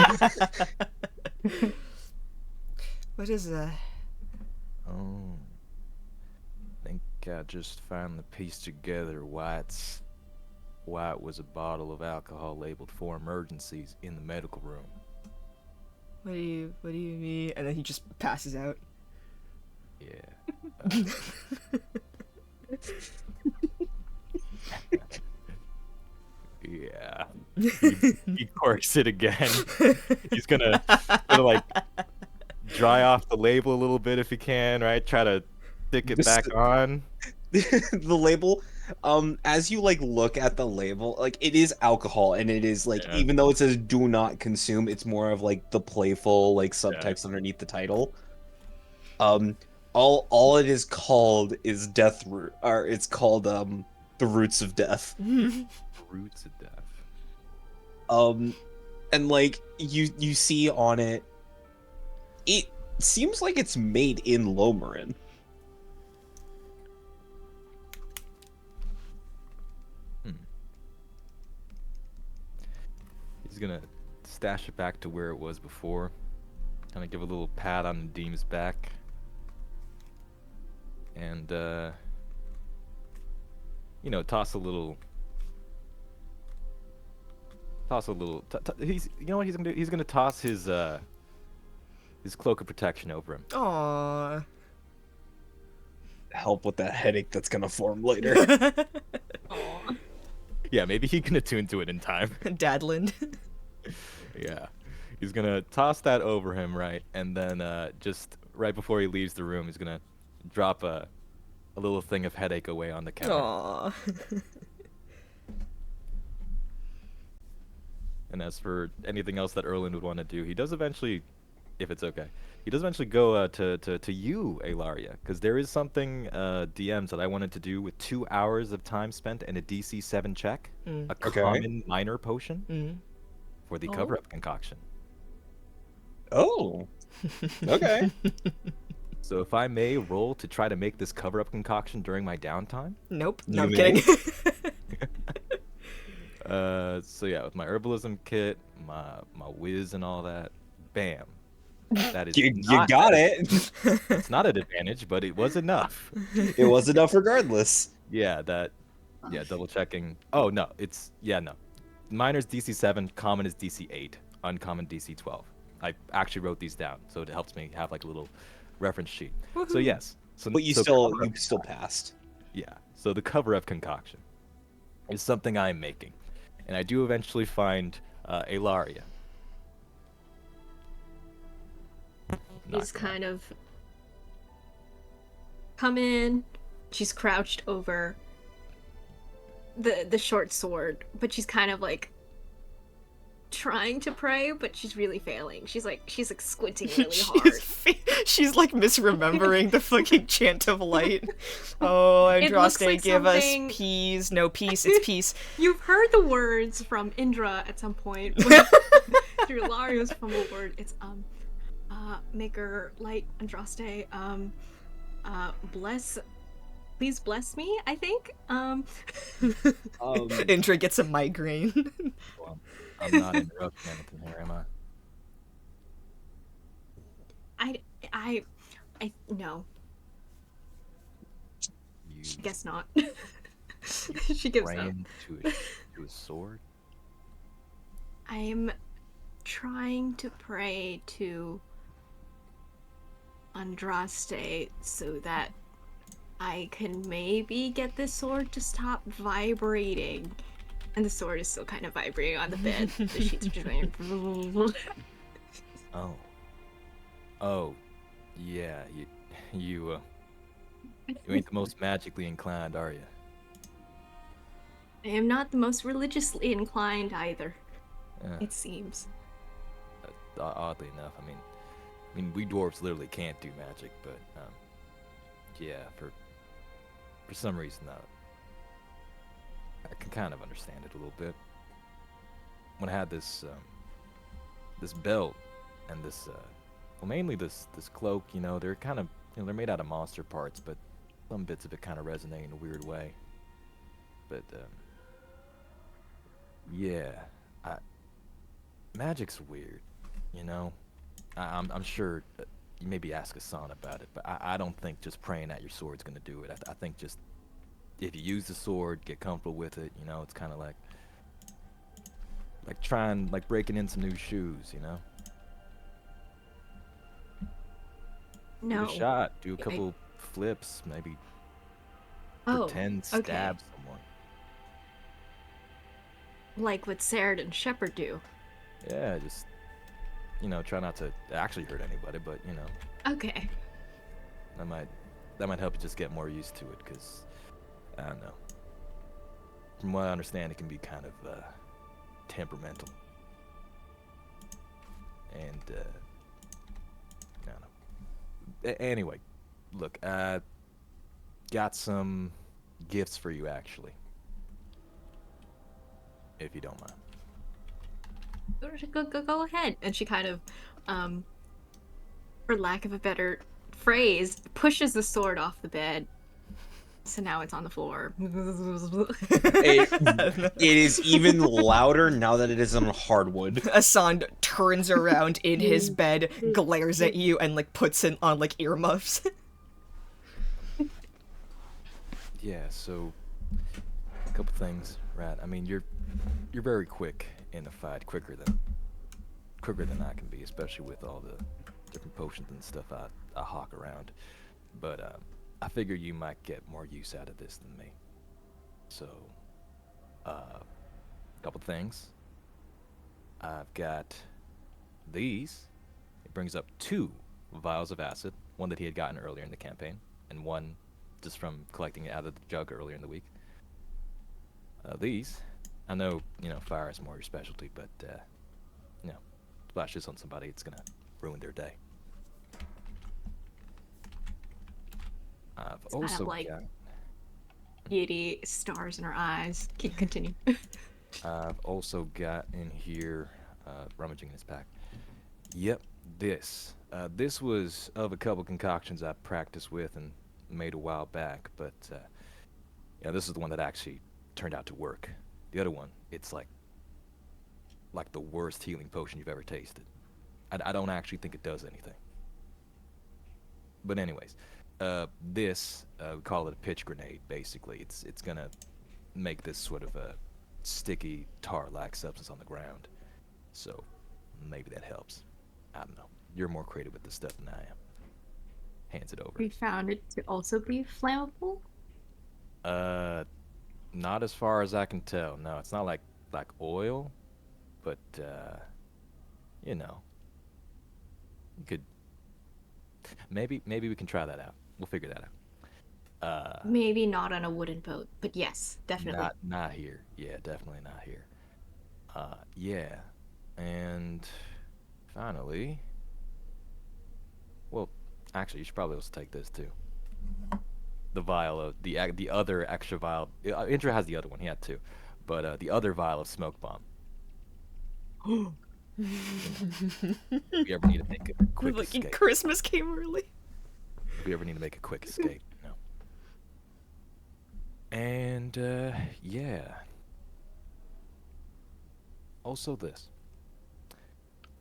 What is that? Oh. Think I just finally pieced together why it was a bottle of alcohol labeled for emergencies in the medical room. What do you mean? And then he just passes out. Yeah. Yeah. He corks it again. He's gonna like dry off the label a little bit if he can, right? Try to stick it back on. The label, as you like look at the label, like it is alcohol, and it is like, even though it says do not consume, it's more of like the playful like subtext underneath the title. All it is called is death root, or it's called the roots of death. Roots of death. And like you see on it, it seems like it's made in Lomerin. He's gonna stash it back to where it was before. Kind of give a little pat on Nadeem's back. And, toss a little. He's, what he's gonna do? He's gonna toss his cloak of protection over him. Aww. help with that headache that's gonna form later. Aw. Yeah, maybe he can attune to it in time. Dadland. Yeah. He's gonna toss that over him, right? And then just right before he leaves the room, he's gonna drop a little thing of headache away on the counter. Aww. And as for anything else that Erland would want to do, he does eventually, if it's okay, he does eventually go to you, Alaria, because there is something DMs that I wanted to do with 2 hours of time spent and a DC 7 check, a Okay. common minor potion Mm. for the Oh. cover-up concoction. Oh. Okay. So if I may roll to try to make this cover-up concoction during my downtime. Nope. You No, I'm may. kidding. So yeah, with my herbalism kit, my whiz and all that, bam. That is You not, got it. It's not an advantage, but it was enough. It was enough regardless. Yeah, double checking. Oh no, no. Minor's DC 7, common is DC 8, uncommon DC 12. I actually wrote these down, so it helps me have like a little reference sheet. So Woohoo. yes. But you so still cover-up passed. Yeah. So the cover-up concoction is something I'm making, and I do eventually find Alaria. He's kind of come in. She's crouched over the short sword, but she's kind of like trying to pray, but she's really failing. She's like squinting really hard. She's like misremembering the fucking chant of light. Oh, It looks Andraste, like give something- us peace. No peace, it's peace. You've heard the words from Indra at some point. Through Laria's fumble word, it's maker light Andraste. Please bless me. I think. Indra gets a migraine. Well, I'm not interrupting anything here, am I? I no. You Guess not. She gives up. ran to a sword. I'm trying to pray to Andraste so that I can maybe get this sword to stop vibrating. And the sword is still kind of vibrating on the bed. The sheets are just going. Oh, yeah. You ain't the most magically inclined, are you? I am not the most religiously inclined either. Yeah. It seems. Oddly enough, I mean, we dwarves literally can't do magic, but yeah, for some reason, I can kind of understand it a little bit. When I had this belt and this, well, mainly this cloak, they're kind of, they're made out of monster parts, but some bits of it kind of resonate in a weird way. But yeah, magic's weird, I'm sure you maybe ask Hassan about it, but I don't think just praying at your sword's gonna do it. I think just if you use the sword, get comfortable with it, it's kind of like breaking in some new shoes, No. Give it a shot, do a couple flips, maybe Oh, pretend okay. stab someone. Like what Sarah and Shepard do. Yeah, just try not to actually hurt anybody, but Okay. that might help you just get more used to it, because I don't know. From what I understand, it can be kind of temperamental, and I don't know. Anyway, look, got some gifts for you actually, if you don't mind. Go ahead. And she kind of, for lack of a better phrase, pushes the sword off the bed. So now it's on the floor. It is even louder now that it is on hardwood. Asan turns around in his bed, glares at you, and like puts in on like earmuffs. Yeah, so a couple things, Rat. I mean, you're very quick in the fight, quicker than I can be, especially with all the different potions and stuff I hawk around. But I figure you might get more use out of this than me. So, couple things. I've got these. It brings up 2 vials of acid, one that he had gotten earlier in the campaign, and one just from collecting it out of the jug earlier in the week. These, I know, fire is more your specialty, but, splash this on somebody, it's gonna ruin their day. I've It's kind also of like got... giddy stars in her eyes. Keep continue. I've also got in here, rummaging in his pack. Yep, this. This was of a couple concoctions I practiced with and made a while back, but this is the one that actually turned out to work. The other one, it's like the worst healing potion you've ever tasted. I don't actually think it does anything. But anyways, this, we call it a pitch grenade, basically. It's gonna make this sort of a sticky, tar-like substance on the ground. So, maybe that helps. I don't know. You're more creative with this stuff than I am. Hands it over. We found it to also be flammable. Not as far as I can tell. No, it's not like oil, but you could maybe we can try that out. We'll figure that out. Maybe not on a wooden boat, but yes, definitely. Not here. Yeah, definitely not here. Yeah, and finally, well, actually, you should probably also take this too. The vial of the other extra vial. Indra has the other one. He had 2, but the other vial of smoke bomb. If you ever need to make a quick Like escape. Christmas came early. If you ever need to make a quick escape, And yeah. Also this.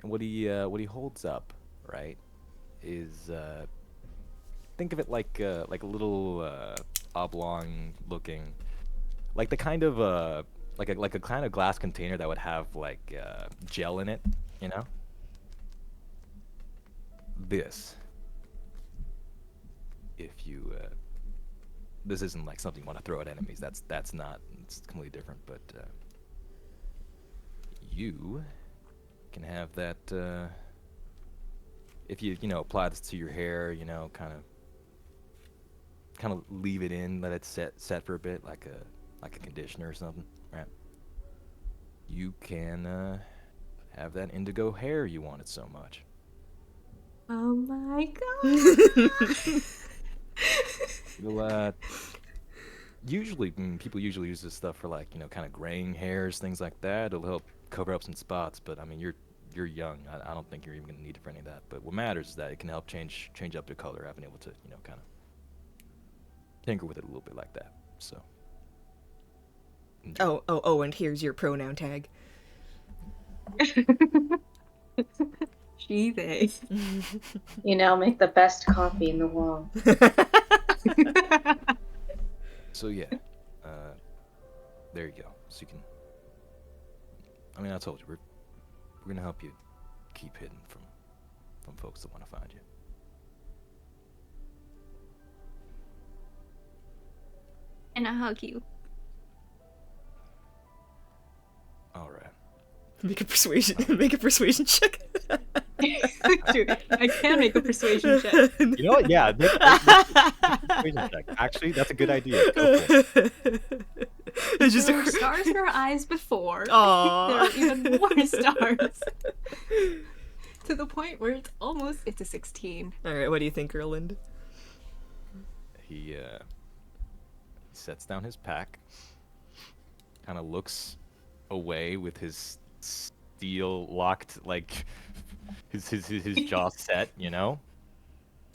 And what he holds up, right, is think of it like a little oblong looking, like the kind of like a kind of glass container that would have like gel in it, This, if you this isn't like something you want to throw at enemies. That's not. It's completely different. But you can have that if you apply this to your hair. Kind of leave it in, let it set for a bit, like a conditioner or something, right? You can have that indigo hair you wanted so much. Oh my god. It'll usually people usually use this stuff for like kind of graying hairs, things like that. It'll help cover up some spots, but I mean you're young. I don't think you're even gonna need it for any of that. But what matters is that it can help change up the color. I've been able to kind of tinker with it a little bit like that. So. Oh, and here's your pronoun tag. She, they. Make the best coffee in the world. So yeah, there you go. So you can. I mean, I told you we're gonna help you keep hidden from folks that want to find you. And I hug you. All right. Make a persuasion check. Dude, I can make a persuasion check. You know what? Yeah. Persuasion check. Actually, that's a good idea. Go for it. It's just There were stars in her eyes before. Aww. There are even more stars. To the point where it's a 16. Alright, what do you think, Erland? He sets down his pack, kind of looks away with his steel locked, like his jaw set,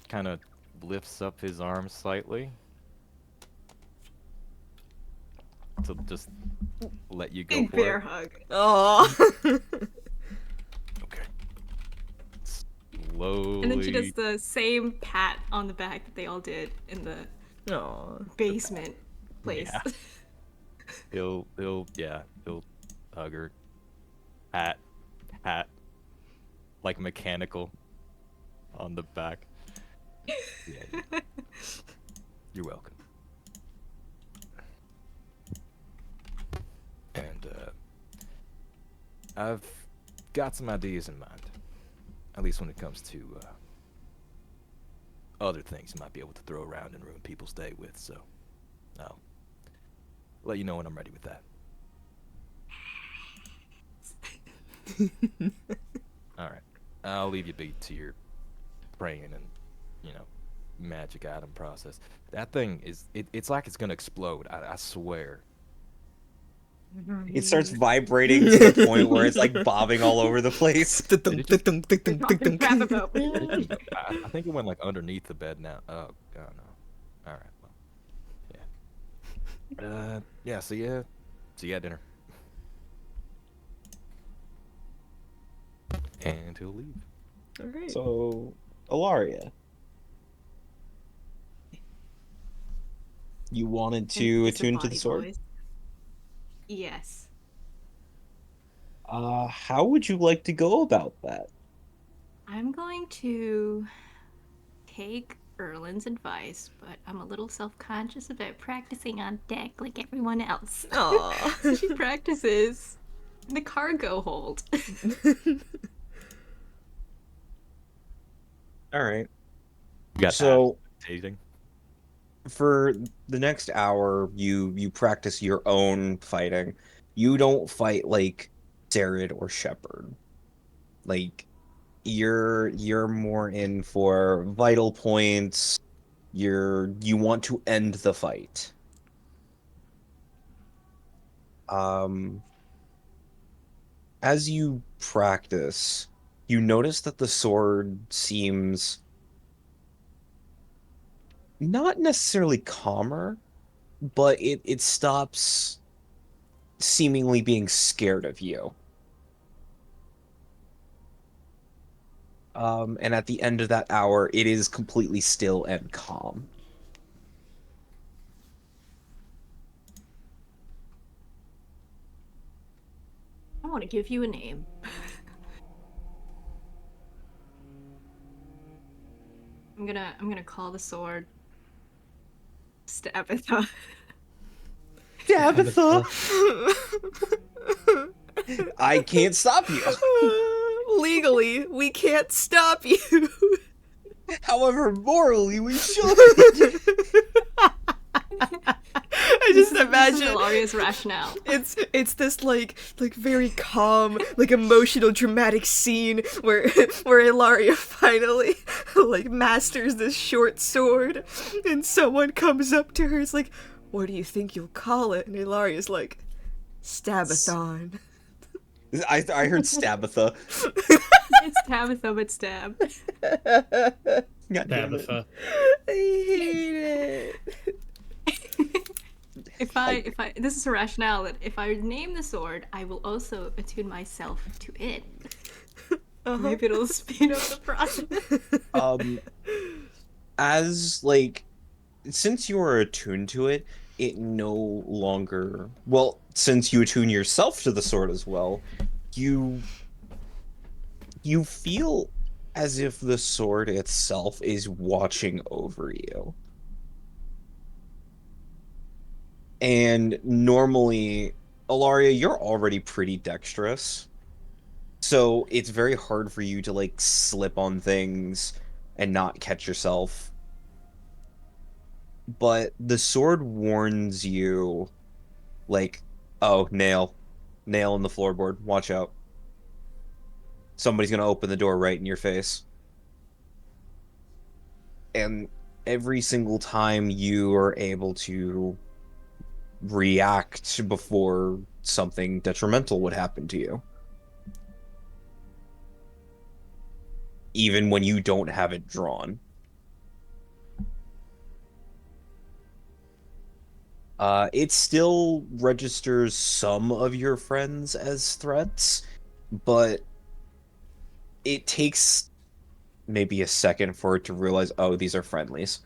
kind of lifts up his arm slightly to just let you go Big for bear it. hug. Oh. Okay. Slowly. And then she does the same pat on the back that they all did in the basement place. Yeah. He'll hug her. Hat, like mechanical, on the back. Yeah. You're welcome. And I've got some ideas in mind. At least when it comes to other things you might be able to throw around and ruin people's day with, so I'll let you know when I'm ready with that. Alright. I'll leave you be to your praying and, magic item process. That thing is, it's like it's gonna explode, I swear. It starts vibrating to the point where it's like bobbing all over the place. We're talking crap about me. I think it went like underneath the bed now. Oh no. Alright, well. Yeah. Yeah, see ya at dinner. And he'll leave. All right. So, Ilaria, you wanted to It's a attune to the body sword? voice. Yes. How would you like to go about that? I'm going to take Erlin's advice, but I'm a little self-conscious about practicing on deck like everyone else. Aw. So she practices the cargo hold. All right. You got So, tasting. for the next hour, you practice your own fighting. You don't fight like Jared or Shepard. Like you're more in for vital points. You want to end the fight. As you practice, you notice that the sword seems not necessarily calmer, but it stops seemingly being scared of you. And at the end of that hour, it is completely still and calm. I want to give you a name. I'm gonna call the sword Stabitha. Tabitha! I can't stop you. Legally, we can't stop you. However, morally, we should. I just This is imagine Ilaria's rationale. it's this like very calm, like emotional, dramatic scene where Ilaria finally like masters this short sword, and someone comes up to her. It's like, what do you think you'll call it? And Ilaria's like, Stabathon. I heard Stabitha. It's Tabitha, but stab. God damn it. Tabitha. I hate it. If I this is a rationale that if I name the sword, I will also attune myself to it. Maybe it'll speed up the process. As like, since you are attuned to it, it no longer, well, since you attune yourself to the sword as well, you feel as if the sword itself is watching over you. And normally, Ilaria, you're already pretty dexterous, so it's very hard for you to like slip on things and not catch yourself. But the sword warns you, like, oh, nail in the floorboard, watch out. Somebody's gonna open the door right in your face. And every single time you are able to react before something detrimental would happen to you. Even when you don't have it drawn. It still registers some of your friends as threats, but it takes maybe a second for it to realize, oh, these are friendlies.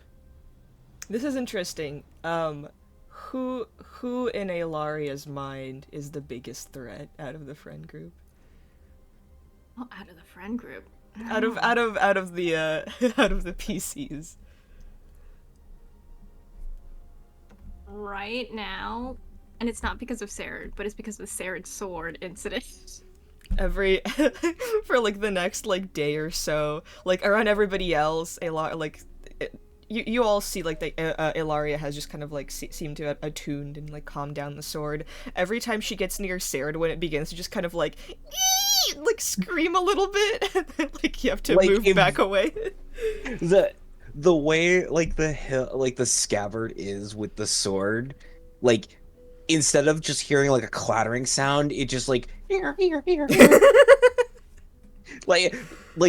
This is interesting. Who in Ilaria's mind is the biggest threat out of the friend group? Oh, out of the friend group. Out of the PCs. right now, and it's not because of Sarah, but it's because of the Sarah's sword incident. Every for like the next like day or so, like around everybody else, a lot like you all see like the Ilaria has just kind of like seemed to have attuned and like calmed down the sword. Every time she gets near Sarah, when it begins to just kind of like like scream a little bit, and then, like you have to Like, move back away. The way like the scabbard is with the sword, like instead of just hearing like a clattering sound, it just like like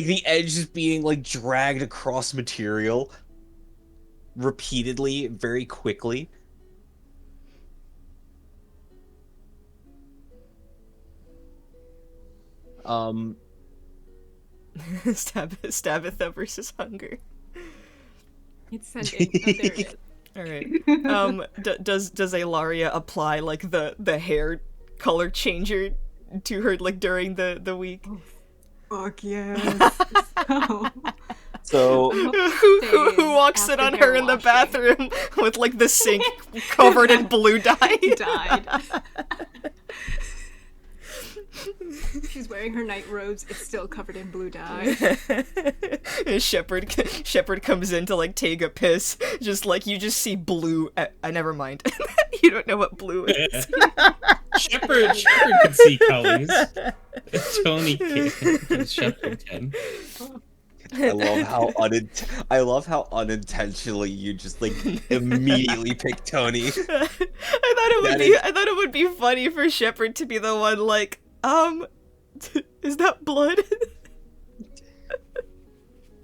the edge is being like dragged across material repeatedly, very quickly. Stabitha versus hunger. It's sending. Oh, there it is. All right. Does Ilaria apply like the hair color changer to her like during the week? Oh, fuck yes. So who walks in on her in the bathroom with like the sink covered in blue dye? Died. She's wearing her night robes. It's still covered in blue dye. Shepard comes in to like take a piss. Just like you just see blue. Never mind. You don't know what blue is. Shepard can see colors. Tony can. Shepard can. I love how unintentionally you just like immediately pick Tony. I thought it would be funny for Shepard to be the one like, is that blood?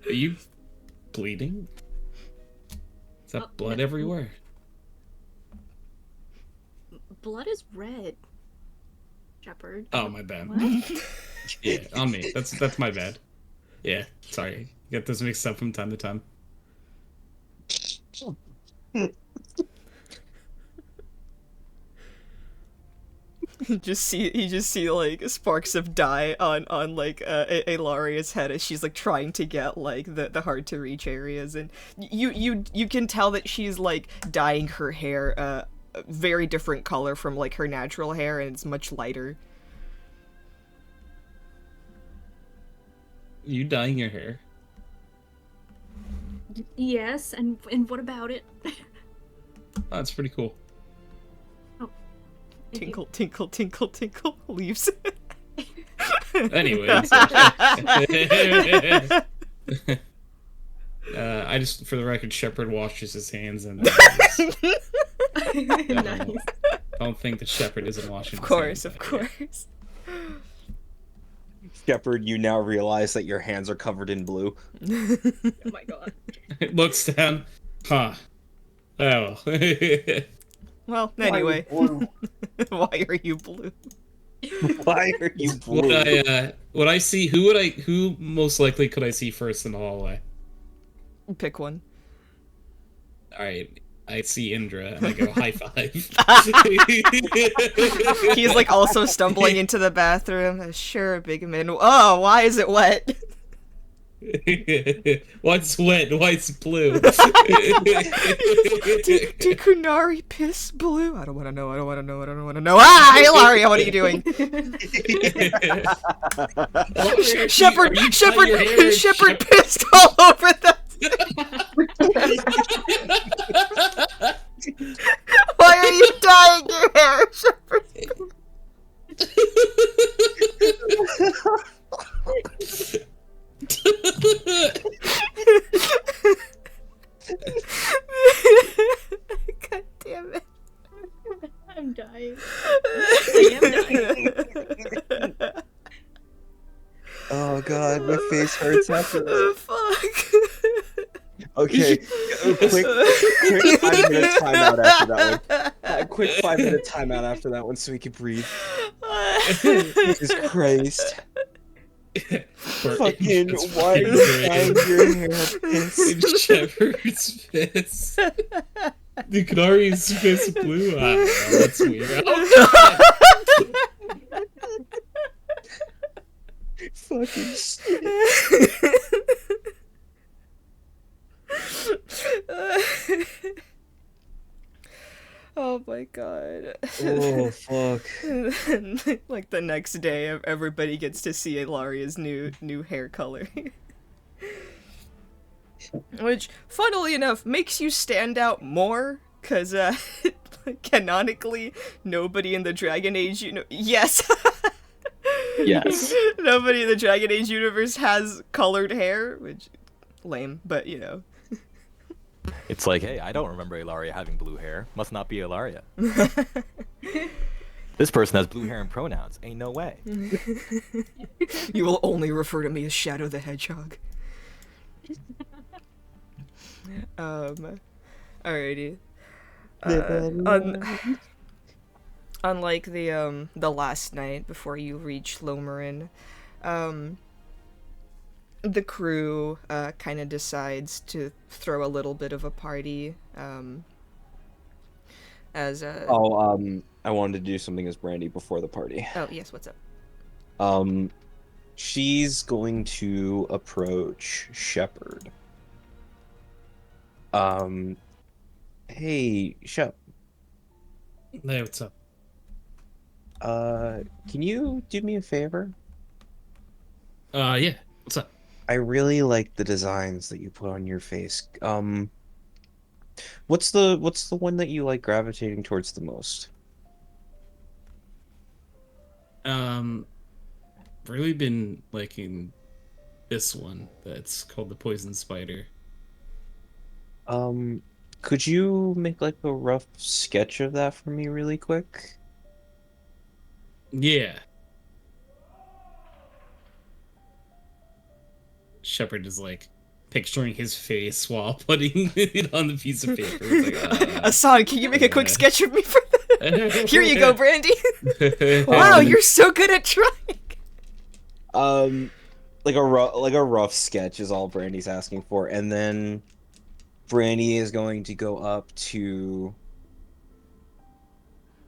Are you bleeding? Is that blood everywhere? Blood is red. Shepard. Oh, my bad. What? Yeah, on me. That's my bad. Yeah, sorry. Get this mixed up from time to time. You just see like sparks of dye on like Ilaria's head as she's like trying to get like the hard to reach areas, and you can tell that she's like dyeing her hair a very different color from like her natural hair, and it's much lighter. You dyeing your hair? Yes, and what about it? Oh, that's pretty cool. Tinkle, tinkle, tinkle, tinkle, leaves. Anyways. I just, for the record, Shepard washes his hands and Nice. don't think that Shepard isn't washing Of his course, hands. of course. Shepard, you now realize that your hands are covered in blue. Oh my god. It looks down. Huh. Oh. Well, anyway. Why are you blue? Why are you blue? Would I see, who most likely could I see first in the hallway? Pick one. Alright, I see Indra and I go high five. He's like also stumbling into the bathroom. Sure, big man. Oh, why is it wet? What's wet? Why's blue? Did Kunari piss blue? I don't want to know. Ah, Ilaria, what are you doing? Shepard pissed all over the. Why are you dyeing your hair, Shepard? God damn it. I'm dying. I am dying. Oh god, my face hurts after that. Fuck. Okay, quick 5-minute timeout after that one. Quick 5-minute timeout after that one so we can breathe. Jesus Christ. Fucking, why are you dyeing your hair piss? Shepard's piss. The Kunari's piss blue. I don't know, that's weird. Oh god! Fucking shit. god. Oh fuck. And, like the next day, everybody gets to see Ilaria's new hair color. Which, funnily enough, makes you stand out more, because, canonically, nobody in the Dragon Age, yes! Yes. Nobody in the Dragon Age universe has colored hair, which, lame, but, It's like, hey, I don't remember Ilaria having blue hair. Must not be Ilaria. This person has blue hair and pronouns. Ain't no way. You will only refer to me as Shadow the Hedgehog. Alrighty. Unlike the last night before you reach Lomarin, the crew kind of decides to throw a little bit of a party. I wanted to do something as Brandy before the party. Oh yes, what's up? She's going to approach Shepard. Hey, Shep. Hey, what's up? Can you do me a favor? Yeah, what's up? I really like the designs that you put on your face. What's the one that you like gravitating towards the most? Really been liking this one that's called the Poison Spider. Could you make like a rough sketch of that for me really quick? Yeah. Shepard is like picturing his face while putting it on the piece of paper. It's like, Hassan, can you make a quick sketch of me for that? Here you go, Brandy. Wow, you're so good at drawing. Like a rough sketch is all Brandy's asking for, and then Brandy is going to go up to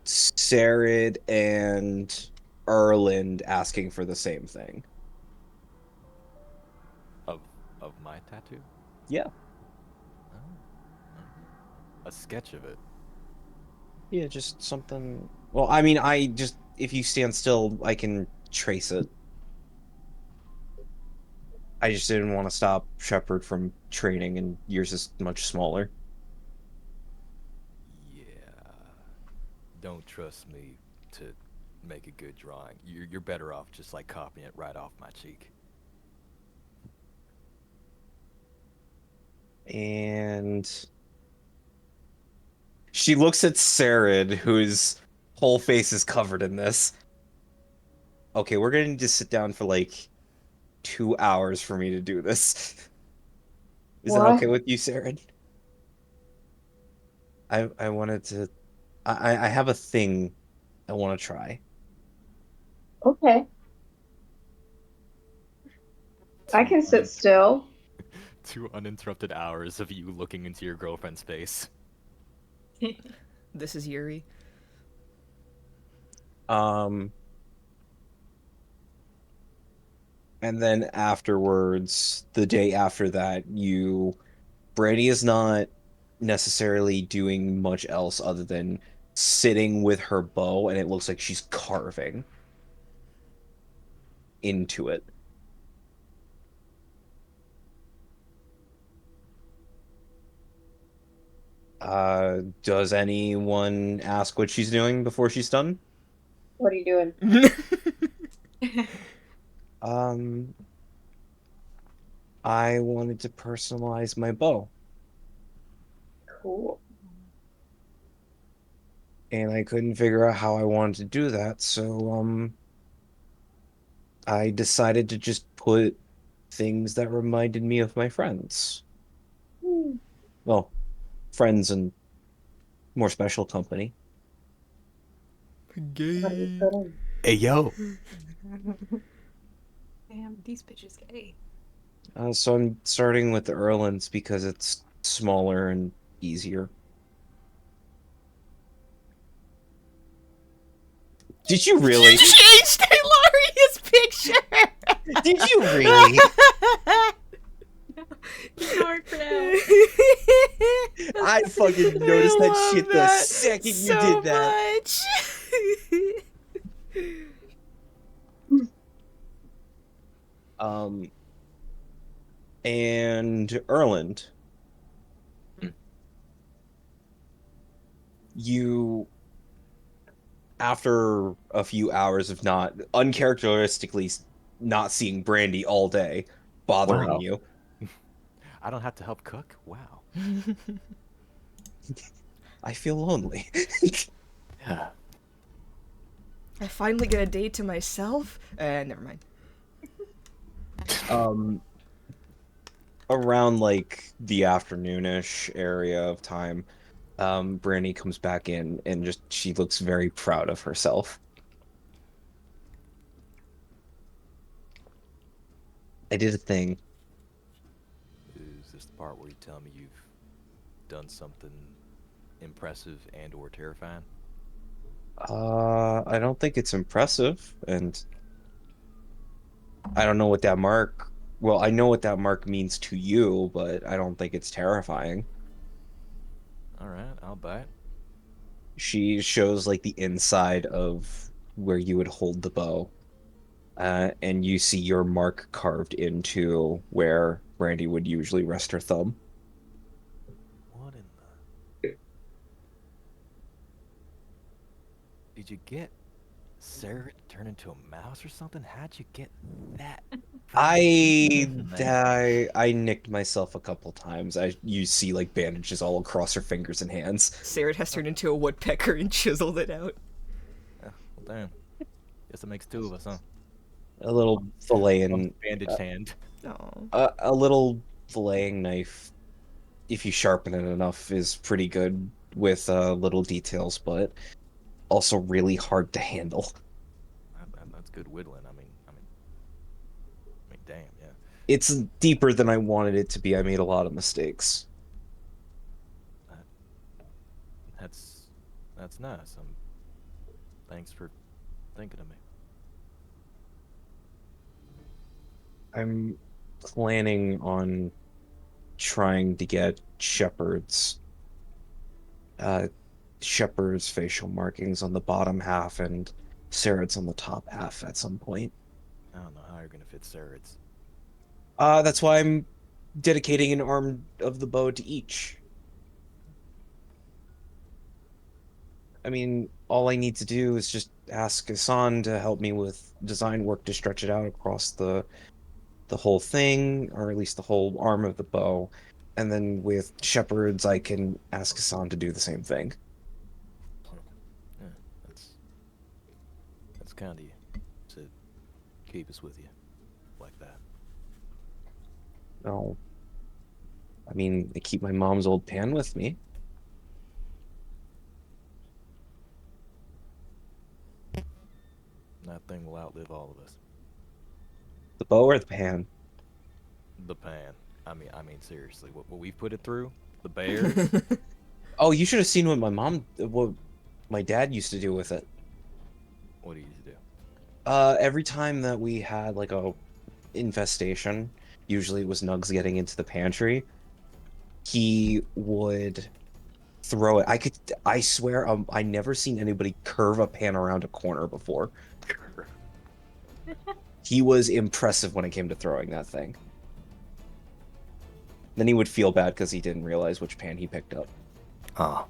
Sarid and Erland asking for the same thing. Of my tattoo? Yeah. Oh. A sketch of it. Yeah, just something. Well, I mean, if you stand still, I can trace it. I just didn't want to stop Shepard from training, and yours is much smaller. Yeah. Don't trust me to make a good drawing. You're better off just like copying it right off my cheek. And she looks at Sarid, whose whole face is covered in this. Okay, we're gonna need to sit down for like 2 hours for me to do this. Is that okay with you, Sarid? I wanted to. I have a thing I want to try. Okay. I can sit still. 2 uninterrupted hours of you looking into your girlfriend's face. This is Yuri. And then afterwards, the day after that, Brandy is not necessarily doing much else other than sitting with her bow, and it looks like she's carving into it. Does anyone ask what she's doing before she's done? What are you doing? I wanted to personalize my bow. Cool. And I couldn't figure out how I wanted to do that, so, I decided to just put things that reminded me of my friends. Well, friends and more special company. What do you put in? Hey, yo! Damn, these bitches gay. So I'm starting with the Erlands because it's smaller and easier. Did you really? You changed Ilaria's picture! Did you really? Ignore it for now. I fucking noticed that shit the second you did that. Much. And Erland, you, after a few hours of not uncharacteristically not seeing Brandy all day, bothering Wow. you, I don't have to help cook? Wow. I feel lonely. Yeah. I finally get a date to myself? Never mind. Around like the afternoonish area of time, Brandy comes back in and just she looks very proud of herself. I did a thing. Is this the part where you tell me you've done something impressive and or terrifying? I don't think it's impressive, and I don't know what that mark. Well, I know what that mark means to you, but I don't think it's terrifying. All right, I'll buy it. She shows like the inside of where you would hold the bow, and you see your mark carved into where Brandy would usually rest her thumb. What in the... Did you get Sarah to turn into a mouse or something? How'd you get that? I nicked myself a couple times. You see like bandages all across her fingers and hands. Sarah has turned into a woodpecker and chiseled it out. Well, damn. Guess it makes two of us, huh? A little filleting, Bandaged hand. Oh. a little filleting knife, if you sharpen it enough, is pretty good with little details, but also really hard to handle. That's good whittling. I mean, damn, yeah. It's deeper than I wanted it to be. I made a lot of mistakes. That's nice. Thanks for thinking of me. I'm planning on trying to get Shepard's facial markings on the bottom half and Sarah's on the top half at some point. I don't know how you're gonna fit Sarah's. That's why I'm dedicating an arm of the bow to each. I mean, all I need to do is just ask Hassan to help me with design work to stretch it out across the whole thing, or at least the whole arm of the bow. And then with Shepard's, I can ask Hassan to do the same thing. Yeah, that's kind of you. To keep us with you like that. No, I mean, I keep my mom's old pan with me. That thing will outlive all of us. The bow or the pan? The pan. I mean, seriously, what we've put it through, the bears. Oh, you should have seen what my dad used to do with it. What do you do? Every time that we had like a infestation, usually it was Nugs getting into the pantry, he would throw it. I swear, I never seen anybody curve a pan around a corner before. He was impressive when it came to throwing that thing. Then he would feel bad because he didn't realize which pan he picked up. Ah.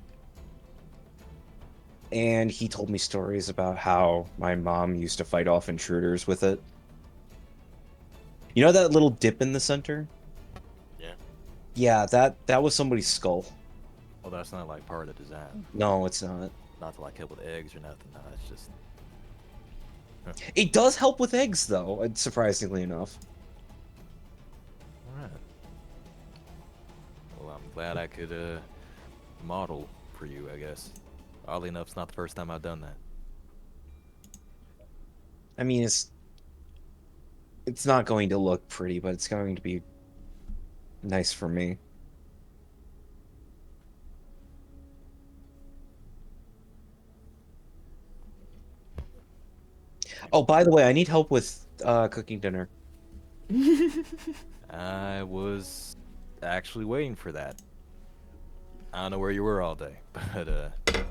And he told me stories about how my mom used to fight off intruders with it. You know that little dip in the center? Yeah. Yeah, that was somebody's skull. Well, that's not like part of the design. No, it's not. Not to like help with eggs or nothing. No, it's just. It does help with eggs, though, surprisingly enough. All right. Well, I'm glad I could model for you, I guess. Oddly enough, it's not the first time I've done that. I mean, it's not going to look pretty, but it's going to be nice for me. Oh, by the way, I need help with cooking dinner. I was actually waiting for that. I don't know where you were all day, but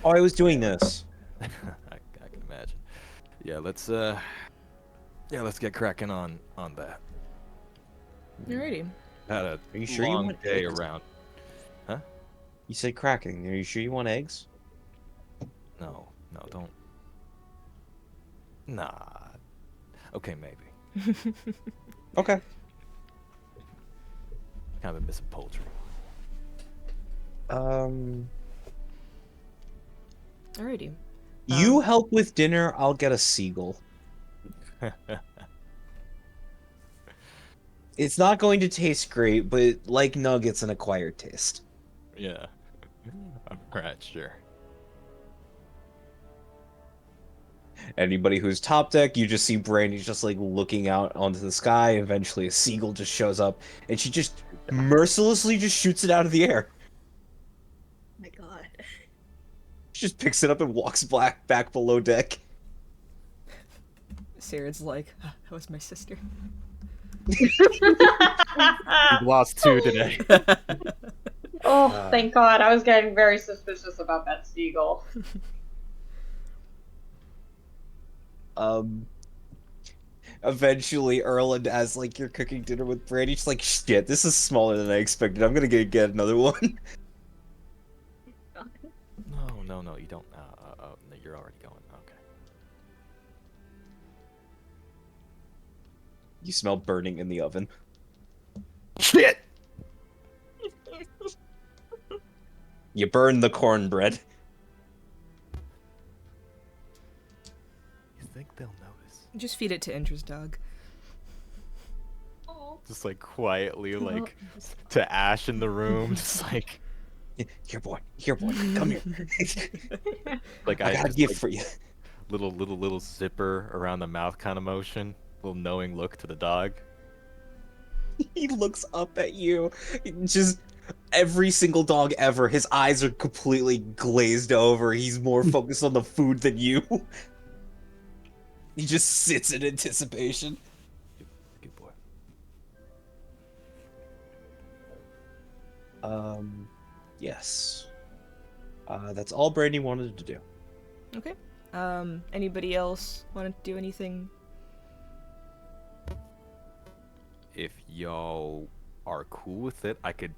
Oh, I was doing this. I can imagine. Yeah, let's get cracking on that. Alrighty. Had a Are you sure you long want day eggs? around. Huh? You said cracking. Are you sure you want eggs? No, don't. Nah. Okay, maybe. Okay. Kind of missing poultry. Alrighty. You help with dinner, I'll get a seagull. It's not going to taste great, but like nuggets, an acquired taste. Yeah. Alright, sure. Anybody who's top deck, you just see Brandy just like looking out onto the sky. Eventually, a seagull just shows up, and she just mercilessly just shoots it out of the air. Oh my god. She just picks it up and walks back below deck. Sared's like, "Ah, that was my sister." We've lost 2 today. Oh, thank God. I was getting very suspicious about that seagull. Eventually, Erland, as like you're cooking dinner with Brandy, she's like, shit, this is smaller than I expected. I'm gonna get another one. No, you don't. No, you're already going. Okay. You smell burning in the oven. Shit! You burn the cornbread. You think they'll notice? Just feed it to Indra's dog. Just like quietly, like to Ash in the room, just like Here, boy, come here. like I got a just, gift like, for you. little zipper around the mouth kind of motion, little knowing look to the dog. He looks up at you. Just every single dog ever. His eyes are completely glazed over. He's more focused on the food than you. He just sits in anticipation. Good boy. Yes. That's all Brandy wanted to do. Okay. Anybody else want to do anything? If y'all are cool with it, I could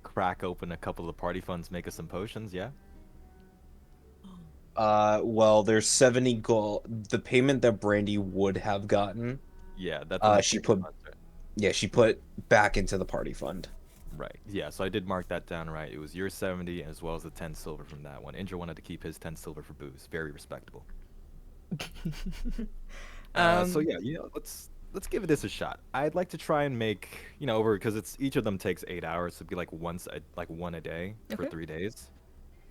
crack open a couple of party funds, make us some potions. Yeah. Well, there's 70 gold. The payment that Brandy would have gotten, Yeah, that's in the she party put, funds, right? yeah, she put back into the party fund. Right. Yeah, so I did mark that down right. It was your 70 as well as the 10 silver from that one. Indra wanted to keep his 10 silver for booze. Very respectable. So yeah, let's give this a shot. I'd like to try and make, over because it's each of them takes 8 hours, so it'd be like one a day for Okay. 3 days.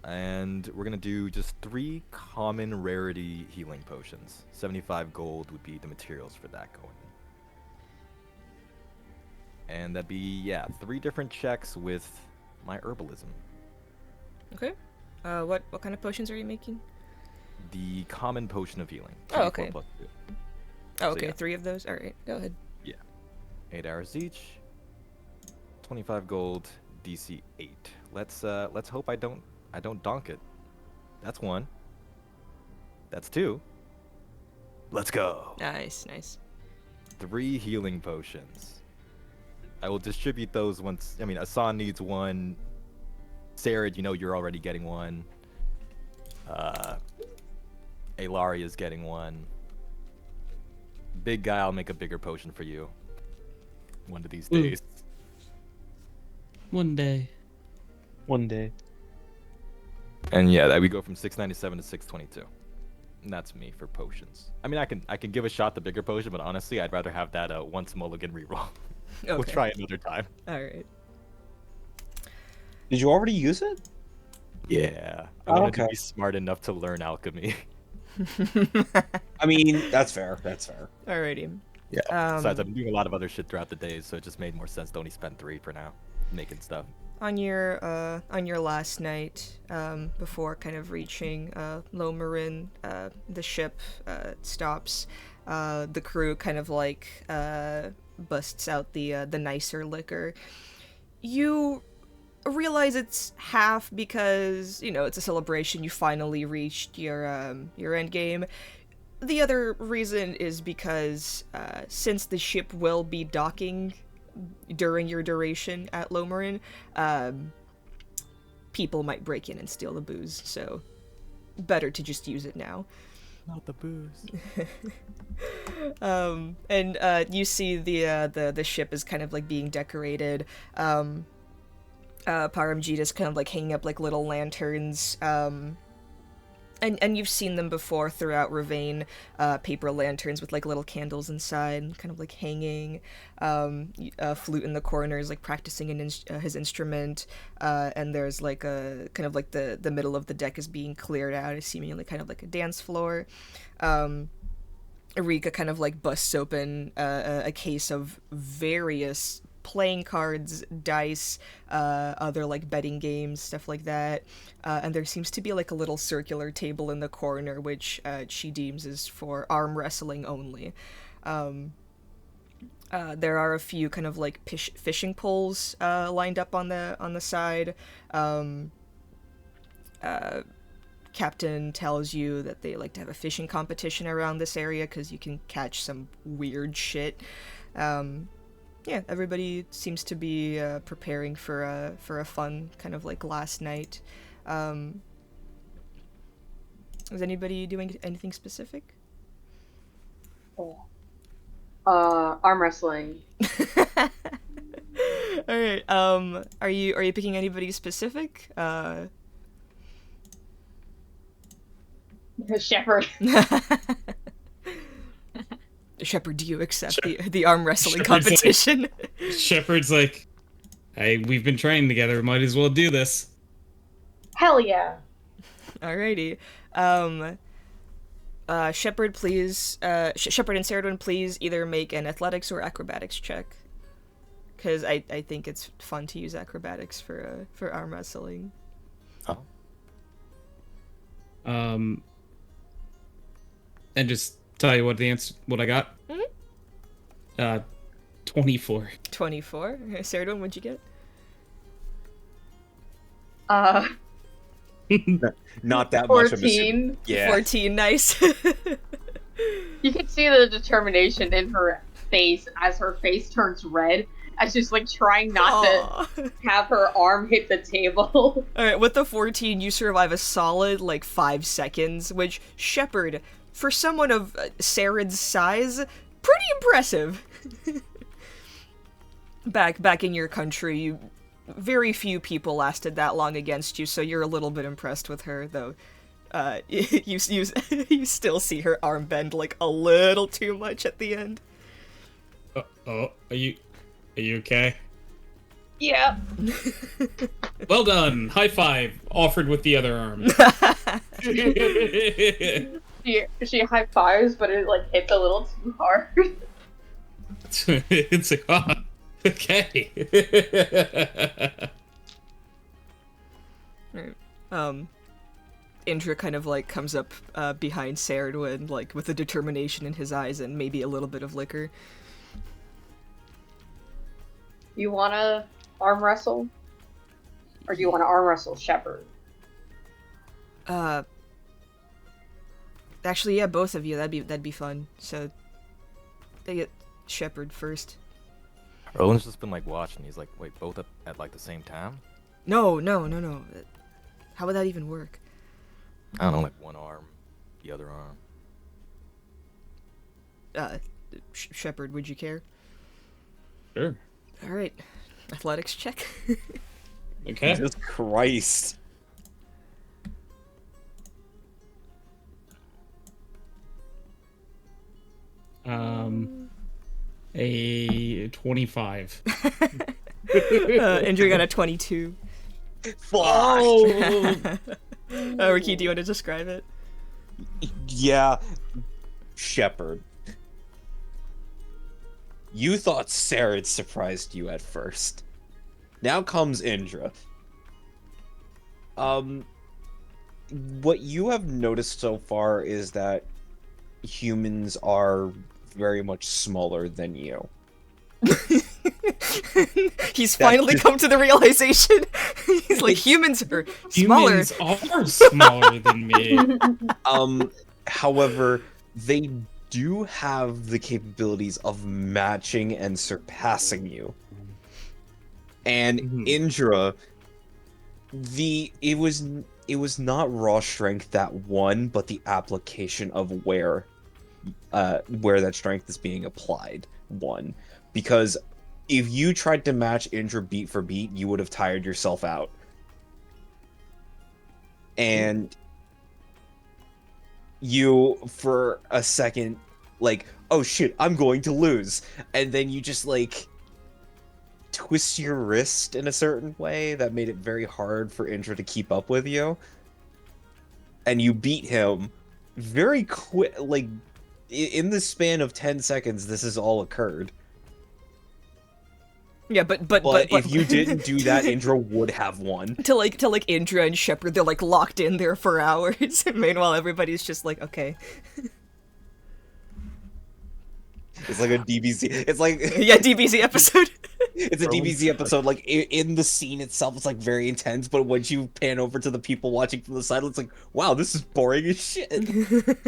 And we're going to do just 3 common rarity healing potions. 75 gold would be the materials for that going in. And that'd be, 3 different checks with my herbalism. Okay. What kind of potions are you making? The common potion of healing. Oh, 2d4 okay. plus 2. Oh, So, okay. yeah. 3 of those. All right. Go ahead. 8 hours each. 25 gold. DC 8. Let's hope I don't donk it. That's 1. That's 2. Let's go. Nice. 3 healing potions. I will distribute those once. I mean, Asan needs 1. Sarid, you're already getting 1. Alaria's getting 1. Big guy, I'll make a bigger potion for you. One of these days. One day. One day. And yeah, we go from 697 to 622. And that's me for potions. I mean, I can give a shot the bigger potion, but honestly, I'd rather have that once mulligan reroll. Okay. We'll try another time. All right. Did you already use it? Yeah, I Oh, wanted to okay. be smart enough to learn alchemy. I mean, that's fair. Alrighty. Yeah. Besides, I'm doing a lot of other shit throughout the day, so it just made more sense to only spend 3 for now, making stuff. On your last night, before kind of reaching Lomarin, the ship stops. The crew kind of like busts out the nicer liquor. You realize it's half because, you know, it's a celebration. You finally reached your end game. The other reason is because since the ship will be docking during your duration at Lomarin, people might break in and steal the booze, so better to just use it now. Not the booze. And you see the ship is kind of like being decorated. Paramjita's kind of like hanging up like little lanterns. And you've seen them before throughout Ravane, paper lanterns with like little candles inside, kind of like hanging. A flute in the corners, like practicing his instrument. And there's like a kind of like the middle of the deck is being cleared out, it's seemingly kind of like a dance floor. Erika kind of like busts open a case of various playing cards, dice, other like betting games, stuff like that. And there seems to be like a little circular table in the corner, which she deems is for arm wrestling only. There are a few kind of like fishing poles lined up on the side. Captain tells you that they like to have a fishing competition around this area because you can catch some weird shit. Yeah, everybody seems to be preparing for a fun kind of like last night. Is anybody doing anything specific? Arm wrestling. All right. Are you picking anybody specific? Shepherd. Shepherd, do you accept the arm wrestling Shepherd's competition? Shepard's like, hey, we've been training together. Might as well do this. Hell yeah. Alrighty. Shepherd, please. Shepherd and Ceridwen, please either make an athletics or acrobatics check. Because I think it's fun to use acrobatics for arm wrestling. Oh. And just tell you what I got. 24. 24. Ceridwen, what'd you get? Not that much of a 14. yeah. 14, nice. You can see the determination in her face as her face turns red, as she's like trying not to have her arm hit the table. Alright, with the 14, you survive a solid, like, 5 seconds, which, Shepherd, for someone of Sarid's size, pretty impressive. Back in your country, very few people lasted that long against you, so you're a little bit impressed with her, though. You still see her arm bend, like, a little too much at the end. Are you okay? Yeah. Well done. High five. Offered with the other arm. She high fives, but it like hits a little too hard. It's like, oh, okay. Indra kind of like comes up behind Ceridwen, like with a determination in his eyes and maybe a little bit of liquor. You wanna arm wrestle? Or do you wanna arm wrestle Shepherd? Actually, yeah, both of you. That'd be fun. So they get Shepherd first. Roland's just been like watching. He's like, wait, both at like the same time? No. How would that even work? I don't know, like one arm, the other arm. Shepherd, would you care? Sure. All right, athletics check. Okay. Jesus Christ. A 25. Indra got a 22. Fuck. Oh! Ricky, do you want to describe it? Yeah. Shepherd. You thought Sarid surprised you at first. Now comes Indra. What you have noticed so far is that humans are very much smaller than you. He's finally come to the realization. He's like, humans are smaller. Humans are smaller than me. However, they do have the capabilities of matching and surpassing you. And Indra, it was not raw strength that won, but the application of where that strength is being applied won. Because if you tried to match Indra beat for beat, you would have tired yourself out. And you, for a second, like, oh shit, I'm going to lose. And then you just, like, twist your wrist in a certain way that made it very hard for Indra to keep up with you. And you beat him very quick, like, in the span of 10 seconds, this has all occurred. Yeah, but if you didn't do that, Indra would have won. to like Indra and Shepard, they're like locked in there for hours. Meanwhile, everybody's just like, okay. It's like a DBZ. It's like Yeah, DBZ episode. It's a DBZ episode. Like in the scene itself, it's like very intense. But once you pan over to the people watching from the side, it's like, wow, this is boring as shit.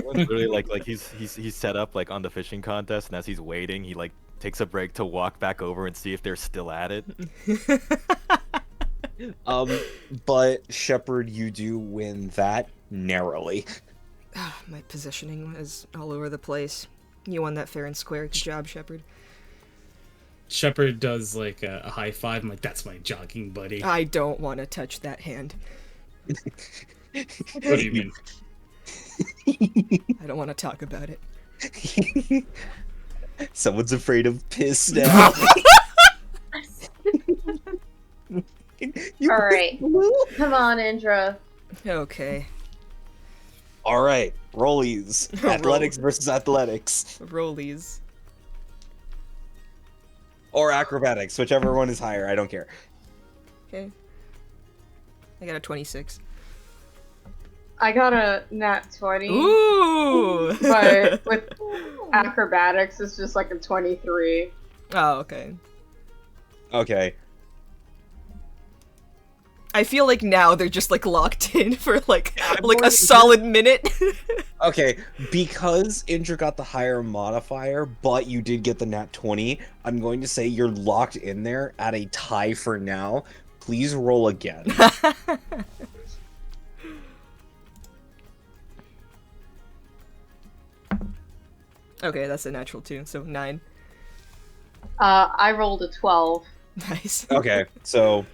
Literally, like he's set up like on the fishing contest, and as he's waiting, he like takes a break to walk back over and see if they're still at it. But Shepard, you do win that narrowly. My positioning is all over the place. You won that fair and square. Good job, Shepard. Shepard does like a high five. I'm like, that's my jogging buddy. I don't want to touch that hand. What do you mean? I don't want to talk about it. Someone's afraid of piss now. All right, come on, Indra. Okay. All right, rollies. Athletics versus athletics. Rollies. Or acrobatics, whichever one is higher. I don't care. Okay. I got a 26. I got a nat 20. Ooh! But with acrobatics, it's just like a 23. Oh, okay. Okay. I feel like now they're just like locked in for like a solid minute. Okay, because Indra got the higher modifier, but you did get the nat 20, I'm going to say you're locked in there at a tie for now. Please roll again. Okay, that's a natural 2, so 9. I rolled a 12. Nice. Okay, so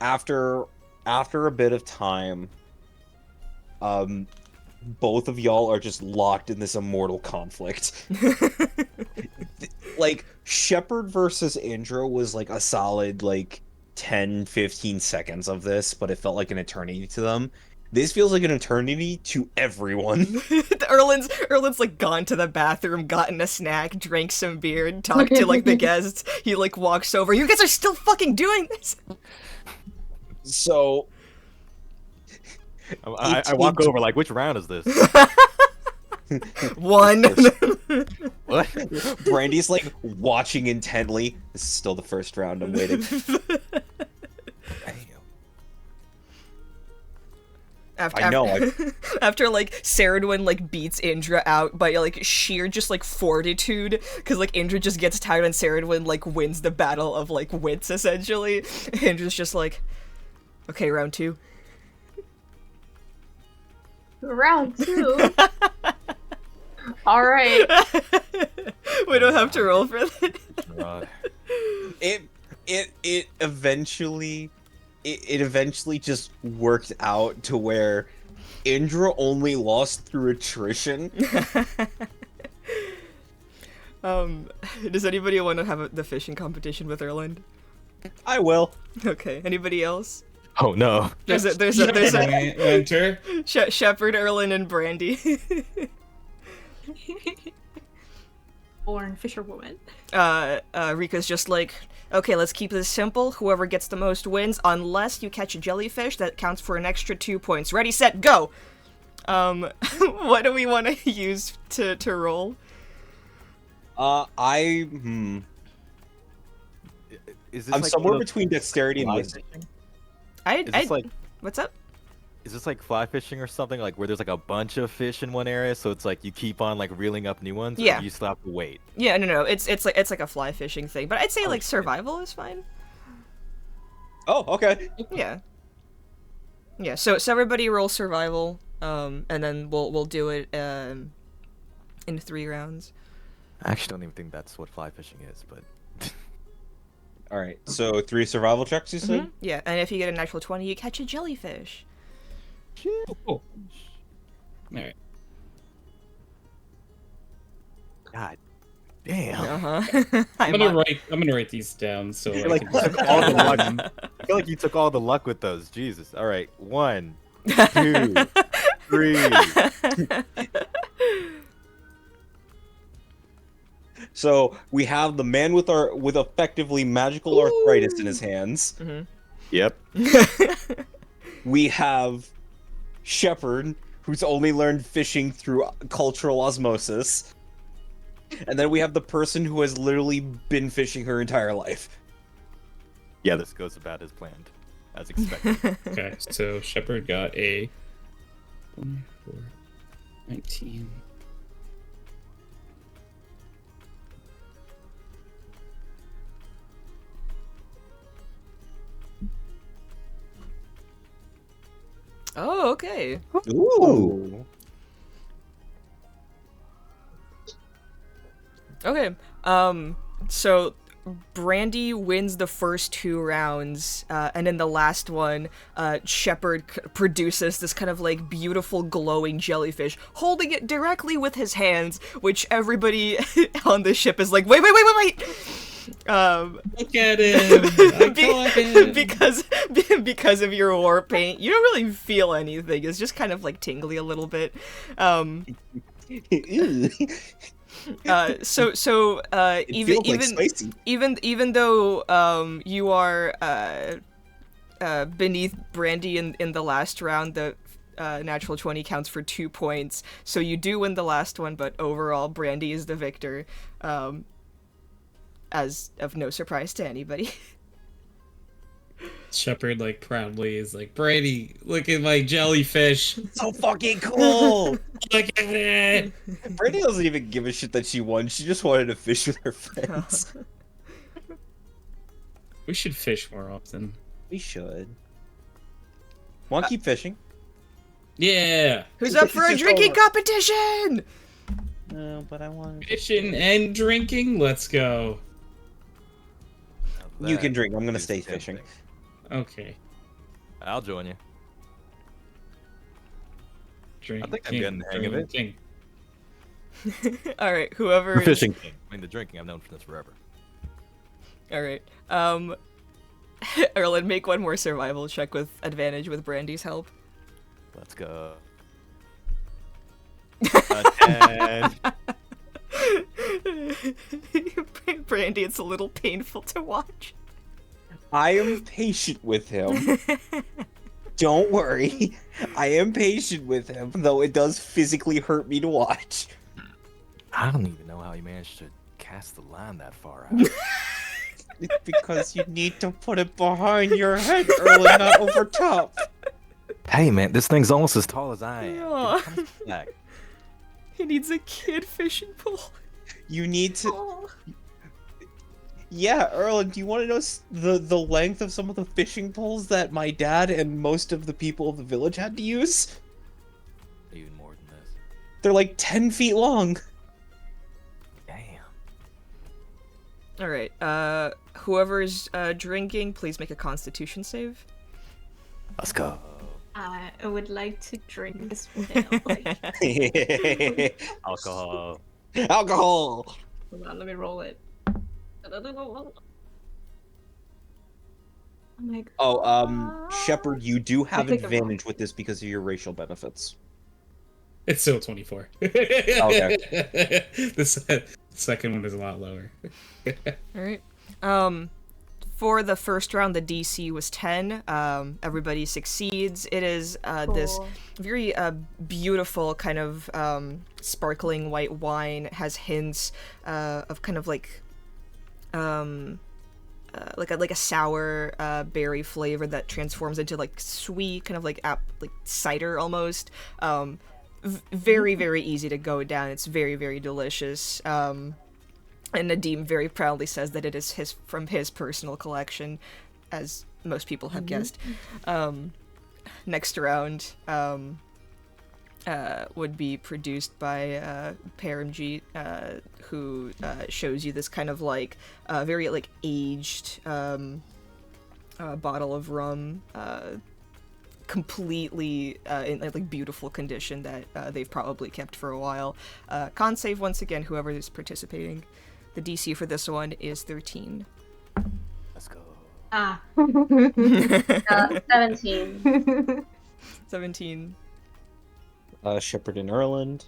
after a bit of time, both of y'all are just locked in this immortal conflict. Like, Shepard versus Indra was like a solid like 10-15 seconds of this, but it felt like an eternity to them. This feels like an eternity to everyone. Erlin's like gone to the bathroom, gotten a snack, drank some beer, and talked to like the guests. He like walks over. You guys are still fucking doing this. So I walk over like, which round is this? 1. What? Brandy's like watching intently. This is still the first round. I'm waiting. I know. After like Ceridwen like beats Indra out by like sheer just like fortitude, because like Indra just gets tired and Ceridwen like wins the battle of like wits essentially. Indra's just like, okay, round 2. Round 2? All right. We don't have to roll for that. It eventually just worked out to where Indra only lost through attrition. Does anybody want to have the fishing competition with Erland? I will. Okay. Anybody else? Oh no. There's a Enter. Shepard, Erland, and Brandy. Born fisherwoman. Rika's just like, okay, let's keep this simple. Whoever gets the most wins, unless you catch a jellyfish, that counts for an extra 2 points. Ready, set, go! What do we want to use to roll? is this I'm like somewhere one of between dexterity and fly wisdom. fishing? I Is this like what's up? is this like fly fishing or something? Like where there's like a bunch of fish in one area, so it's like you keep on like reeling up new ones, or Yeah. do you still have to wait? Yeah, no. It's like a fly fishing thing, but I'd say Oh, like shit. survival is fine. Oh, okay. Yeah. Yeah. So everybody roll survival, and then we'll do it in 3 rounds. I actually don't even think that's what fly fishing is, but All right. So 3 survival checks, you said? Yeah, and if you get a natural 20, you catch a jellyfish. Oh, cool. All right. God damn. Uh-huh. I'm gonna write these down so I I feel like can you just took all the follow luck. them. I feel like you took all the luck with those. Jesus. All right. 1, 2, 3. So we have the man with effectively magical arthritis in his hands. Yep. We have Shepard, who's only learned fishing through cultural osmosis. And then we have the person who has literally been fishing her entire life. Yeah, this goes about as planned, as expected. Okay, so Shepard got a 24, 19. Oh, okay. Ooh. Okay. So Brandy wins the first 2 rounds, and in the last one, Shepard produces this kind of like beautiful glowing jellyfish, holding it directly with his hands, which everybody on the ship is like, wait. Look at him! I caught him! because of your war paint, you don't really feel anything. It's just kind of like tingly a little bit. Even though you are beneath Brandy in the last round, the natural 20 counts for 2 points, so you do win the last one, but overall Brandy is the victor, as of no surprise to anybody. Shepard like proudly is like, Brady, look at my jellyfish. So fucking cool! Look at it. Brandy doesn't even give a shit that she won. She just wanted to fish with her friends. We should fish more often. We should. Want to keep fishing? Yeah. Who's up for a drinking competition? No, but I want. Fishing and drinking. Let's go. You can drink. I'm gonna is stay the same fishing. thing. Okay. I'll join you. Drinking. I think I'm getting the hang of it. Drinking. All right, whoever. The fishing king. I mean, the drinking. I've known for this forever. All right. Erlen, make one more survival check with advantage with Brandy's help. Let's go. 10. Brandy, it's a little painful to watch. I am patient with him. Don't worry. I am patient with him, though it does physically hurt me to watch. I don't even know how he managed to cast the line that far out. It's because you need to put it behind your head early, not over top. Hey, man, this thing's almost as tall as I am. Aw. It comes back. He needs a kid fishing pole. You need to. Oh. Yeah, Erlen, do you want to know the length of some of the fishing poles that my dad and most of the people of the village had to use? Even more than this. They're like 10 feet long. Damn. All right. Whoever's drinking, please make a Constitution save. Let's go. I would like to drink this without, like, Alcohol. Alcohol! hold on, let me roll it. I'm like, Shepard, you do have take the roll. advantage with this because of your racial benefits. It's still 24. Okay. The second one is a lot lower. All right. For the first round, the DC was 10. Everybody succeeds. It is this cool. very beautiful kind of sparkling white wine. It has hints of kind of like like a sour berry flavor that transforms into like sweet, kind of like like cider almost. Very, very easy to go down. It's very, very delicious. And Nadim very proudly says that it is from his personal collection, as most people have guessed. Next round would be produced by Paramjeet, who shows you this kind of like very like aged bottle of rum, completely in like beautiful condition that they've probably kept for a while. Con save once again, whoever is participating. The DC for this one is 13. Let's go. 17. 17. Shepard and Erland.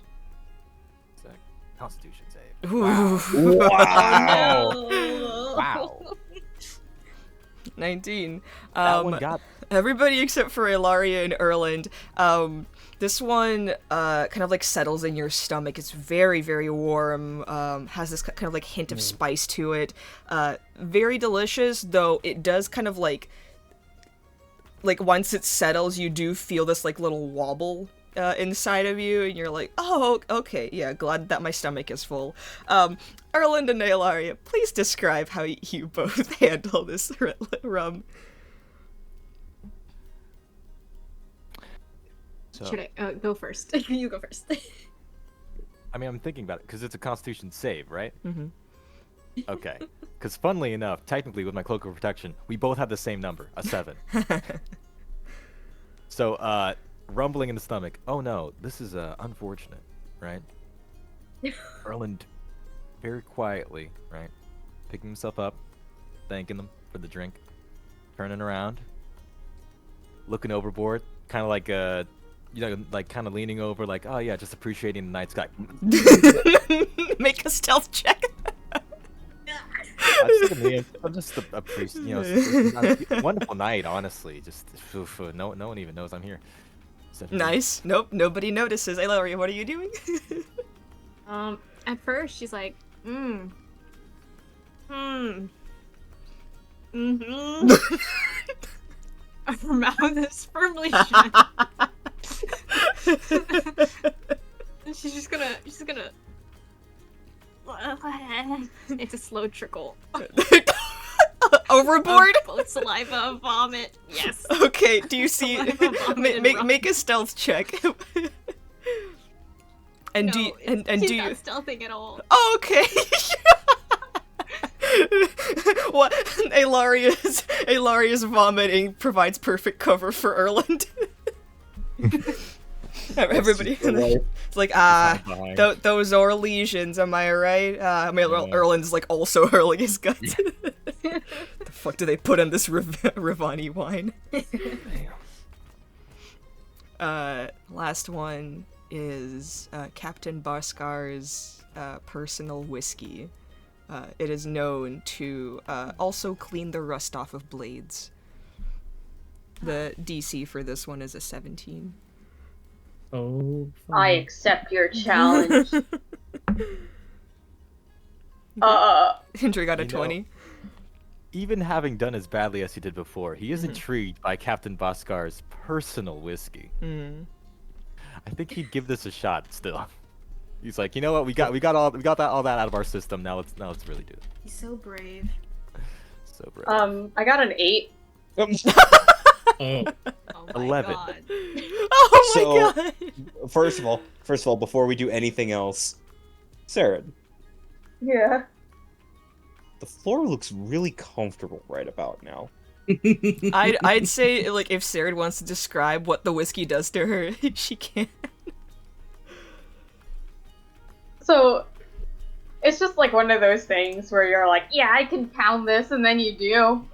It's a Constitution save. Ooh. Wow. Wow. 19. That one got. Everybody except for Ilaria and Erland. This one kind of like settles in your stomach. It's very, very warm. Has this kind of like hint of spice to it. Very delicious, though it does kind of like once it settles, you do feel this like little wobble inside of you, and you're like, oh, okay, yeah, glad that my stomach is full. Erland and Ilaria, please describe how you both handle this rum. So, Should I go first? You go first. I mean, I'm thinking about it because it's a Constitution save, right? Mm-hmm. Okay. Because funnily enough, technically with my cloak of protection, we both have the same number, a 7. So, rumbling in the stomach. Oh no, this is unfortunate, right? Erland, very quietly, right, picking himself up, thanking them for the drink, turning around, looking overboard, kind of like like kind of leaning over, like, oh yeah, just appreciating the night sky. Make a stealth check. I'm just appreciating, it's a wonderful night, honestly. Just no one even knows I'm here. Nice. Nope, nobody notices. Ilaria, what are you doing? At first she's like, Her mouth is firmly shut. And she's just gonna it's a slow trickle. Overboard? Both saliva, vomit. Yes. Okay, do you see Saliva, vomit, and make a stealth check. And do you, and she's do not you stealthing at all. Oh, okay. What Ilaria's vomiting provides perfect cover for Erland. Everybody, it's like, those are lesions, am I right? I mean, Erland's like also hurling his guts. The fuck do they put in this Ravani wine? Last one is Captain Barskar's personal whiskey. It is known to also clean the rust off of blades. The DC for this one is a 17. Oh. I accept your challenge. Hendry got a 20. Even having done as badly as he did before, he is intrigued by Captain Baskar's personal whiskey. I think he'd give this a shot still. He's like, you know what, we got all that out of our system. Now let's really do it. He's so brave. So brave. I got an 8. Oh. Oh my 11. God. Oh my So, god! First of all, before we do anything else, Saren, Yeah. the floor looks really comfortable right about now. I'd say, like, if Saren wants to describe what the whiskey does to her, she can. So, it's just like one of those things where you're like, yeah, I can pound this, and then you do.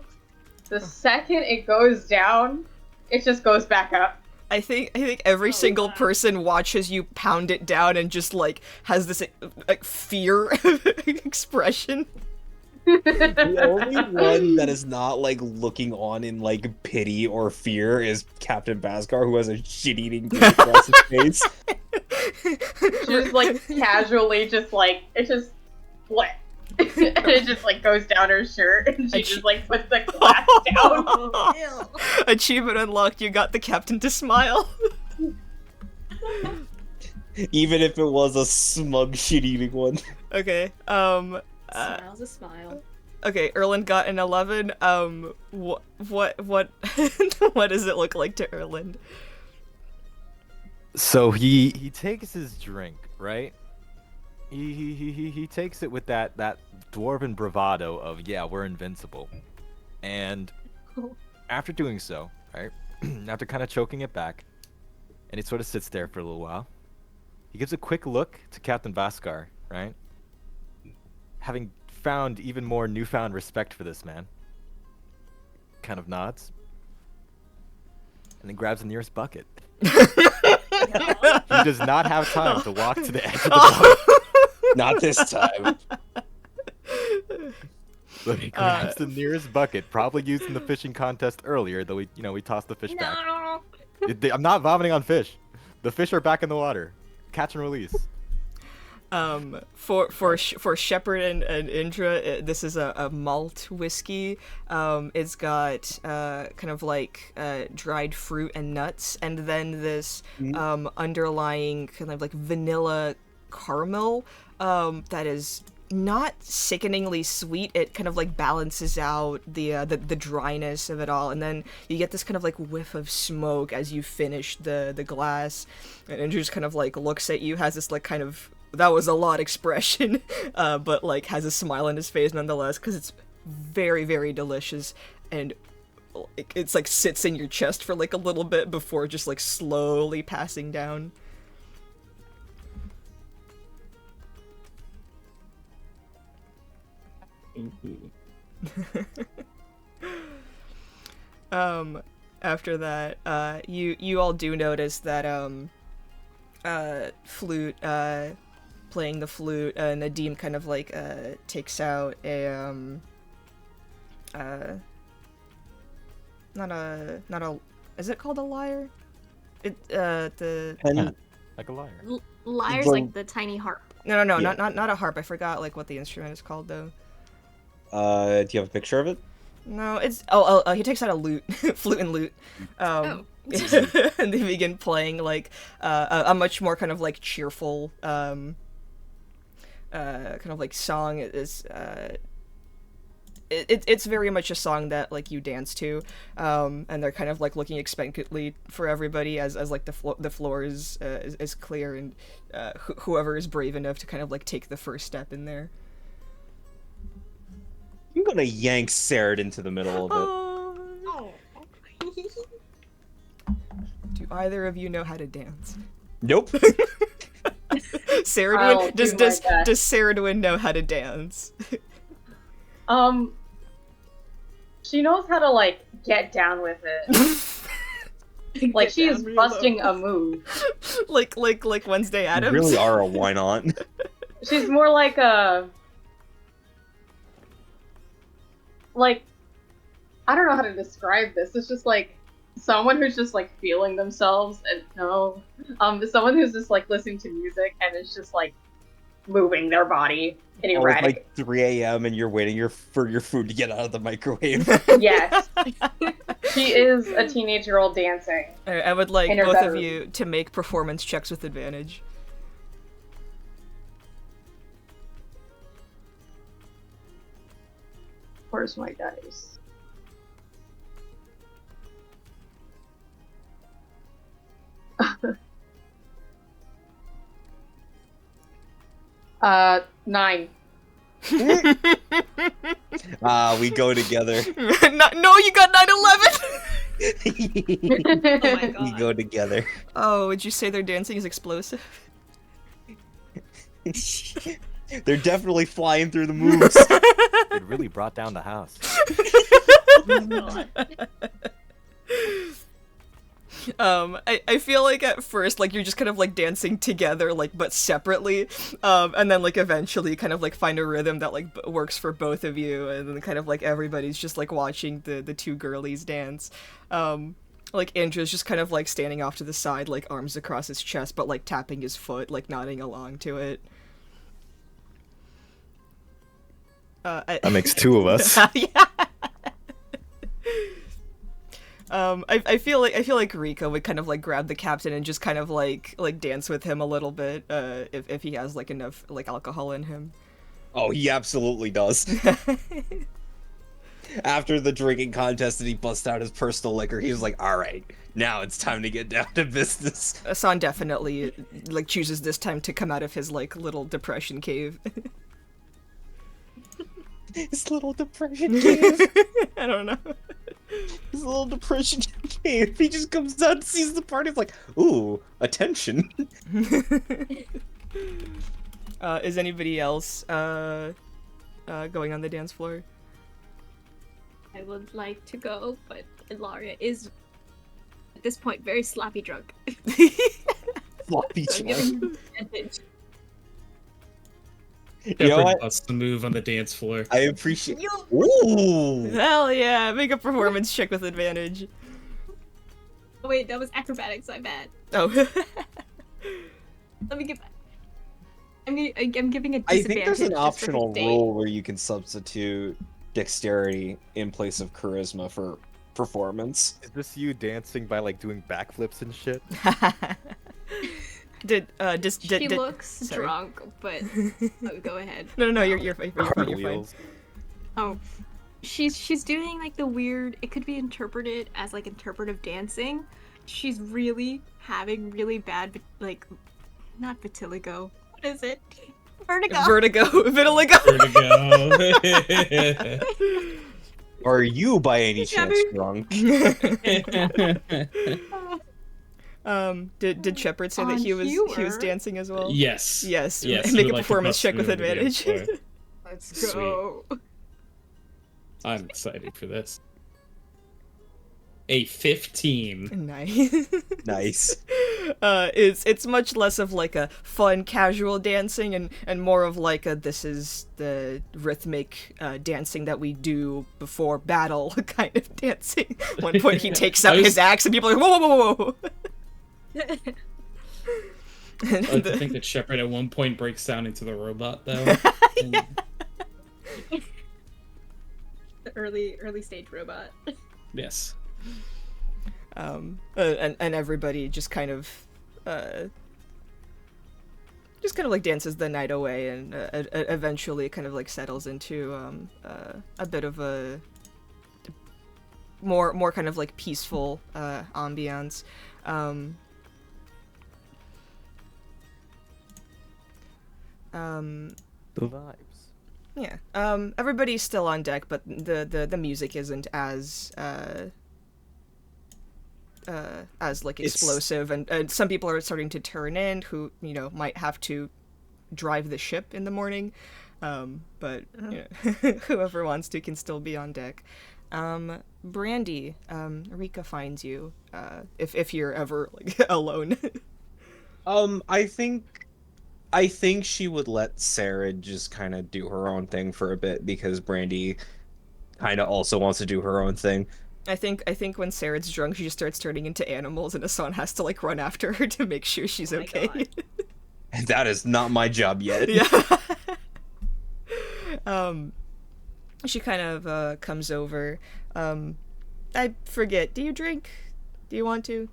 The second it goes down, it just goes back up. I think every single person watches you pound it down and just like has this like fear expression. The only one that is not like looking on in like pity or fear is Captain Baskar, who has a shit-eating grin across his face. Just like casually, just like, it's just what? and it just like goes down her shirt, and she just like puts the glass down. Achievement unlocked. You got the captain to smile. Even if it was a smug shit-eating one. Okay. Smile's a smile. Okay. Erland got an 11. What what does it look like to Erland? So he takes his drink, right? He takes it with that dwarven bravado of, yeah, we're invincible. And after doing so, right? After kind of choking it back, and he sort of sits there for a little while. He gives a quick look to Captain Vaskar, right? Having found even more newfound respect for this man. Kind of nods. And then grabs the nearest bucket. He does not have time to walk to the edge of the boat. Not this time. So he grabs the nearest bucket, probably used in the fishing contest earlier, though we tossed the fish back. I'm not vomiting on fish. The fish are back in the water. Catch and release. For Shepard and Indra, this is a malt whiskey. It's got kind of like dried fruit and nuts, and then this underlying kind of like vanilla caramel that is not sickeningly sweet. It kind of like balances out the dryness of it all, and then you get this kind of like whiff of smoke as you finish the glass. And Andrew just kind of like looks at you, has this like kind of that was a lot expression, but like has a smile on his face nonetheless, because it's very, very delicious, and it's like sits in your chest for like a little bit before just like slowly passing down. After that, you all do notice that flute playing the flute, Nadim kind of like takes out a not a is it called a lyre? And Like a liar. Lyre's The- like the tiny harp. No, Yeah. not a harp. I forgot like what the instrument is called though. do you have a picture of it? No, it's he takes out a lute, flute and lute, and they begin playing like a much more kind of like cheerful kind of like song. It's very much a song that like you dance to, and they're kind of like looking expectantly for everybody as like the floor is clear, and whoever is brave enough to kind of like take the first step in there. I'm gonna yank Sarah into the middle of it. Oh. Do either of you know how to dance? Nope. Saradwin, do my best. does Saradwin know how to dance? She knows how to like get down with it. Like she is busting a move. like Wednesday You Addams. really are a why not? She's more like a I don't know how to describe this. It's just like someone who's just like feeling themselves and someone who's just like listening to music and is just like moving their body in Or it's erratic. like 3 a.m. and you're waiting for your food to get out of the microwave. Yes. She is a teenage girl dancing. Alright, I would like In her both of bedroom. you to make performance checks with advantage. Where's my dice? Uh, 9. We go together. No, you got 9/11. Oh my god. We go together. Oh, would you say their dancing is explosive? They're definitely flying through the moves. It really brought down the house. I feel like at first, like, you're just kind of, like, dancing together, like, but separately, and then, like, eventually kind of, like, find a rhythm that, like, works for both of you, and then kind of, like, everybody's just, like, watching the two girlies dance. Like, Indra's just kind of, like, standing off to the side, like, arms across his chest, but, like, tapping his foot, like, nodding along to it. That makes two of us. Yeah. I feel like Rika would kind of like grab the captain and just kind of like dance with him a little bit, if he has like enough like alcohol in him. Oh, he absolutely does. After the drinking contest and he busts out his personal liquor, he was like, all right, now it's time to get down to business. Asan definitely like chooses this time to come out of his like little depression cave. His little depression cave. I don't know. His little depression cave. He just comes out and sees the party. It's like, ooh, attention. Is anybody else going on the dance floor? I would like to go, but Ilaria is at this point very sloppy drunk. Floppy So I'm chunk. giving her advantage. You know Shepard what? busts the move on the dance floor. I appreciate. Ooh. Hell yeah! Make a performance check with advantage. Oh wait, that was acrobatics. I'm bad. Oh. Let me get back. I'm giving a I disadvantage. think there's an just for optional his date. rule where you can substitute dexterity in place of charisma for performance. Is this you dancing by like doing backflips and shit? Did She looks sorry. drunk, but go ahead. No, you're fine. You're fine. Cartwheels. Oh, she's doing like the weird. It could be interpreted as like interpretive dancing. She's really having really bad like, not vitiligo. What is it? Vertigo. Vertigo, vitiligo. Vertigo. Are you by any chance Having- drunk? Did Shepard say that he was humor. dancing as well? Yes. Yes. Yes. Make we a would like to performance bust check the with move on the dance advantage. floor. Let's go. I'm excited for this. A 15. Nice. Nice. It's much less of like a fun casual dancing and more of like a this is the rhythmic dancing that we do before battle kind of dancing. At one point he takes out his axe and people are like whoa whoa whoa whoa. I like to think that Shepard at one point breaks down into the robot though. And- The early stage robot. yes. And everybody just kind of like dances the night away and eventually kind of like settles into a bit of a more kind of like peaceful ambiance. The vibes. Yeah. Everybody's still on deck, but the music isn't as like explosive, and some people are starting to turn in who might have to drive the ship in the morning, but whoever wants to can still be on deck. Brandy, Rika finds you if you're ever like alone. I think she would let Sarah just kind of do her own thing for a bit because Brandy kind of also wants to do her own thing. I think when Sarah's drunk, she just starts turning into animals, and Asan has to like run after her to make sure she's okay. That is not my job yet. Yeah. She kind of comes over. I forget. Do you drink? Do you want to?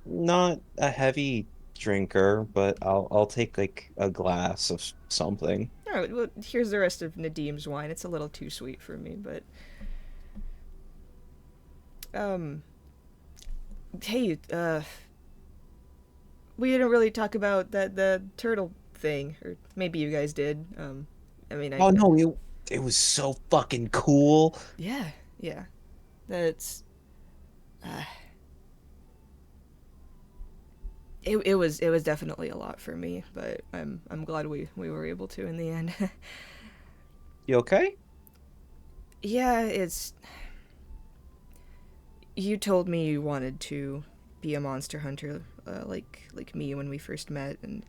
Not a heavy drinker, but I'll take like a glass of something. All right. Well, here's the rest of Nadim's wine. It's a little too sweet for me, but hey, we didn't really talk about the turtle thing, or maybe you guys did. I mean, Oh no, it was so fucking cool. Yeah. That's. It was definitely a lot for me, but I'm glad we were able to in the end. You okay? Yeah, you told me you wanted to be a monster hunter, like me when we first met, and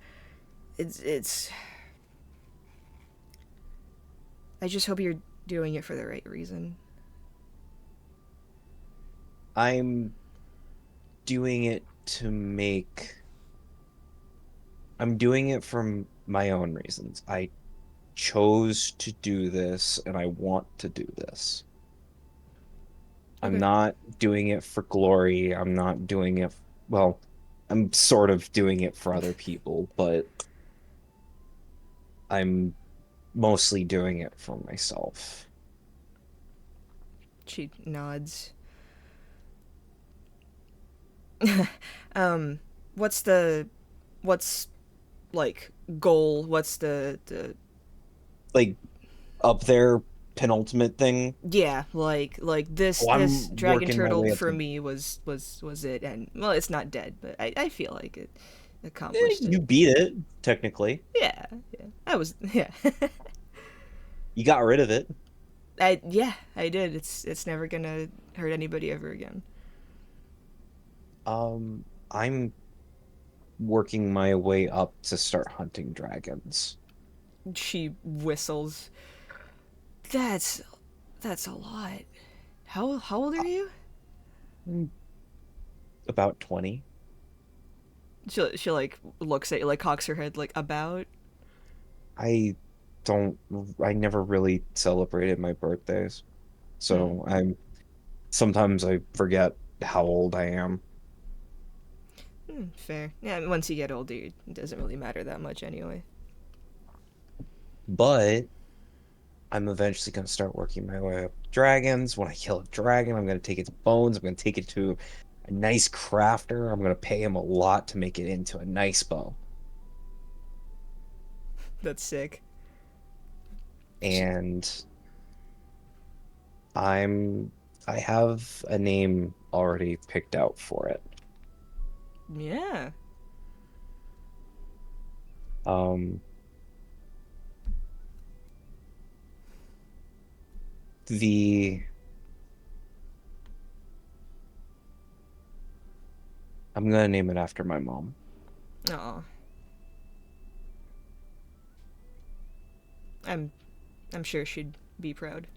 it's. I just hope you're doing it for the right reason. I'm doing it to make. I'm doing it for my own reasons. I chose to do this and I want to do this. I'm Okay. not doing it for glory. I'm not doing it, well, I'm sort of doing it for other people, but I'm mostly doing it for myself. She nods. What's the, what's like goal? What's the Like up there, penultimate thing. yeah, like this Oh, this I'm dragon working my turtle way up for to. me was it, and well, it's not dead, but I feel like it accomplished You it. beat it, technically. Yeah, yeah. I was yeah. You got rid of it. I did. It's never gonna hurt anybody ever again. I'm working my way up to start hunting dragons. She whistles. That's that's a lot. How old are you? I'm about 20. She like looks at you, like cocks her head, like about. I don't, I never really celebrated my birthdays. Hmm. So sometimes I forget how old I am. Fair. Yeah, once you get older, it doesn't really matter that much anyway. But I'm eventually going to start working my way up dragons. When I kill a dragon, I'm going to take its bones. I'm going to take it to a nice crafter. I'm going to pay him a lot to make it into a nice bow. That's sick. And I'm I have a name already picked out for it. Yeah. Um the I'm gonna name it after my mom. Aw. I'm I'm sure she'd be proud.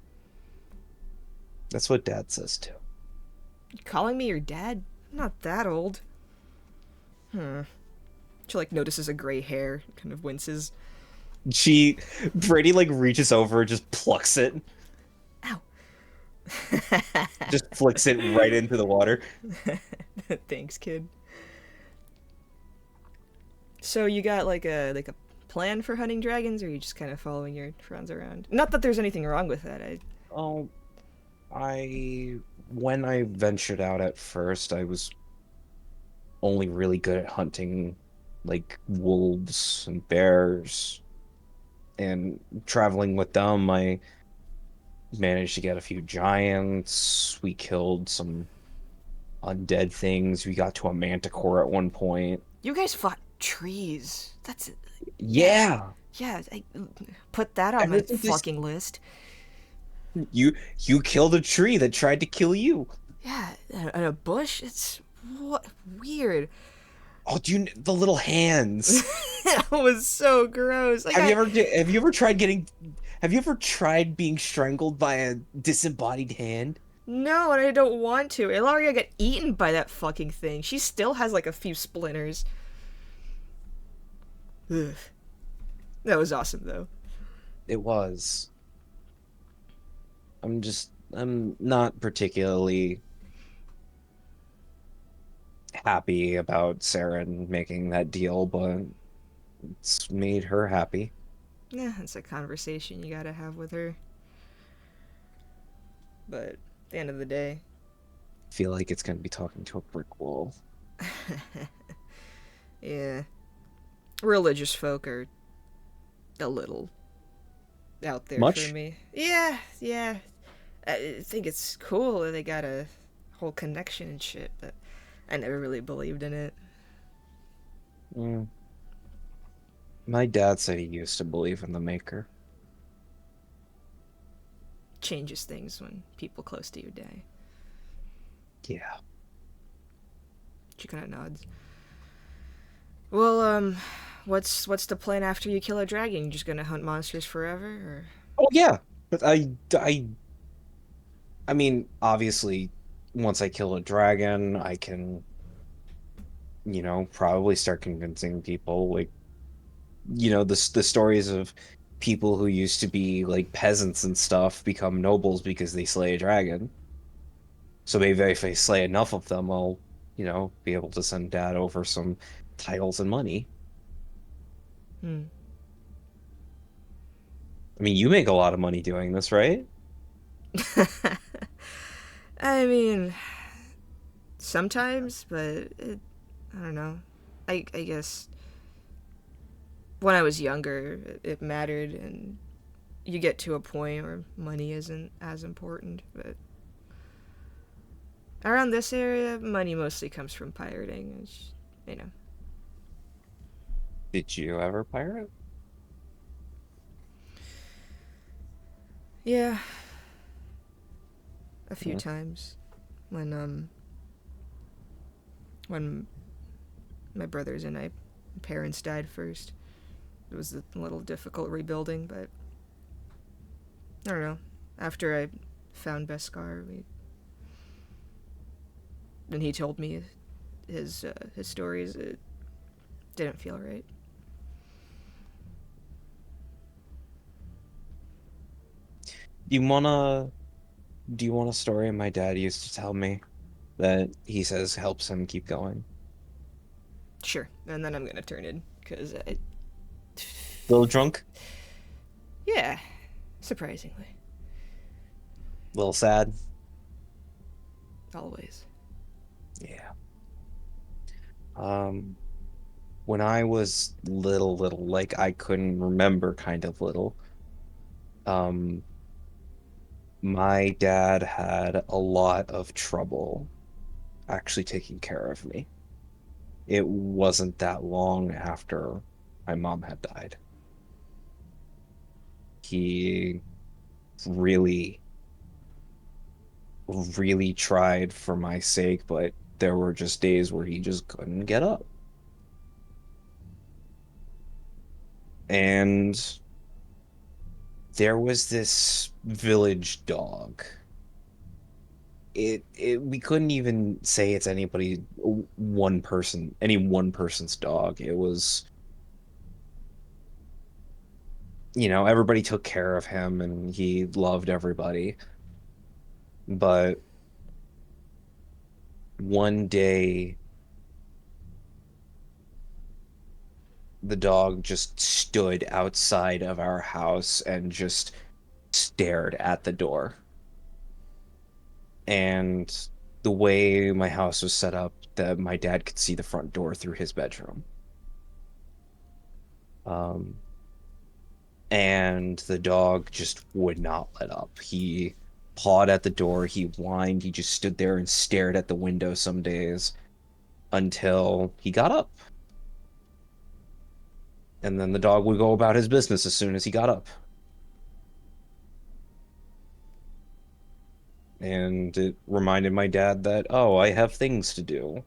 That's what Dad says too. You calling me your dad? I'm not that old. She like notices a gray hair, kind of winces. She Brady like reaches over, just plucks it, Ow. just flicks it right into the water. Thanks, kid. So you got like a plan for hunting dragons, or are you just kind of following your friends around? Not that there's anything wrong with that. Oh, when I ventured out at first, I was only really good at hunting like wolves and bears, and traveling with them, I managed to get a few giants. We killed some undead things. We got to a manticore at one point. You guys fought trees. That's Yeah. yeah. Put that on Ever my since this, fucking list. you killed a tree that tried to kill you. Yeah, and a bush. It's what weird. Oh, the little hands? That was so gross. Like Have you ever tried being strangled by a disembodied hand? no, and I don't want to. Ilaria got eaten by that fucking thing. She still has like a few splinters. Ugh. That was awesome though. It was. I'm not particularly happy about Saren making that deal, but it's made her happy. Yeah, it's a conversation you gotta have with her. But at the end of the day, I feel like it's gonna be talking to a brick wall. yeah, religious folk are a little out there for Much? me. Yeah, yeah. I think it's cool that they got a whole connection and shit, but I never really believed in it. Mm. My dad said he used to believe in the Maker. Changes things when people close to you die. Yeah. She kind of nods. Well, what's the plan after you kill a dragon? You just gonna hunt monsters forever, or? Oh yeah, but I mean, obviously, once I kill a dragon, I can, probably start convincing people, like, the stories of people who used to be like peasants and stuff become nobles because they slay a dragon. So maybe if I slay enough of them, I'll, be able to send Dad over some titles and money. Hmm. I mean, you make a lot of money doing this, right? I mean, sometimes, but I don't know. I guess when I was younger, it mattered, and you get to a point where money isn't as important. But around this area, money mostly comes from pirating. Which, you know. Did you ever pirate? Yeah, a few Yeah. times when my brothers and I parents died first. It was a little difficult rebuilding, but I don't know. After I found Beskar, and he told me his stories, it didn't feel right. Do you wanna do you want a story my dad used to tell me that he says helps him keep going? Sure, and then I'm gonna turn in because Little drunk, yeah, surprisingly, little sad. always. Yeah. Um, when I was little, like I couldn't remember kind of little, um, my dad had a lot of trouble actually taking care of me. It wasn't that long after my mom had died. He really, really tried for my sake, but there were just days where he just couldn't get up. And there was this village dog. It we couldn't even say it's any one person's dog. It was, everybody took care of him and he loved everybody. But one day the dog just stood outside of our house and just stared at the door. And the way my house was set up, that my dad could see the front door through his bedroom. Um, and the dog just would not let up. He pawed at the door, he whined, he just stood there and stared at the window some days until he got up. And then the dog would go about his business as soon as he got up. And it reminded my dad that, oh, I have things to do.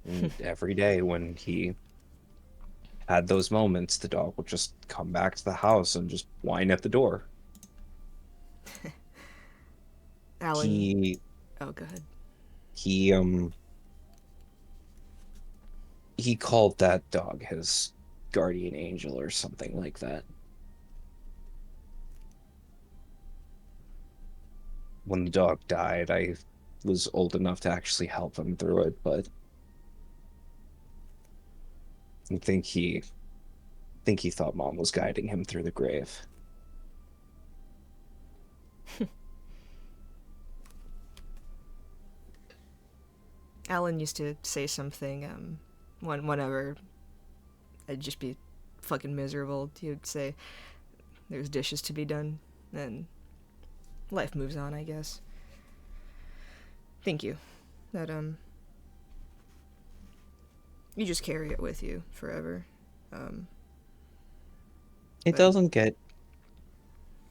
And every day when he had those moments, the dog would just come back to the house and just whine at the door. Alan, He oh, go ahead. he he called that dog his guardian angel or something like that. When the dog died, I was old enough to actually help him through it, but I think he thought mom was guiding him through the grave. Alan used to say something whenever I'd just be fucking miserable. He would say, "There's dishes to be done," and life moves on, I guess. Thank you. That you just carry it with you forever. It But doesn't get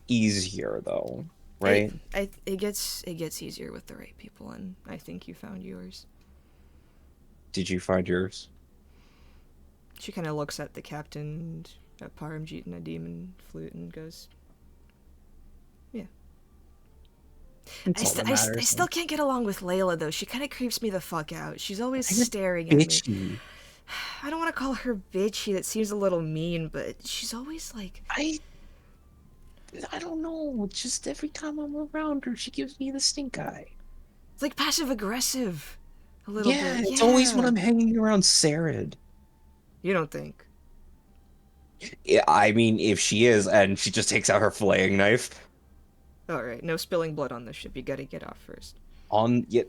easier though, right? it gets easier with the right people, and I think you found yours. Did you find yours? She kind of looks at the captain, at Paramjeet and Nadim and Flute, and goes, "Yeah." That's all that I matters. still can't get along with Layla though. She kind of creeps me the fuck out. She's always Kinda staring at me. bitchy. I don't want to call her bitchy. That seems a little mean, but she's always like. I don't know. Just every time I'm around her, she gives me the stink eye. It's like passive aggressive. A little Yeah, bit. it's always when I'm hanging around Sarad. You don't think? Yeah, I mean, if she is, and she just takes out her filleting knife. Alright, no spilling blood on the ship. You gotta get off first. Yeah,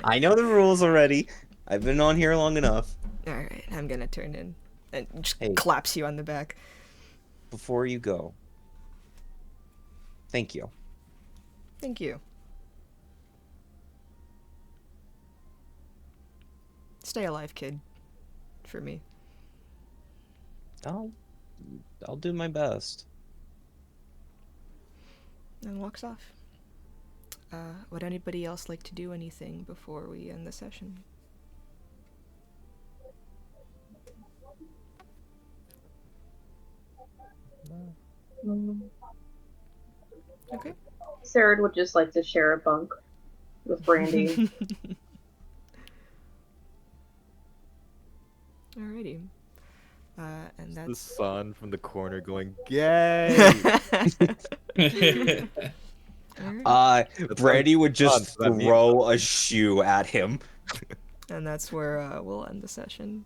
I know the rules already. I've been on here long enough. Alright, I'm gonna turn in. And just Hey. claps you on the back. Before you go, thank you. Thank you. Stay alive, kid. For me. I'll do my best. And walks off. Would anybody else like to do anything before we end the session? Okay. Sarah would just like to share a bunk with Brandy. Alrighty. And The that's. sun from the corner going, gay! Alright. Brandy would just fun, so that means throw a shoe at him. And that's where we'll end the session.